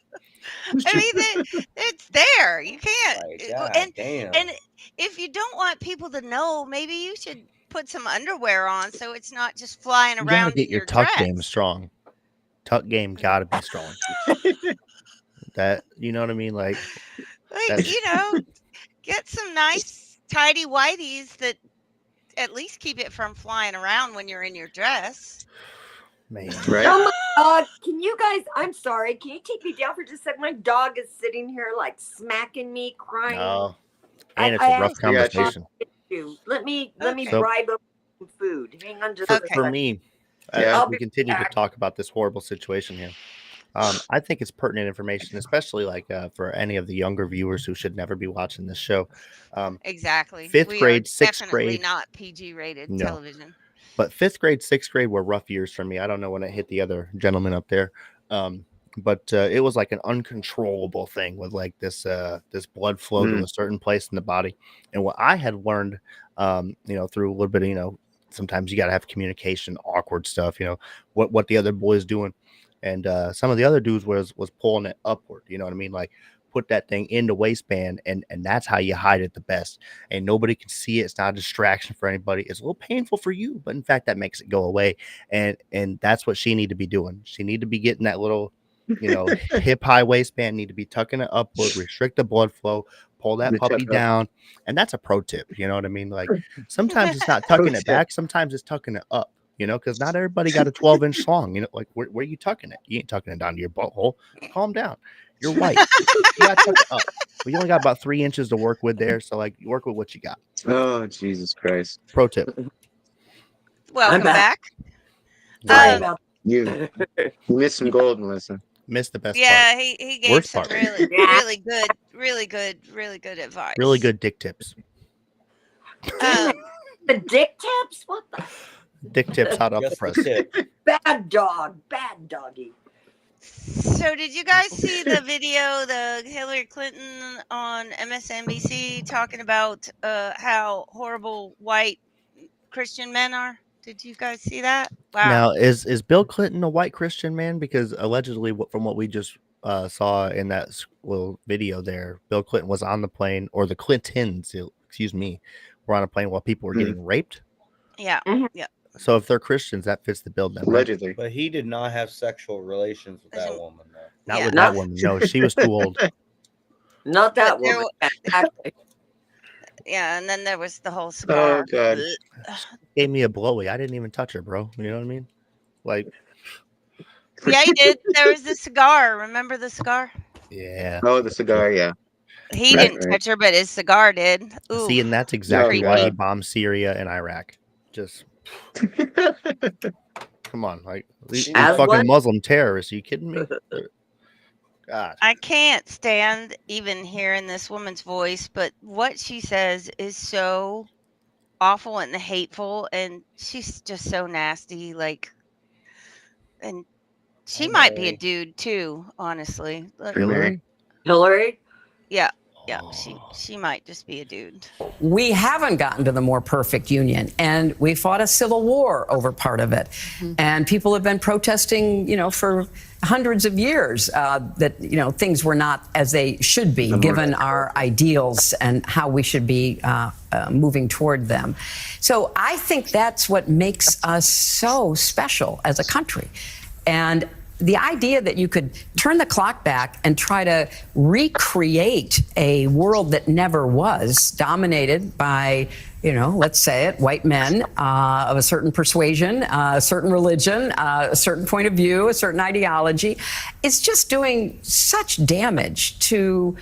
I mean, it's there. You can't. God damn. And if you don't want people to know, maybe you should put some underwear on so it's not just flying You gotta around get in your your tuck dress. game strong. Tuck game gotta be strong. That, you know what I mean? Like, Like, get some nice tidy whities that at least keep it from flying around when you're in your dress. Man. Right? Oh my God. Can you guys, I'm sorry. Can you take me down for just a second? My dog is sitting here like smacking me, crying. Oh, and it's a rough conversation. Let me So- bribe up some food. Hang on just For, a second. for me, Yeah. as we continue to talk about this horrible situation here, I think it's pertinent information, especially like for any of the younger viewers who should never be watching this show. Exactly. Fifth We grade, are sixth definitely grade. not PG rated No. television. But 5th grade, 6th grade were rough years for me. I don't know when it hit the other gentleman up there. But it was like an uncontrollable thing with like this blood flow to a certain place in the body. And what I had learned, through a little bit of, sometimes you got to have communication, awkward stuff, what the other boy's doing. and some of the other dudes was pulling it upward. You know what I mean? Like put that thing in the waistband, and that's how you hide it the best. And nobody can see it. It's not a distraction for anybody. It's a little painful for you, but in fact, that makes it go away. And that's what she need to be doing. She need to be getting that little, hip high waistband. Need to be tucking it upward, restrict the blood flow, pull that puppy down. And that's a pro tip. You know what I mean? Like sometimes it's not tucking it back. Sometimes it's tucking it up. Because not everybody got a 12-inch schlong. Like where are you tucking it? You ain't tucking it down to your butthole. Calm down. You're white. You got to tuck it up. We only got about 3 inches to work with there. So like work with what you got. Oh, Jesus Christ. Pro tip. Welcome back. You missed some gold, Melissa. Missed the best Yeah, part. he gave Worst some part. really good advice. Really good dick tips. The dick tips? What the? Dick tips hot off the press. Bad doggy. So did you guys see the video, the Hillary Clinton on MSNBC talking about how horrible white Christian men are? Did you guys see that? Wow. Now, is Bill Clinton a white Christian man? Because allegedly, from what we just saw in that little video there, Bill Clinton was on the plane, or the Clintons, excuse me, were on a plane while people were getting raped. Yeah. Yeah. So if they're Christians, that fits the bill then. Allegedly. But he did not have sexual relations with that woman, though. Not with that woman. No, she was too old. Not that woman. Exactly. Yeah, and then there was the whole cigar. Oh, God. Gave me a blowy. I didn't even touch her, bro. You know what I mean? Like, yeah, he did. There was the cigar. Remember the cigar? Yeah. Oh, the cigar, yeah. He didn't touch her, but his cigar did. Ooh, see, and that's exactly creepy. why he bombed Syria and Iraq. Just come on, like these fucking Muslim terrorists. Are you kidding me? God. I can't stand even hearing this woman's voice, but what she says is so awful and hateful, and she's just so nasty. Like, and she might be a dude too, honestly. Hillary? Yeah. Yeah, she might just be a dude. We haven't gotten to the more perfect union, and we fought a civil war over part of it. And people have been protesting, for hundreds of years that, things were not as they should be, given our ideals and how we should be moving toward them. So I think that's what makes us so special as a country. And the idea that you could turn the clock back and try to recreate a world that never was, dominated by, let's say it, white men of a certain persuasion, a certain religion, a certain point of view, a certain ideology, is just doing such damage to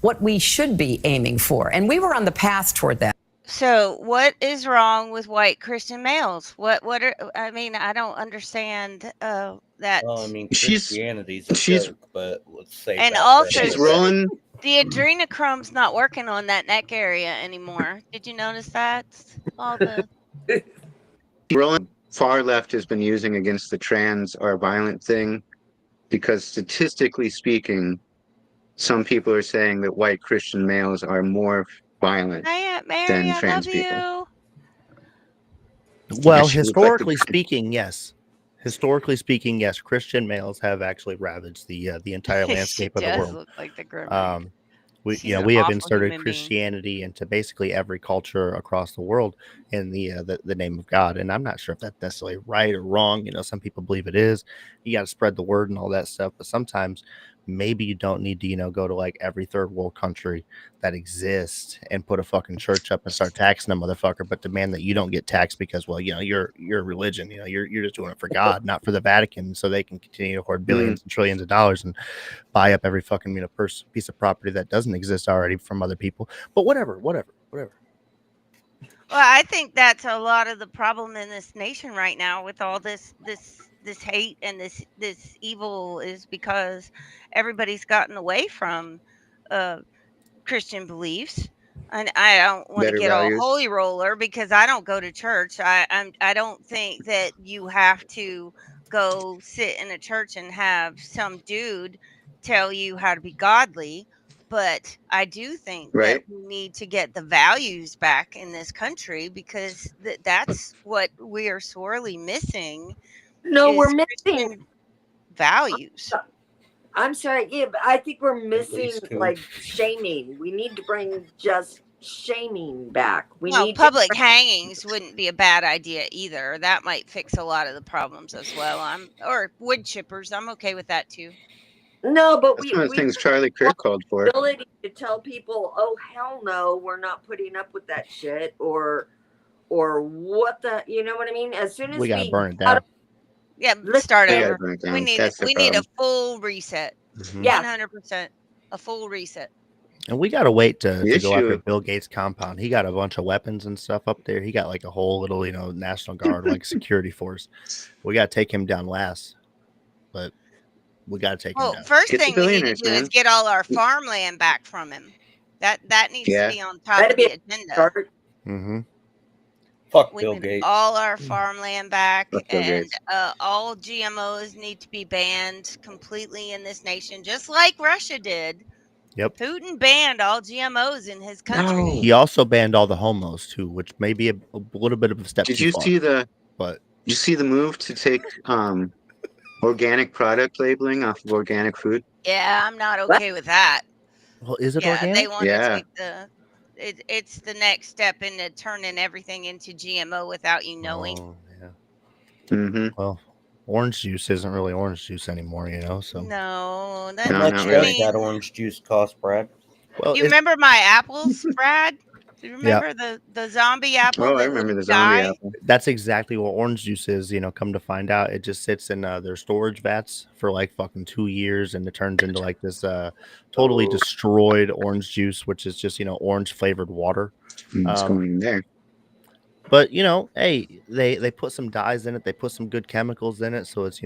what we should be aiming for. And we were on the path toward that. So what is wrong with white Christian males? I don't understand that. Well, I mean, Christianity's a joke, but let's say and that also she's rolling. The adrenochrom's not working on that neck area anymore. Did you notice that? All the Rolling far left has been using against the trans are violent thing, because statistically speaking, some people are saying that white Christian males are more violent than trans people. Well, historically speaking, yes. Historically speaking, yes. Christian males have actually ravaged the entire landscape of the world. Look like the we have inserted Christianity into basically every culture across the world in the name of God, and I'm not sure if that's necessarily right or wrong. Some people believe it is. You got to spread the word and all that stuff, but sometimes maybe you don't need to go to like every third world country that exists and put a fucking church up and start taxing a motherfucker, but demand that you don't get taxed because, well, you're a religion, you're just doing it for God, not for the Vatican, so they can continue to hoard billions and trillions of dollars and buy up every fucking piece of property that doesn't exist already from other people. But whatever. Well, I think that's a lot of the problem in this nation right now with all this hate and this evil, is because everybody's gotten away from Christian beliefs. And I don't want to get all holy roller because I don't go to church. I don't think that you have to go sit in a church and have some dude tell you how to be godly. But I do think that we need to get the values back in this country, because that's what we are sorely missing. No, we're missing values. I'm sorry. Yeah, but I think we're missing least two. like shaming. We need to bring just shaming back. We Well, need public to. hangings wouldn't be a bad idea either. That might fix a lot of the problems as well. Or wood chippers. I'm okay with that too. No, but That's we one of the we things Charlie Kirk called for. ability to tell people, oh hell no, we're not putting up with that shit, or what the, you know what I mean? As soon as We gotta we burn it got down. Yeah, Let's start We gotta over. burn it down. We need That's the we need a problem. full reset. Mhm. Yeah. 100%. A full reset. And we gotta wait to The go after issue, Bill Gates' compound. He got a bunch of weapons and stuff up there. He got like a whole little, National Guard like security force. We gotta take him down last, but we gotta take him Well, down. first get the thing we need to billionaires, do is man. get all our farmland back from him. That needs Yeah. to be on top that'd of be the a agenda. start. Mm-hmm. Fuck We Bill need Gates. all our farmland back, Fuck Bill and Gates. all GMOs need to be banned completely in this nation, just like Russia did. Yep. Putin banned all GMOs in his country. No. He also banned all the homos too, which may be a little bit of a step Did too you far. see the But Did you see the move to take organic product labeling off of organic food? Yeah, I'm not okay with that. well, is it Yeah, they organic? want to Yeah. take it's the next step into turning everything into GMO without you knowing. Oh, yeah. Mm-hmm. Well, orange juice isn't really orange juice anymore, So No, No, How not much really. does that orange juice cost, Brad? well, You remember my apples, Brad? Do you Yeah. remember the zombie apple Oh, I that remember the wouldn't zombie die? apple. that's exactly what orange juice is. Come to find out, it just sits in their storage vats for like fucking 2 years, and it turns into like this totally destroyed orange juice, which is just orange flavored water. What's going in there? But hey, they put some dyes in it. They put some good chemicals in it, so it's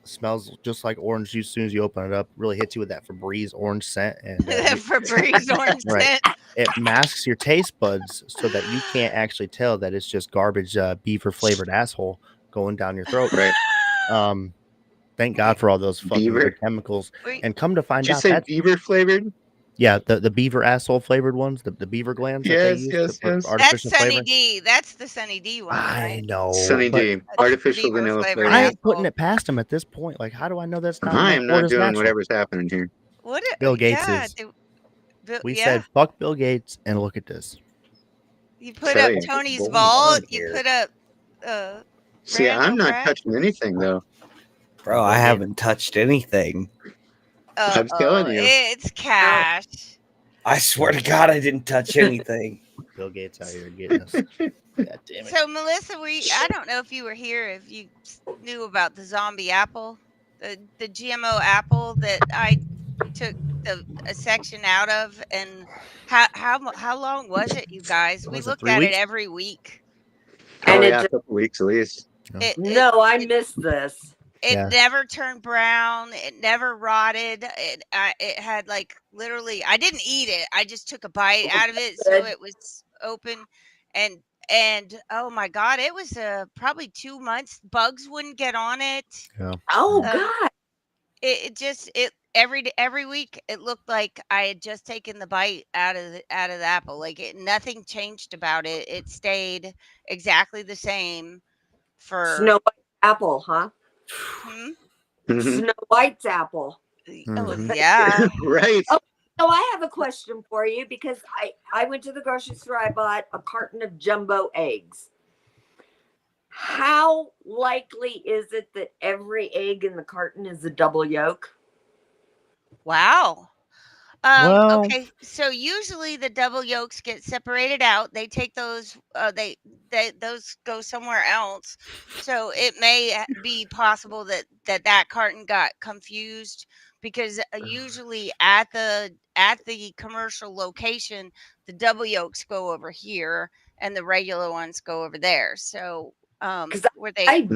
smells just like orange juice as soon as you open it up. Really hits you with that Febreze orange scent, and Febreze orange right. scent. It masks your taste buds so that you can't actually tell that it's just garbage beaver flavored asshole going down your throat. Right. Thank God for all those fucking Beaver? good chemicals. And come to find Did you out say that beaver flavored? yeah, the beaver asshole flavored ones, the beaver glands that they Yes, use yes, to put yes. artificial That's Sunny flavor. D. That's the Sunny D one, I right? know, Sunny but D. Artificial beaver vanilla flavored flavor. I ain't putting asshole. it past them at this point. Like, how do I know that's not I like am or not is doing natural? whatever's happening here. What? Bill Gates yeah, is. Bill, We yeah. said fuck Bill Gates and look at this. You put Tell up you. Tony's Going vault. on You here. put up See, I'm not Brad? touching anything though. Bro, I haven't touched anything. I'm telling you. It's cash. I swear to God, I didn't touch anything. Bill Gates out here getting us. God damn it. So Melissa, I don't know if you were here, if you knew about the zombie apple, the GMO apple that I took a section out of, and how long was it, you guys? We Was it looked 3 at it weeks? every week. Oh And it yeah, a just, couple weeks at least. no, I missed this. It Yeah. never turned brown. It never rotted. It had like literally. I didn't eat it. I just took a bite out of it, so Good. it was open, and oh my God, it was probably 2 months. Bugs wouldn't get on it. Yeah. Oh Uh, God. It every week it looked like I had just taken the bite out of the apple. Like nothing changed about it. It stayed exactly the same for Snow White apple, huh? Mhm. Snow White's apple. Yeah. Right. Oh, so I have a question for you, because I went to the grocery store. I bought a carton of jumbo eggs. How likely is it that every egg in the carton is a double yolk? Wow. Well- Okay, so usually the double yolks get separated out. They take those. Those go somewhere else. So it may be possible that carton got confused, because usually at the commercial location, the double yolks go over here and the regular ones go over there. So were they?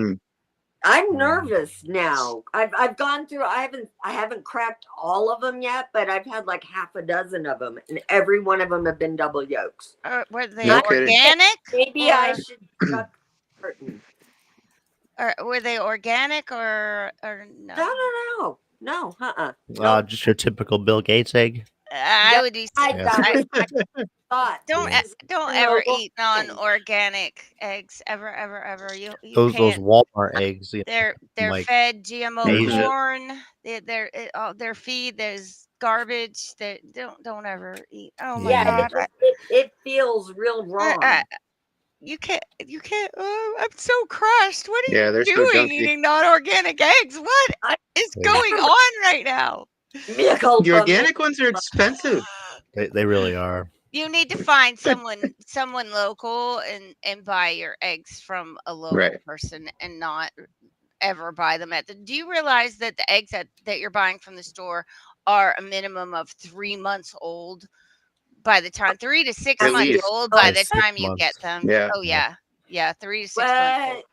I'm nervous now. I've gone through. I haven't cracked all of them yet, but I've had like half a dozen of them, and every one of them have been double yolks. Were they No kidding. organic? Maybe I or- should chuck the curtain. Or were they organic or no? No. Just your typical Bill Gates egg. I would be. I Yeah. got it. thought. Don't Yeah. don't You know, ever look, eat non-organic eggs ever. You Those can't. Walmart eggs, you know, from, They're like fed GMO Asia. corn. Their feed there's garbage. They don't ever eat. Oh my yeah, Yeah. God! it feels real wrong. You can't. Oh, I'm so crushed. What are Yeah, you they're so doing junky. eating non-organic eggs? What is Yeah. going on right now? The organic ones are expensive. They really are. You need to find someone local and buy your eggs from a local Right. person and not ever buy them at the. Do you realize that the eggs that you're buying from the store are a minimum of 3 months old by the time 3 to 6 At months least. old by Like the 6 time you get months. them? Yeah. Oh Yeah. yeah, 3 to 6 months old.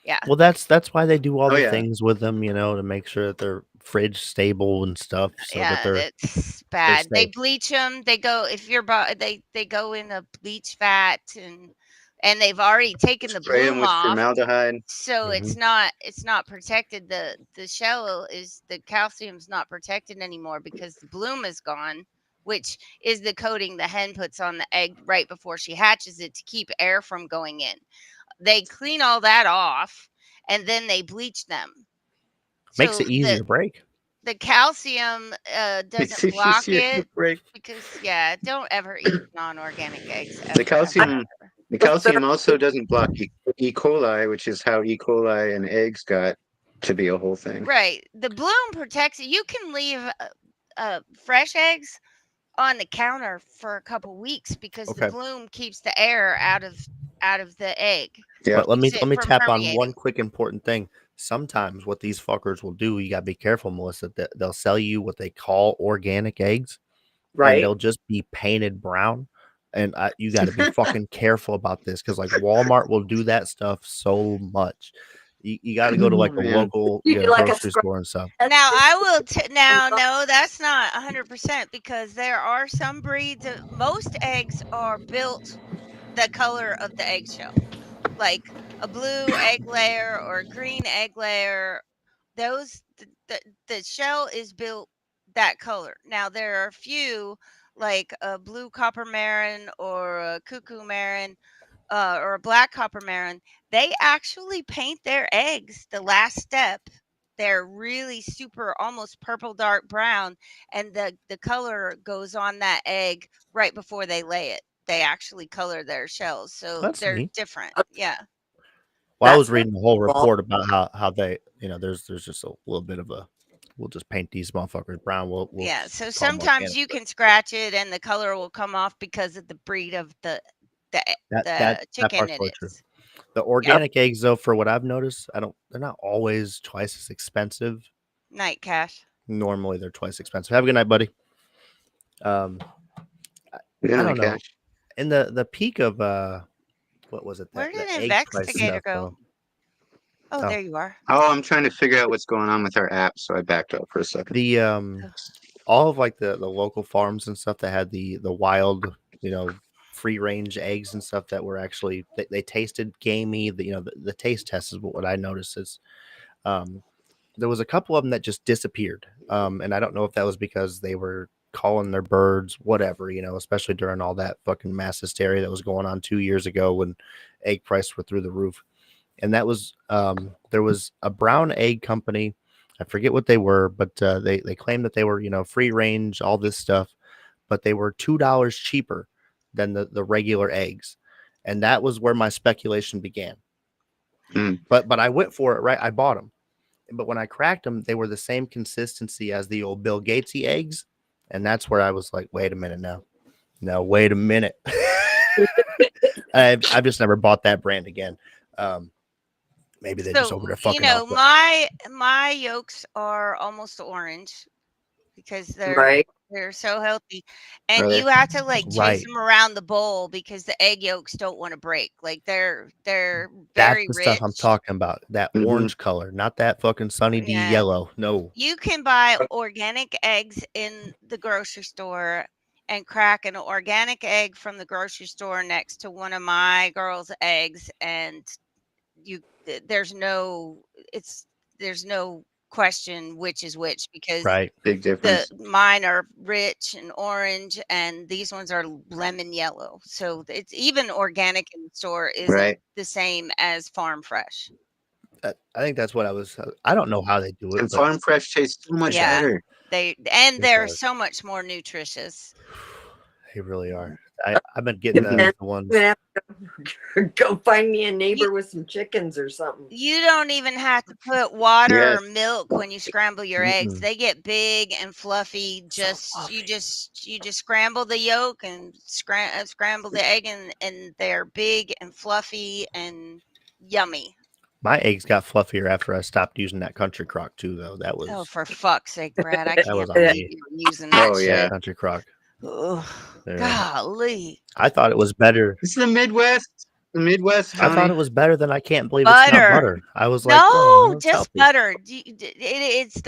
Yeah. Well, that's why they do all Oh the yeah. things with them, you know, to make sure that they're fridge stable and stuff, so that Yeah, that's they're bad. They safe. bleach them. They go if you're they go in a bleach vat and they've already taken the Spray them bloom with off, formaldehyde. so Hmm. it's not protected. The shell is the calcium's not protected anymore because the bloom is gone, which is the coating the hen puts on the egg right before she hatches it to keep air from going in. They clean all that off and then they bleach them. Makes So it easier to break. the calcium It's doesn't block easier to it break. because don't ever eat non-organic eggs The ever. calcium also doesn't block E. coli, which is how E. coli and eggs got to be a whole thing. Right. The bloom protects it. You can leave fresh eggs on the counter for a couple weeks because the Okay. bloom keeps the air out of the egg. Yeah. But let me Keeps it from tap on permeating. one quick important thing. Sometimes what these fuckers will do, you gotta be careful, Melissa. That they'll sell you what they call organic eggs, and Right. they'll just be painted brown. And you got to be fucking careful about this because like Walmart will do that stuff so much. You got to go to like Oh a man. local, You do like a grocery store and stuff. Now I will now no, that's not 100% because there are some breeds of most eggs are built the color of the eggshell. Like a blue egg layer or a green egg layer, those the shell is built that color. Now there are a few like a blue copper marin or a cuckoo marin or a black copper marin. They actually paint their eggs the last step. They're really super almost purple dark brown and the color goes on that egg right before they lay it. They actually color their shells. So That's they're neat. different. Yeah. Well, I That's was reading the whole cool. report about how they, there's just a little bit of a, we'll just paint these motherfuckers brown. We'll Yeah. So call them sometimes organic. you But can scratch it and the color will come off because of the breed of the that chicken part's it really true. is. The organic eggs, though, for what I've noticed, they're not always twice as expensive. Night Cash. Normally, they're twice expensive. Have a good night, buddy. Um, Good I night, don't know. Cash. In the peak of what was it? Where The did egg price Investigator stuff, go? though. Oh, Oh, there you are. Oh, I'm trying to figure out what's going on with our app, so I backed up for a second. the all of like the local farms and stuff that had the wild, free range eggs and stuff that were actually they tasted gamey. The taste test is what I noticed is um there was a couple of them that just disappeared. And I don't know if that was because they were calling their birds, whatever, especially during all that fucking mass hysteria that was going on 2 years ago when egg prices were through the roof. And that was there was a brown egg company. I forget what they were, but they claimed that they were free range, all this stuff, but they were $2 cheaper than the regular eggs, and that was where my speculation began. But I went for it, right? I bought them, but when I cracked them, they were the same consistency as the old Bill Gatesy eggs, and that's where I was like, wait a minute now, no, wait a minute. I've just never bought that brand again. Maybe they're just over there fucking off. But my yolks are almost orange because Right. they're so healthy, and Are they? you have to like chase Right. them around the bowl because the egg yolks don't want to break. Like they're That's very the stuff I'm rich. talking about. That orange color, not that fucking Sunny D Yeah. yellow. No. You can buy organic eggs in the grocery store and crack an organic egg from the grocery store next to one of my girls' eggs, and you there's no question which is which, because Right. Big the difference. mine are rich and orange, and these ones are lemon yellow. So it's even organic in the store isn't Right. the same as farm fresh. I think that's what I don't know how they do it, And but farm fresh tastes so much Yeah, better. they're does. so much more nutritious. They really are. I've been getting And the I'm ones. gonna have to go find me a neighbor with some chickens or something. You don't even have to put water Yes. or milk when you scramble your eggs. Mm-mm. They get big and fluffy. You just scramble the yolk and scramble the egg, and they're big and fluffy and yummy. My eggs got fluffier after I stopped using that country crock too, though. That Oh, was for fuck's sake, Brad! I that was can't on believe me. you were using that Oh yeah. shit. Country crock. Ugh, Yeah. golly, I thought it was better. It's the Midwest. The Midwest, I thought Tony. it was better than I can't believe it's not butter. butter. I was like, oh, No, that's just healthy. butter.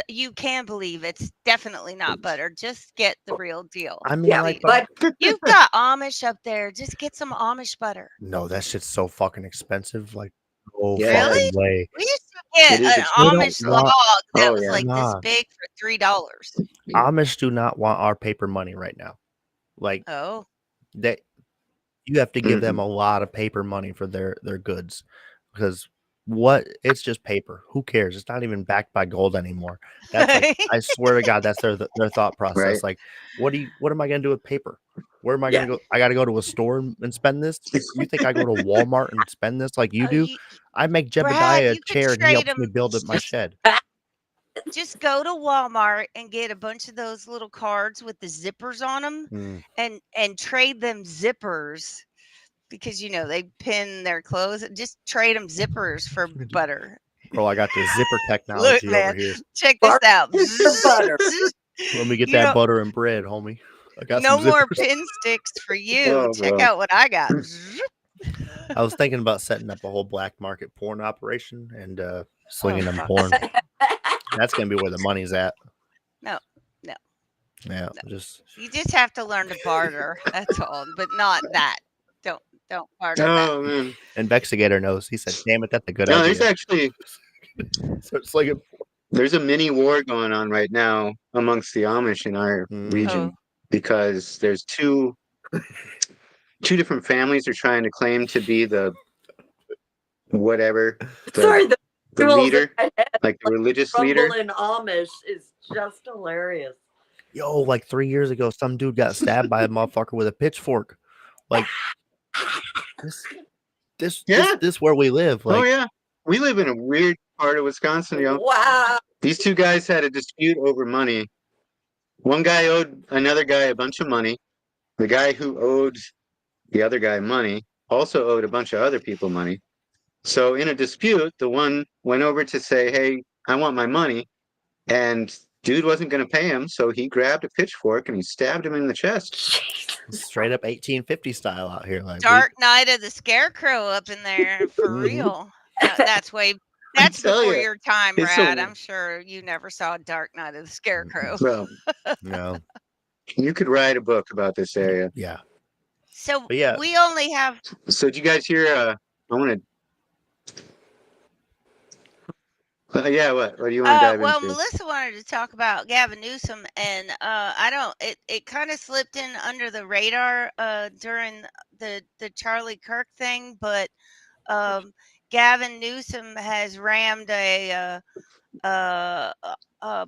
You can believe it's definitely not butter. Just get the real deal. I mean, Yeah, like, Please. but You've got Amish up there. Just get some Amish butter. no, that shit's so fucking expensive. Like, no Yeah. Really? fucking way. We used to get It is an They don't Amish log want. that Oh was yeah. like this Nah, big for $3. Amish do not want our paper money right now. Like, Oh, they, you have to give them Mm-mm. a lot of paper money for their goods, because what it's just paper. Who cares? It's not even backed by gold anymore. That's like, I swear to God, that's their thought process. Right. Like, what am I gonna do with paper? Where am I yeah, gonna go? I gotta go to a store and spend this. You think I go to Walmart and spend this like you oh, do? I make Brad, Jebediah a you could chair and he trade helps me them. build up my shed. Just go to Walmart and get a bunch of those little cards with the zippers on them, Mm. and trade them zippers, because they pin their clothes. Just trade them zippers for butter. Bro, I got the zipper Look, technology over man, here. check this out. for butter. Let me get You that know, butter and bread, homie. I got no some more zippers. pin sticks for you. Oh, Check bro. out what I got. I was thinking about setting up a whole black market porn operation and Oh, slinging them fuck. porn. That's gonna be where the money's at. No. Yeah, just You just have to learn to barter. That's all, but not that. Don't barter that. Oh man. Investigator knows. He said, "Damn it, that's a good No, there's idea." actually So it's like, there's a mini war going on right now amongst the Amish in our region Oh, because there's two different families are trying to claim to be the whatever Sorry, the the visuals in leader, my head, like the religious leader. Rumble in Amish is just hilarious. yo, like 3 years ago, some dude got stabbed by a motherfucker with a pitchfork. Like Yeah. this where we live. Oh Like, yeah. We live in a weird part of Wisconsin, yo. Wow. These two guys had a dispute over money. One guy owed another guy a bunch of money. The guy who owed the other guy money also owed a bunch of other people money. So in a dispute, the one went over to say, "Hey, I want my money," and dude wasn't going to pay him, so he grabbed a pitchfork and he stabbed him in the chest. straight up 1850 style out here. Like, Dark Night of the Scarecrow up in there for Mhm. real. That's tell before ya, your time, it's Brad. a- I'm sure you never saw Dark Night of the Scarecrow. Well, No. you could write a book about this area. Yeah. So But yeah. we only have So did you guys hear? I want to. Yeah, what? What do you want to dive well, into? Melissa wanted to talk about Gavin Newsom, and I don't. It kind of slipped in under the radar during the Charlie Kirk thing, but Gavin Newsom has rammed a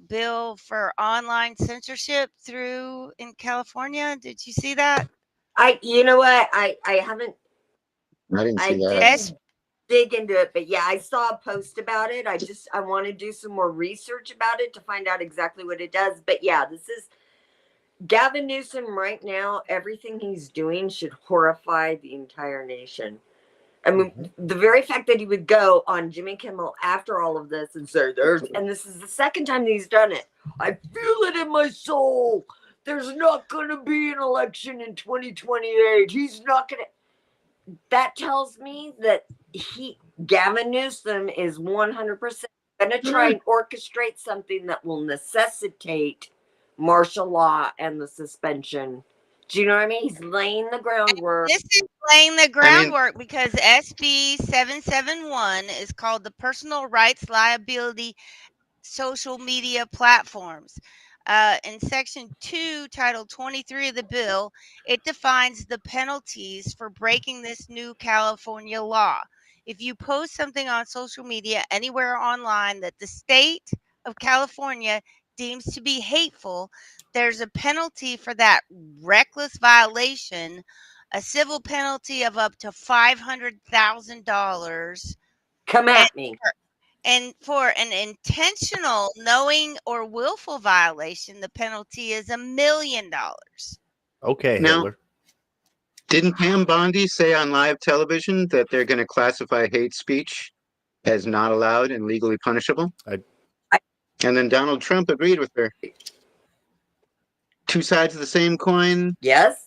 bill for online censorship through in California. Did you see that? You know what? I haven't. I didn't see I that. did dig into it, but yeah, I saw a post about it. I want to do some more research about it to find out exactly what it does. But yeah, this is Gavin Newsom right now. Everything he's doing should horrify the entire nation. I mean, the very fact that he would go on Jimmy Kimmel after all of this and say, and this is the second time that he's done it. I feel it in my soul. There's not going to be an election in 2028. He's not going to. That tells me that Gavin Newsom is 100% going to try and orchestrate something that will necessitate martial law and the suspension. Do you know what I mean? He's laying the groundwork. This is laying the groundwork because SB 771 is called the Personal Rights Liability social media platforms. In Section 2, Title 23 of the bill, it defines the penalties for breaking this new California law. If you post something on social media anywhere online that the state of California deems to be hateful, there's a penalty for that reckless violation, a civil penalty of up to $500,000. Come at me. And for an intentional, knowing, or willful violation, the penalty is $1 million. Okay, Now, Hitler. didn't Pam Bondi say on live television that they're going to classify hate speech as not allowed and legally punishable? And then Donald Trump agreed with her. Two sides of the same coin. Yes.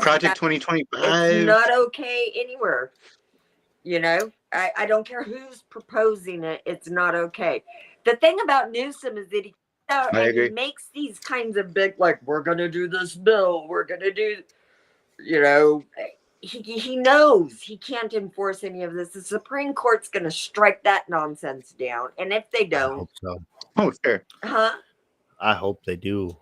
Project 2025. It's not okay anywhere. You know, I don't care who's proposing it. It's not okay. The thing about Newsom is that he makes these kinds of big, like, we're going to do this bill. We're going to do, you know, he knows he can't enforce any of this. The Supreme Court's going to strike that nonsense down. And if they don't. I hope so. Oh, sure. Huh? I hope they do.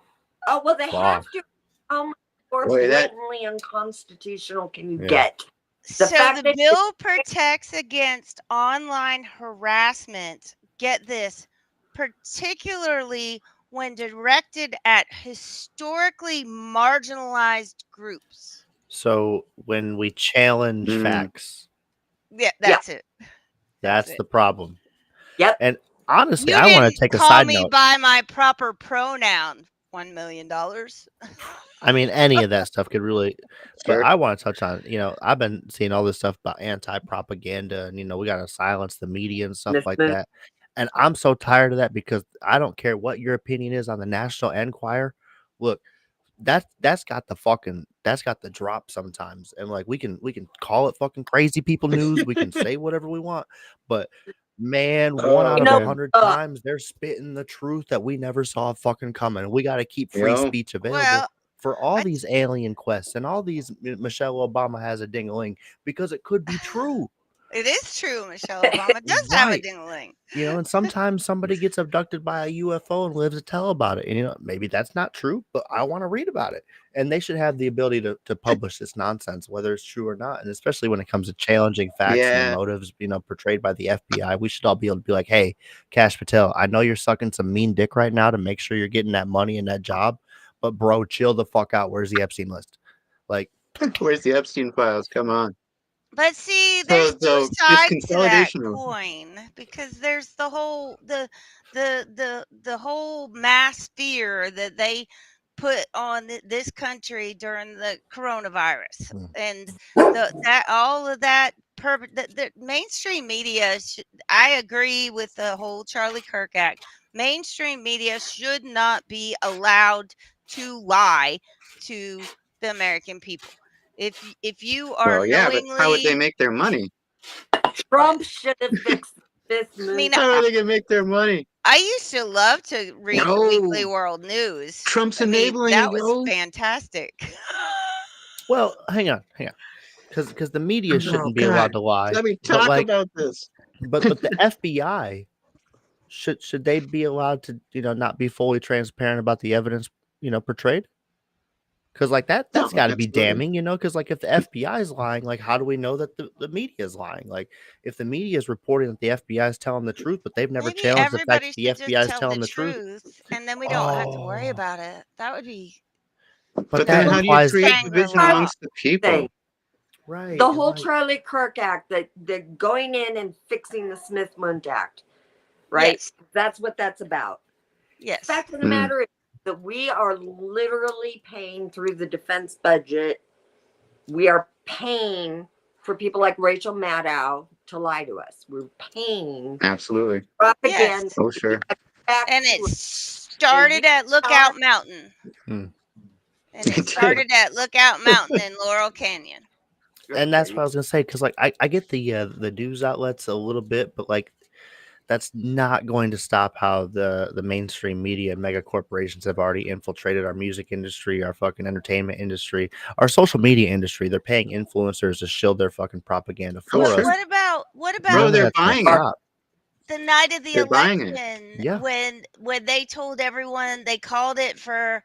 Oh, well, they Fuck. have to. How much more Boy, that- blatantly unconstitutional can you Yeah. get? The bill protects against online harassment. Get this, particularly when directed at historically marginalized groups. So when we challenge facts, Yeah, that's it. that's the problem. Yep. And honestly, You I want didn't to take a call side me note. by my proper pronoun. $1 million. I mean, any of that stuff could really, but Sure. I want to touch on, you know, I've been seeing all this stuff about anti-propaganda and, you know, we got to silence the media and stuff like that. And I'm so tired of that because I don't care what your opinion is on the National Enquirer. Look, that's got the drop sometimes. And like, we can call it fucking crazy people news. We can say whatever we want, but man, one out of 100 times they're spitting the truth that we never saw fucking coming. We got to keep free speech available Well, for all these alien quests and all these Michelle Obama has a ding-a-ling because it could be true. It is true. Michelle Obama does have a Right. ding-a-ling. You know, and sometimes somebody gets abducted by a UFO and lives to tell about it. And, you know, maybe that's not true, but I want to read about it. And they should have the ability to publish this nonsense, whether it's true or not. And especially when it comes to challenging facts and the motives, you know, portrayed by the FBI, we should all be able to be like, hey, Kash Patel, I know you're sucking some mean dick right now to make sure you're getting that money and that job. But, bro, chill the fuck out. Where's the Epstein list? Like, where's the Epstein files? Come on. But see, there's two this sides to that consolidation of- coin because there's the whole the whole mass fear that they put on this country during the coronavirus, and the mainstream media. I agree with the whole Charlie Kirk Act. Mainstream media should not be allowed to lie to the American people. If you are knowingly, but how would they make their money? Trump should have fixed this movie. I mean, How are they gonna make their money? I used to love to read the Weekly World News. Trump's enabling that it, was fantastic. well, hang on. Because the media shouldn't be allowed to lie. Let me but, talk about this. But the FBI should they be allowed to, you know, not be fully transparent about the evidence, you know, portrayed? Because like that's got to be damning, you know, because like if the FBI is lying, like how do we know that the media is lying? Like if the media is reporting that the FBI is telling the truth, but they've never challenged the fact that the FBI is telling the truth, and then we don't have to worry about it. That would be. But then how do you create division amongst the people? Right. The whole Charlie Kirk Act, the going in and fixing the Smith-Mundt Act, right? Yes. That's what that's about. Yes. The fact of the matter is that we are literally paying through the defense budget. We are paying for people like Rachel Maddow to lie to us. We're paying Absolutely. propaganda. Yes. Oh, sure. And it started at Lookout Mountain. And it started at Lookout Mountain in Laurel Canyon. And that's what I was gonna say, because like I get the news outlets a little bit, but like that's not going to stop how the mainstream media and mega corporations have already infiltrated our music industry, our fucking entertainment industry, our social media industry. They're paying influencers to shield their fucking propaganda for us. What about Bro, they're buying it. the night of the They're buying it. election, Yeah. when they told everyone they called it for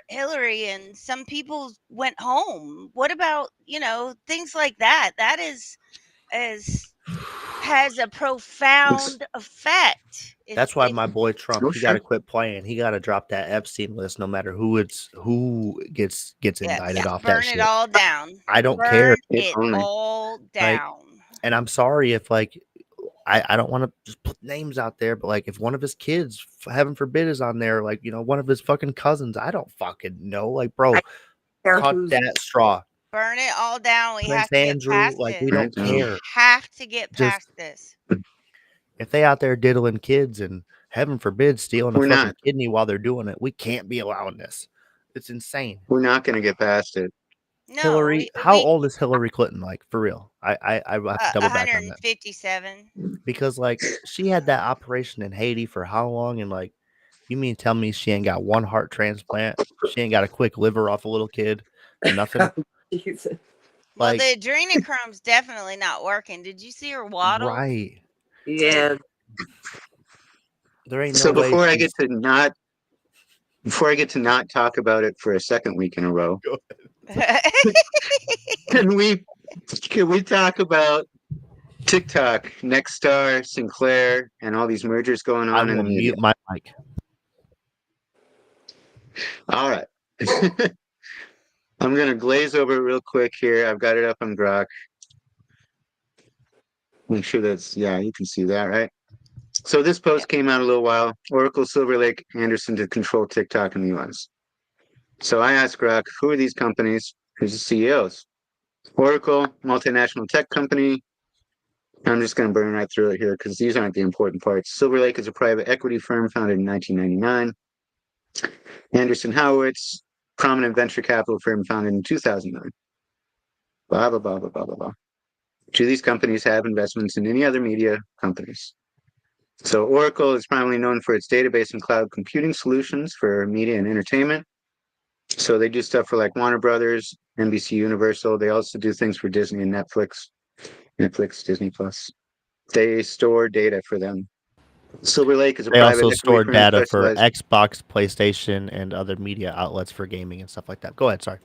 Hillary, and some people went home. What about, things like that? That has a profound effect. That's why my boy Trump, he got to quit playing. He got to drop that Epstein list, no matter who gets indicted off that Burn shit. it all down. I don't care. Burn it all Like, down. and I'm sorry if I don't want to just put names out there, but like if one of his kids, heaven forbid, is on there, like one of his fucking cousins, I don't fucking know. Like, bro, cut that straw. Burn it all down. We Prince have to get Andrew, past like this. we don't care. Have to get Just past this. if they out there diddling kids and heaven forbid stealing a We're fucking not. kidney while they're doing it, we can't be allowing this. It's insane. We're not going to get past it. No, Hillary, how old is Hillary Clinton? Like, for real? I have to double back on that 157. because like she had that operation in Haiti for how long? And like, you mean tell me she ain't got one heart transplant? She ain't got a quick liver off a little kid? Nothing. Well, Like, the adrenochrome's definitely not working. Did you see her waddle? right? Yeah. There ain't So no way. before I get to not talk about it for a second week in a row, can we talk about TikTok, Nexstar, Sinclair, and all these mergers going on in the media? Mute my mic. All right. I'm gonna glaze over it real quick here. I've got it up on Grok. Make sure you can see that, right? So this post came out a little while. Oracle, Silver Lake, Anderson to control TikTok in the US. So I asked Grok, who are these companies? Who's the CEOs? Oracle, multinational tech company. I'm just going to burn right through it here because these aren't the important parts. Silver Lake is a private equity firm founded in 1999. Anderson Howitz, prominent venture capital firm founded in 2009. Blah, blah, blah, blah, blah, blah, blah. Do these companies have investments in any other media companies? So Oracle is primarily known for its database and cloud computing solutions for media and entertainment. So they do stuff for like Warner Brothers, NBC Universal. They also do things for Disney and Netflix, Disney Plus. They store data for them. Silver Lake is a They private also store equity firm data for specialized- Xbox, PlayStation, and other media outlets for gaming and stuff like that. Go ahead, sorry.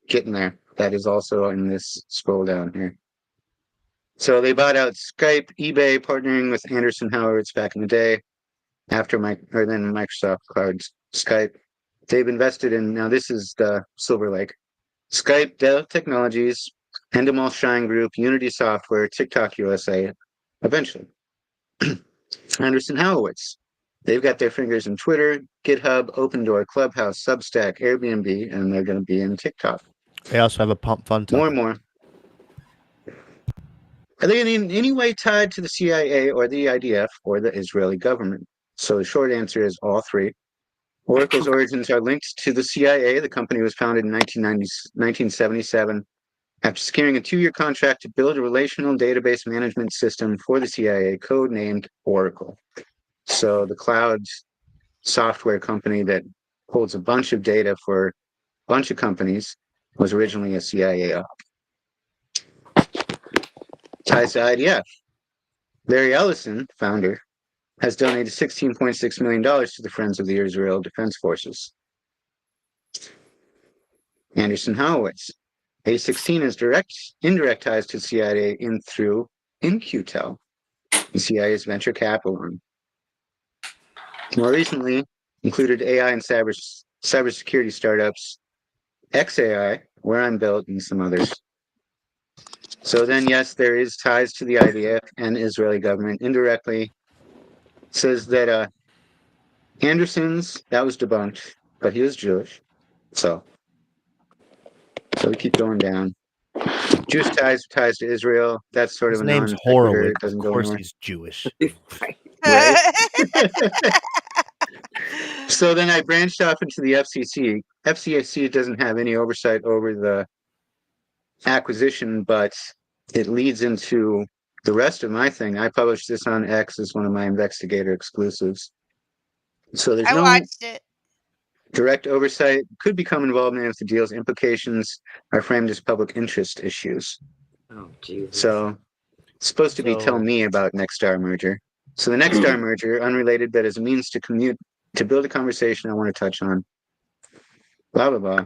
Getting there. That is also in this scroll down here. So they bought out Skype, eBay, partnering with Anderson Howitz back in the day. Then Microsoft acquired Skype. They've invested in, now this is the Silver Lake, Skype, Dell Technologies, Endemol Shine Group, Unity Software, TikTok USA, eventually. Anderson Howitz. They've got their fingers in Twitter, GitHub, Open Door, Clubhouse, Substack, Airbnb, and they're going to be in TikTok. They also have a pump fund. More and more. Are they in any way tied to the CIA or the IDF or the Israeli government? So the short answer is all three. Oracle's origins are linked to the CIA. The company was founded in 1977 after securing a 2-year contract to build a relational database management system for the CIA, codenamed Oracle. So the cloud software company that holds a bunch of data for a bunch of companies was originally a CIA op. Ties to IDF. Larry Ellison, founder, has donated $16.6 million to the Friends of the Israel Defense Forces. Anderson Howitz. A16 is indirect ties to CIA through In-Q-Tel, the CIA's venture capital arm. More recently, included AI and cybersecurity startups, XAI, where I'm built, and some others. So then, yes, there is ties to the IDF and Israeli government indirectly. Says that Anderson's, that was debunked, but he was Jewish. So we keep going down. Jewish ties to Israel. That's sort His of a name's non-sequitur. Horowitz. It doesn't Of go course anywhere. he's Jewish. Right? So then I branched off into the FCC. FCC doesn't have any oversight over the acquisition, but it leads into the rest of my thing. I published this on X as one of my investigator exclusives. So there's I no watched it. direct oversight. Could become involved if the deal's implications are framed as public interest issues. Oh, Jesus. So supposed to be tell me about Nexstar merger. So the Nexstar merger, unrelated, but as a means to build a conversation I want to touch on. Blah, blah, blah.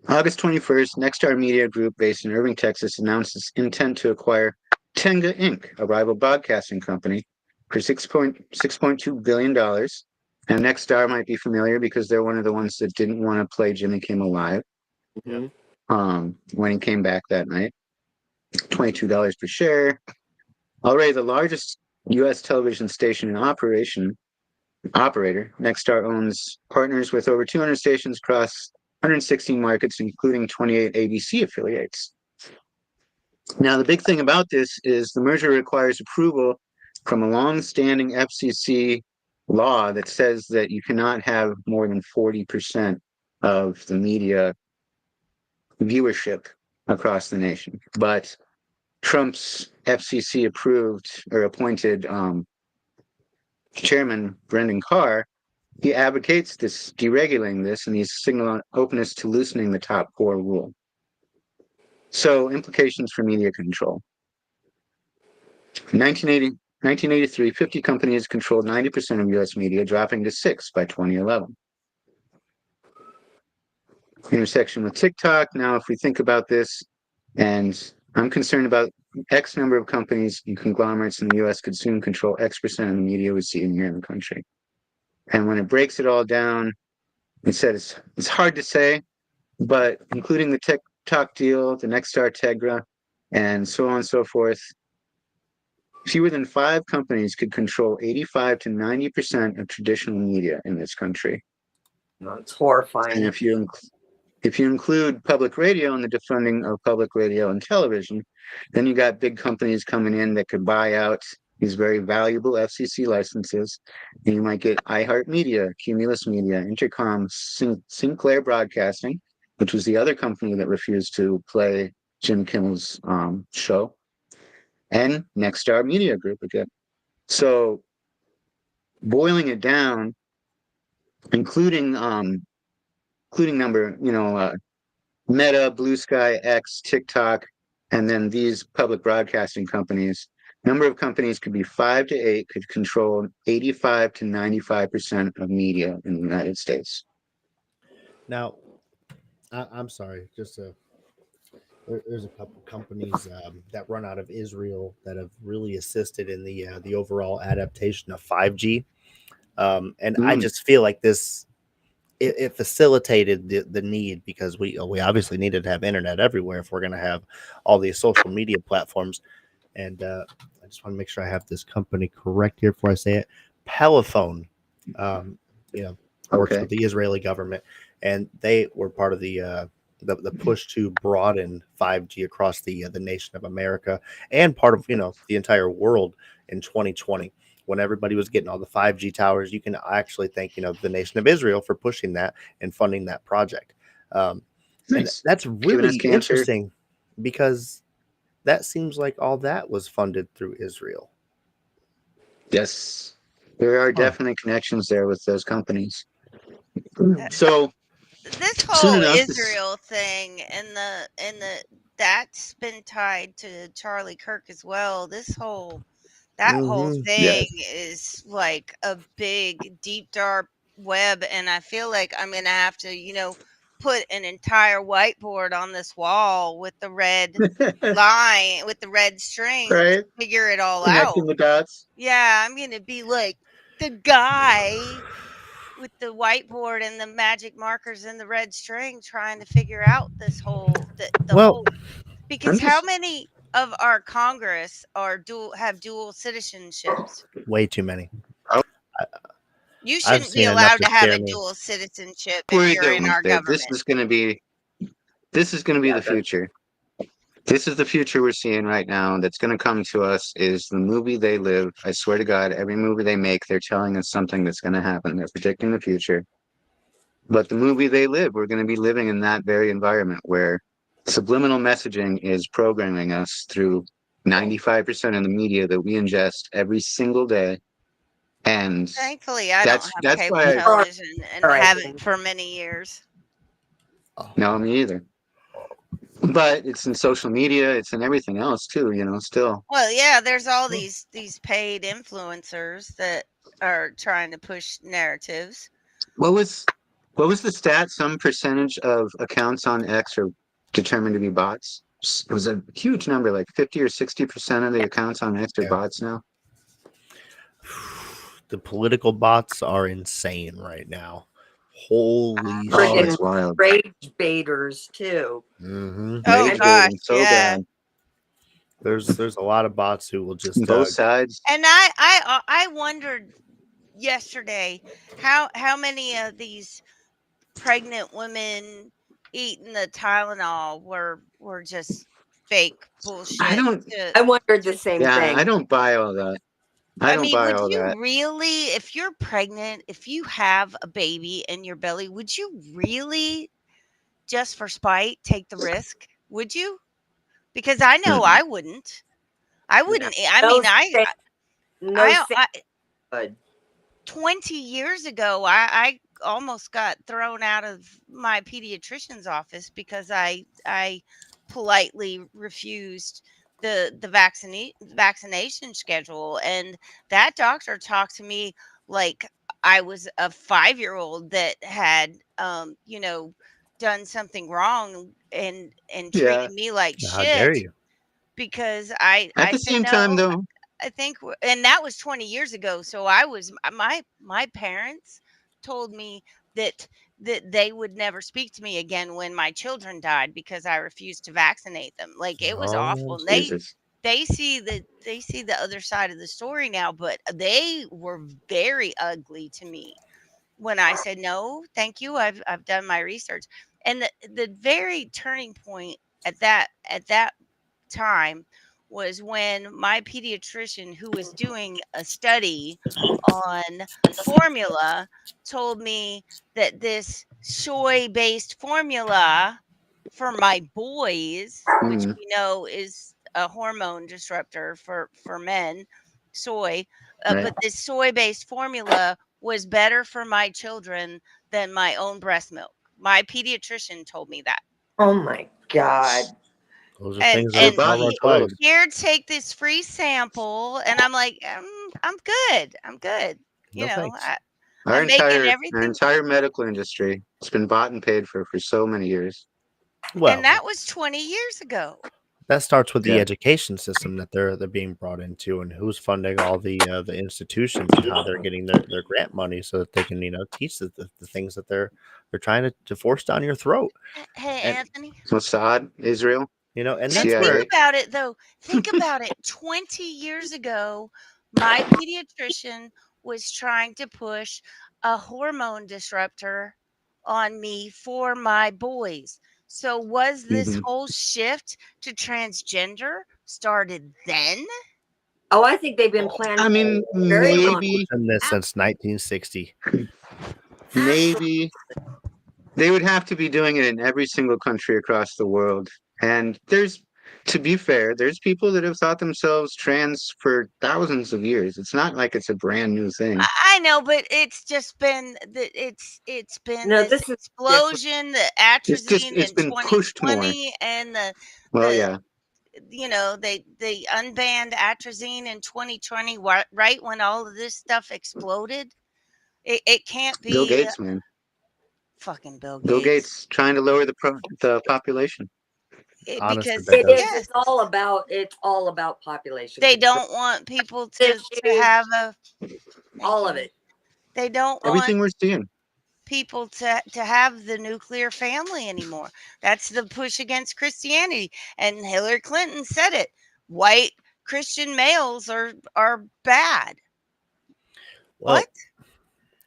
August 21st, Nexstar Media Group, based in Irving, Texas, announced its intent to acquire Tenga Inc., a rival broadcasting company, for $6.2 billion. And Nexstar might be familiar because they're one of the ones that didn't want to play Jimmy Kimmel Live when he came back that night. $22 per share. Already the largest U.S. television station in operator, Nexstar owns partners with over 200 stations across 116 markets, including 28 ABC affiliates. Now, the big thing about this is the merger requires approval from a long-standing FCC law that says that you cannot have more than 40% of the media viewership across the nation. But Trump's FCC approved or appointed chairman, Brendan Carr, he advocates this deregulating this, and he's signaling openness to loosening the top 4 rule. So implications for media control. In 1983, 50 companies controlled 90% of U.S. media, dropping to 6 by 2011. Intersection with TikTok. Now, if we think about this, and I'm concerned about X number of companies and conglomerates in the U.S. could soon control X% of the media we see here in the country. And when it breaks it all down, it said it's hard to say, but including the TikTok deal, the Nexstar Tegra, and so on and so forth, fewer than 5 companies could control 85 to 90% of traditional media in this country. That's horrifying. And if you include public radio and the defunding of public radio and television, then you got big companies coming in that could buy out these very valuable FCC licenses. And you might get iHeartMedia, Cumulus Media, Intercom, Sinclair Broadcasting, which was the other company that refused to play Jim Kimmel's show, and Nexstar Media Group again. So boiling it down, including Meta, Blue Sky, X, TikTok, and then these public broadcasting companies, number of companies could be 5 to 8, could control 85 to 95% of media in the United States. Now, I'm sorry, there's a couple companies that run out of Israel that have really assisted in the overall adaptation of 5G. I just feel like this, it facilitated the need, because we obviously needed to have internet everywhere if we're going to have all these social media platforms. And I just want to make sure I have this company correct here before I say it. Pelephone, works with the Israeli government, and they were part of the push to broaden 5G across the nation of America, and part of the entire world in 2020. When everybody was getting all the 5G towers, you can actually thank the nation of Israel for pushing that and funding that project. And that's really interesting, because that seems like all that was funded through Israel. Yes, there are definitely connections there with those companies. So this whole Israel thing and the that's been tied to Charlie Kirk as well. That whole thing is like a big, deep, dark web, and I feel like I'm gonna have to, put an entire whiteboard on this wall with the red line, with the red string, to figure it all Connecting out. the dots. Yeah, I'm gonna be like the guy with the whiteboard and the magic markers and the red string, trying to figure out this whole whole. Because how many of our Congress have dual citizenships? Way too many. You shouldn't be allowed to have a dual citizenship if you're in our government. This is going to be the future. This is the future we're seeing right now that's going to come to us, is the movie They Live. I swear to God, every movie they make, they're telling us something that's going to happen. They're predicting the future. But the movie They Live, we're going to be living in that very environment where subliminal messaging is programming us through 95% of the media that we ingest every single day. And thankfully, I don't have cable television and haven't for many years. No, me either. But it's in social media, it's in everything else too, still. Well, yeah, there's all these paid influencers that are trying to push narratives. What was the stat? Some percentage of accounts on X are determined to be bots. It was a huge number, like 50 or 60% of the accounts on X are bots now. The political bots are insane right now. Holy Friggin' shit. Wild. rage baiters too. Mm-hmm. Oh Rage gosh, baiting so yeah. bad. There's a lot of bots who will just Both sides. And I wondered yesterday how many of these pregnant women eating the Tylenol were just fake I bullshit. don't. I wondered the same Yeah, thing. I don't buy all that. I don't mean, buy would all you that. really, if you're pregnant, if you have a baby in your belly, would you really, just for spite, take the risk? Would you? Because I know I wouldn't. I wouldn't. I mean, No I, I good. 20 years ago, I almost got thrown out of my pediatrician's office because I politely refused the vaccination schedule, and that doctor talked to me like I was a 5-year-old that had done something wrong and Yeah. treated me like How dare shit you? because At I the said same time, no. though, I think, and that was 20 years ago. So I was my parents told me that they would never speak to me again when my children died because I refused to vaccinate them. Like it was Oh, awful. And Jesus. they see the other side of the story now, but they were very ugly to me when I said no, thank you. I've done my research. And the very turning point at that time was when my pediatrician, who was doing a study on formula, told me that this soy based formula for my boys, which Mm, we know is a hormone disruptor for men, soy, right. but this soy based formula was better for my children than my own breast milk. My pediatrician told me that. Oh my god. those are And things They're that and bought are and he required. sold. here, take this free sample, and I'm like, I'm good. I'm good. No thanks. Our I'm making our everything, entire medical industry, it's been bought and paid for so many years. and Well, that was 20 years ago. that starts with the Yeah. education system that they're being brought into, and who's funding all the institutions and how they're getting their grant money so that they can teach the things that they're trying to force down your throat. Hey, And Anthony, Mossad, Israel, and and that's think where CIA. about it though. Think about it. 20 years ago, my pediatrician was trying to push a hormone disruptor on me for my boys. So was this Mhm. whole shift to transgender started then? Oh, I think they've been planning I mean, a very long maybe, done this since 1960. maybe they would have to be doing it in every single country across the world. And to be fair, there's people that have thought themselves trans for thousands of years. It's not like it's a brand new thing. I know, but it's just been it's been No, this this is different. explosion, the atrazine It's in been pushed more. 2020, and Well, the yeah. they unbanned atrazine in 2020, right when all of this stuff exploded. It can't Bill be Gates, man. fucking Bill Bill Gates. Gates trying to lower the population. Honestly, Because that It is. does. yes, It's all about population they control. don't want people Issues, to have a thank all of you. it. They don't want Everything we're seeing. people to have the nuclear family anymore. That's the push against Christianity. And Hillary Clinton said it. White Christian males are bad. Well, What?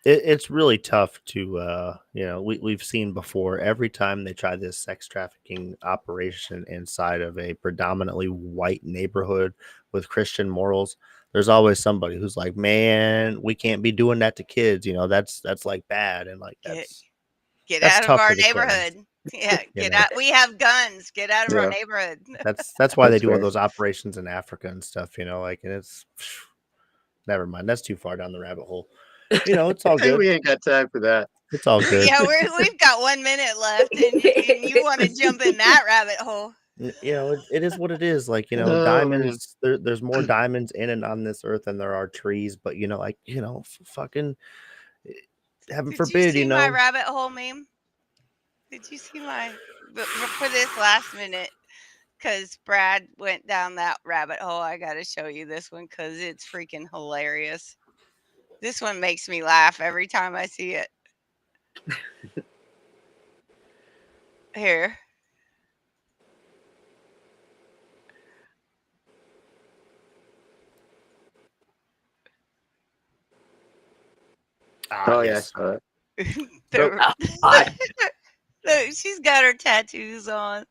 it's really tough to we've seen before, every time they try this sex trafficking operation inside of a predominantly white neighborhood with Christian morals, there's always somebody who's like, man, we can't be doing that to kids, that's like bad, and like Get that's out of tough our for the Clintons. neighborhood. Yeah, you get know out. We have guns. Get out of our Yeah, neighborhood. that's why they that's do all fair. those operations in Africa and stuff, and it's never mind, that's too far down the rabbit hole. It's all good. We ain't got time for that. It's all good. Yeah, we've got 1 minute left, and you want to jump in that rabbit hole. You know, it is what it is. Like, you know, Oh, diamonds. There's more diamonds in and on this earth than there are trees. But you know, like, you know, fucking heaven Did you forbid, see you my know. rabbit hole meme? Did you see for this last minute? Because Brad went down that rabbit hole. I got to show you this one because it's freaking hilarious. This one makes me laugh every time I see it. Here. Oh yeah, I saw She's got her tattoos on.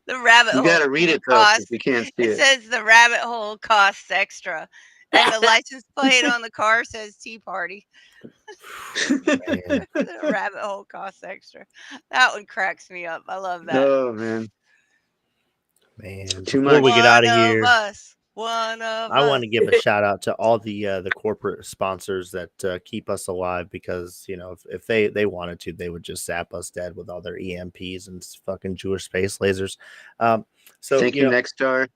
The rabbit You hole gotta read it though, costs. because you can't see It it. says the rabbit hole costs extra, and the license plate on the car says Tea Party. The rabbit hole costs extra. That one cracks me up. I love that. Oh man, Man, too before much. we get out of One here, of us. One of I us. want to give a shout out to all the corporate sponsors that keep us alive, because you know, if they wanted to, they would just zap us dead with all their EMPs and fucking Jewish space lasers. So Thank you, Nexstar,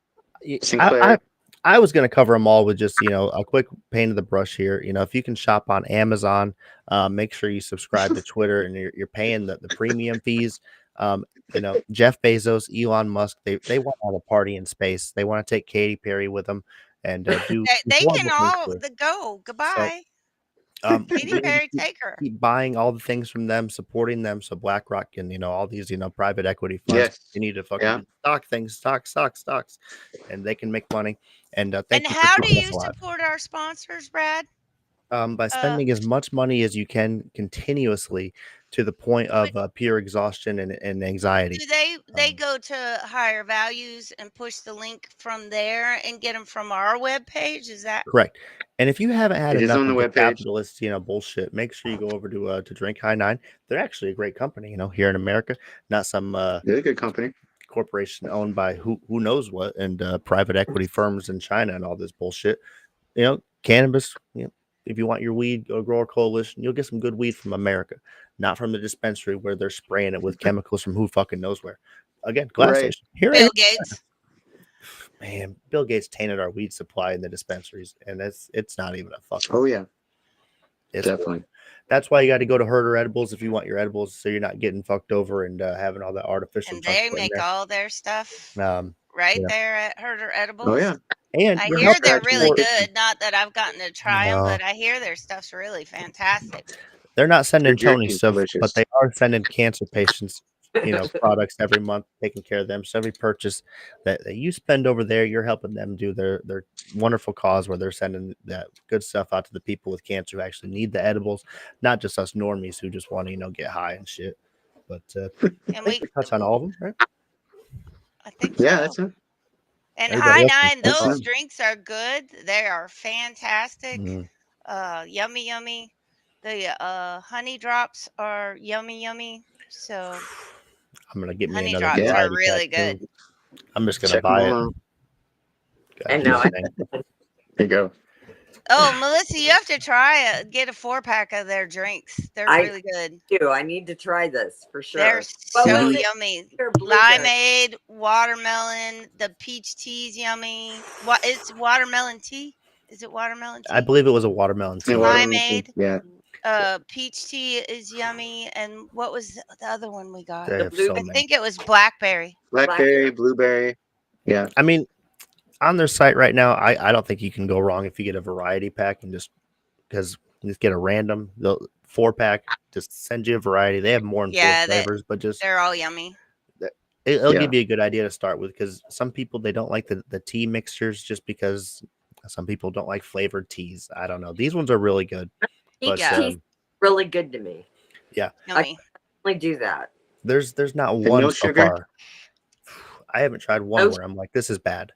I, Sinclair. I was going to cover them all with just, you know, a quick paint of the brush here. You know, if you can shop on Amazon, make sure you subscribe to Twitter, and you're paying the premium fees. You know, Jeff Bezos, Elon Musk, they want to have a party in space. They want to take Katy Perry with them and do They can horrible all things. go. Goodbye. We Katy need to Perry, take her. keep buying all the things from them, supporting them, so BlackRock and, you know, all these, you know, private equity funds. Yes. They need to fucking stock things, stocks, and they can make money. And thank And you for how do keeping us you alive. support our sponsors, Brad? By spending as much money as you can continuously, to the point of pure exhaustion and anxiety. Do they go to Higher Values and push the link from there and get them from our webpage? Is that Correct. And if you haven't had It is enough on the of the webpage. capitalist, you know, bullshit, make sure you go over to Drink High 9. They're actually a great company, you know, here in America, not some They're a good company. corporation owned by who knows what, and private equity firms in China and all this bullshit. You know, cannabis, you know, if you want your weed, go Grower Coalition. You'll get some good weed from America, not from the dispensary where they're spraying it with chemicals from who fucking knows where. Again, glass Right. station. Here, Bill Gates? man, Bill Gates tainted our weed supply in the dispensaries, and it's not even a fucking. Oh yeah, it's definitely. That's why you got to go to Herder Edibles if you want your edibles, so you're not getting fucked over and having all that artificial. And they make all their stuff right there at Herder Edibles. Oh yeah. And I you're hear helping they're out really your- good. Not that I've gotten to try them, No. but I hear their stuff's really fantastic. They're not sending Their Tony jerky's stuff, delicious. but they are sending cancer patients, you know, products every month, taking care of them. So every purchase that you spend over there, you're helping them do their wonderful cause, where they're sending that good stuff out to the people with cancer who actually need the edibles, not just us normies who just want to, you know, get high and shit. But I think we touch on all of them, right? I think Yeah, so. that's it. And Everybody High else Nine, is those fine. drinks are good. They are fantastic. Mm. Yummy, yummy. The honey drops are yummy. So I'm gonna get me honey another drops are variety really pack, too. good. I'm just gonna Check them buy all it. out. I know. There you go. Oh, Melissa, you have to try it. Get a 4-pack of their drinks. They're really good. I need to try this for sure. They're What so was it? yummy. Or blueberry? Limeade, watermelon, the peach tea's yummy. What? It's watermelon tea. Is it watermelon tea? I believe it was a watermelon tea. Limeade. Yeah. Peach tea is yummy. And what was the other one we got? They have so I many. think it was blackberry. Blackberry, blueberry. Yeah. I mean, on their site right now, I don't think you can go wrong if you get a variety pack, and just get a random 4-pack, just send you a variety. They have more than 4 flavors, but just they're all yummy. it'll give you a good idea to start with, because some people, they don't like the tea mixtures, just because some people don't like flavored teas. I don't know. These ones are really good. But Tea's really good to me. yeah, I can only do that. there's not And one no so sugar? far. I haven't tried one where I'm like, this is bad.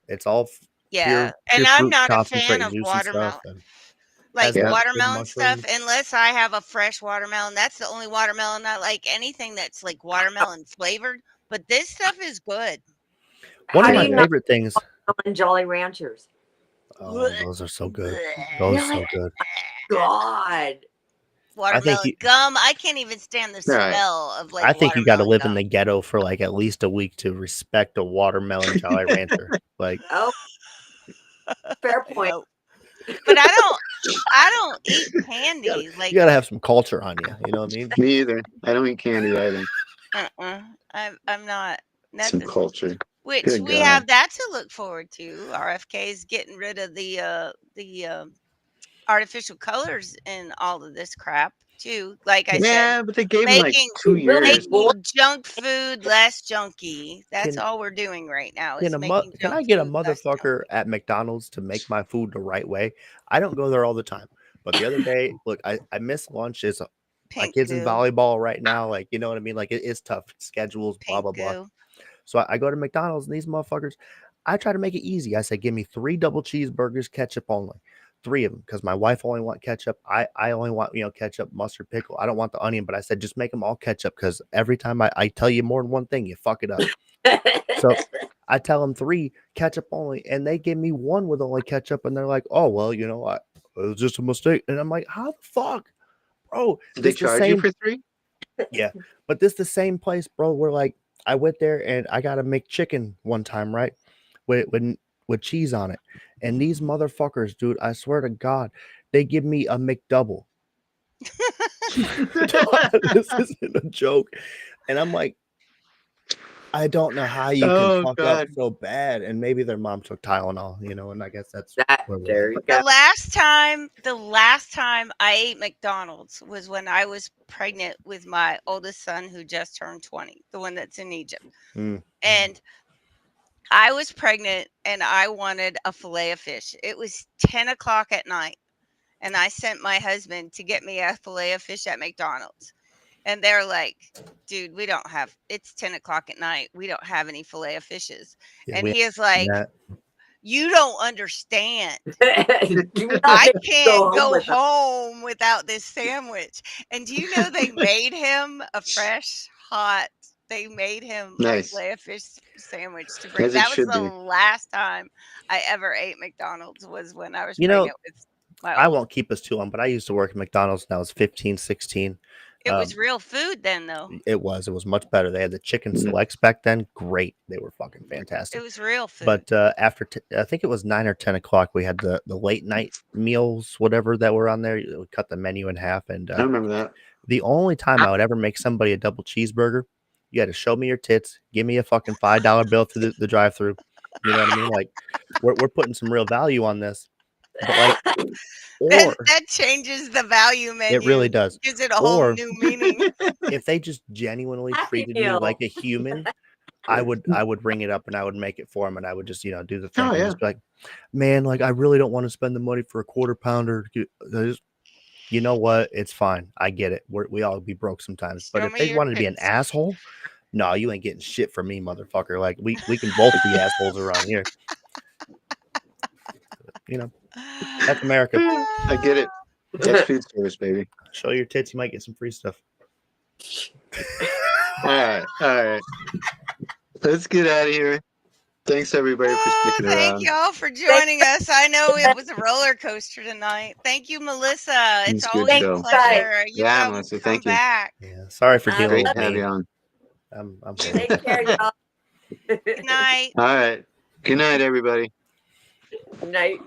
It's all Yeah, pure and I'm fruit not a concentrate fan and of juicy watermelon. stuff, and Like has lots of watermelon stuff, mushrooms. unless I have a fresh watermelon. That's the only watermelon I like. Anything that's like watermelon flavored. But this stuff is good. One How of do my you not favorite things. like Jolly Ranchers? Oh, those are so good. Those are so good. God. watermelon gum. I can't even stand the smell of like I think you got to watermelon live gum. in the ghetto for like at least a week to respect a watermelon Jolly Rancher. Like, oh, fair point. But I don't eat candy. you got to have some culture on you. You know what I mean? Me either. I don't eat candy either. I'm not. Some culture. Which Good we God. have that to look forward to. RFK is getting rid of the artificial colors in all of this crap too. Like I said, but they gave him like 2 years. making junk food less junky. That's Can- all we're doing right now. Is Can making I junk get a food less motherfucker at McDonald's to make my food the right way? I don't go there all the time, but the other day, look, I miss lunch. Is my Pink kids in goo. volleyball right now? Like, you know what I mean? Like, it is tough schedules, blah blah blah. goo. So I go to McDonald's and these motherfuckers, I try to make it easy. I say, give me 3 double cheeseburgers, ketchup only. 3 of them, because my wife only want ketchup. I only want, ketchup, mustard, pickle. I don't want the onion, but I said, just make them all ketchup, because every time I tell you more than one thing, you fuck it up. So I tell them 3 ketchup only, and they give me 1 with only ketchup, and they're like, oh, well, it was just a mistake. And I'm like, how the fuck? Bro, Did they this the charge you same- for 3? Yeah, but this the same place, bro, where like I went there and I got a McChicken one time, right? With cheese on it. And these motherfuckers, dude, I swear to God, they give me a McDouble. This isn't a joke. And I'm like, I don't know how you can fuck up so bad. And maybe their mom took Tylenol, and I guess that's where The last time I ate McDonald's was when I was pregnant with my oldest son who just turned 20, the one that's in Egypt. And I was pregnant and I wanted a fillet of fish. It was 10 o'clock at night. And I sent my husband to get me a fillet of fish at McDonald's. And they're like, dude, it's 10 o'clock at night. We don't have any fillet of fishes. And he is like, you don't understand. I can't go home without this sandwich. And do you know they made him a fresh, hot, they made him a fillet of fish sandwich to bring. That was the last time I ever ate McDonald's was when I was pregnant with my I won't keep us too long, but I used to work at McDonald's when I was 15, 16. It was real food then, though. It was much better. They had the chicken selects back then. Great. They were fucking fantastic. It was real food. But after, I think it was 9 or 10 o'clock, we had the late night meals, whatever that were on there. We cut the menu in half. And I remember that. The only time I would ever make somebody a double cheeseburger, you had to show me your tits, give me a fucking $5 bill through the drive-thru. You know what I mean? Like, we're putting some real value on this. But like, that changes the value menu. It really does. Gives it a whole new meaning. If they just genuinely treated me like a human, I would ring it up and I would make it for them and I would just do the thing. And just be like, man, like I really don't want to spend the money for a quarter pounder. You know what? It's fine. I get it. We all be broke sometimes. But if they wanted to be an asshole, no, you ain't getting shit from me, motherfucker. Like we can both be assholes around here. That's America. I get it. That's food service, baby. Show your tits, you might get some free stuff. All right. Let's get out of here. Thanks everybody for sticking around. Thank y'all for joining us. I know it was a roller coaster tonight. Thank you, Melissa. It's always a pleasure. Melissa, thank you. Back. Yeah, sorry for dealing with to have me. you on. I'm Take care, y'all. Good night. All right. Good night, everybody. Good night.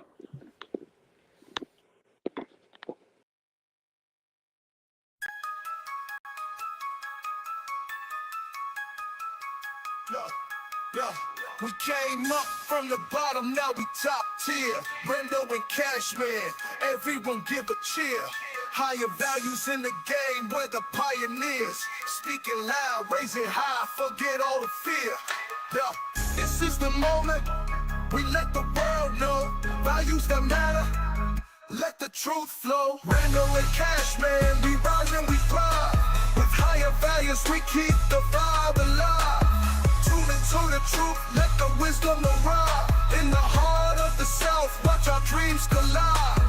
We came up from the bottom, now we top tier. Brendo and Cashman, everyone give a cheer. Higher values in the game, we're the pioneers. Speaking loud, raising high, forget all the fear. This is the moment, we let the world know. Values that matter, let the truth flow. Brendo and Cashman, we rise and we thrive. With higher values, we keep the vibe alive. To the truth, let the wisdom arrive. In the heart of the South, watch our dreams collide.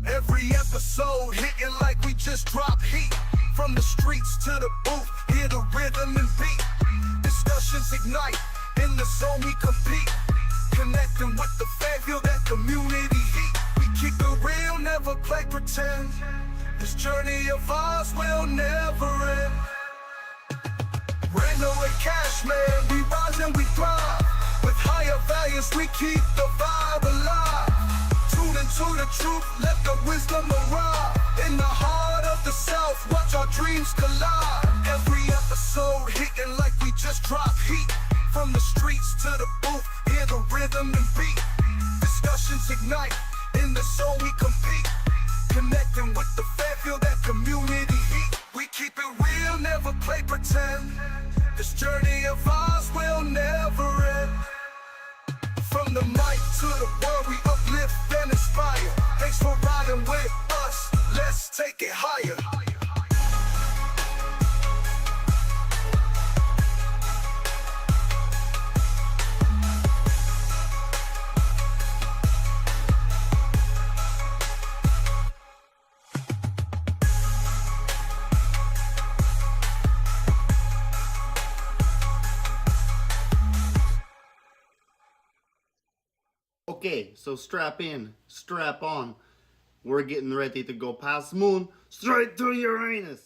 Every episode hitting like we just dropped heat. From the streets to the booth, hear the rhythm and beat. Discussions ignite, in the zone we compete. Connecting with the fan, feel that community heat. We keep it real, never play pretend. This journey of ours will never end. Randall and Cashman, we rise and we thrive. With higher values, we keep the vibe alive. Tune into the truth, let the wisdom arrive. In the heart of the South, watch our dreams collide. Every episode hitting like we just dropped heat. From the streets to the booth, hear the rhythm and beat. Discussions ignite, in the soul we compete. Connecting with the fan, feel that community heat. We keep it real, never play pretend. This journey of ours will never end. From the mic to the world, we uplift and inspire. Thanks for riding with us, let's take it higher. Okay, so strap in, strap on. We're getting ready to go past the moon, straight to Uranus.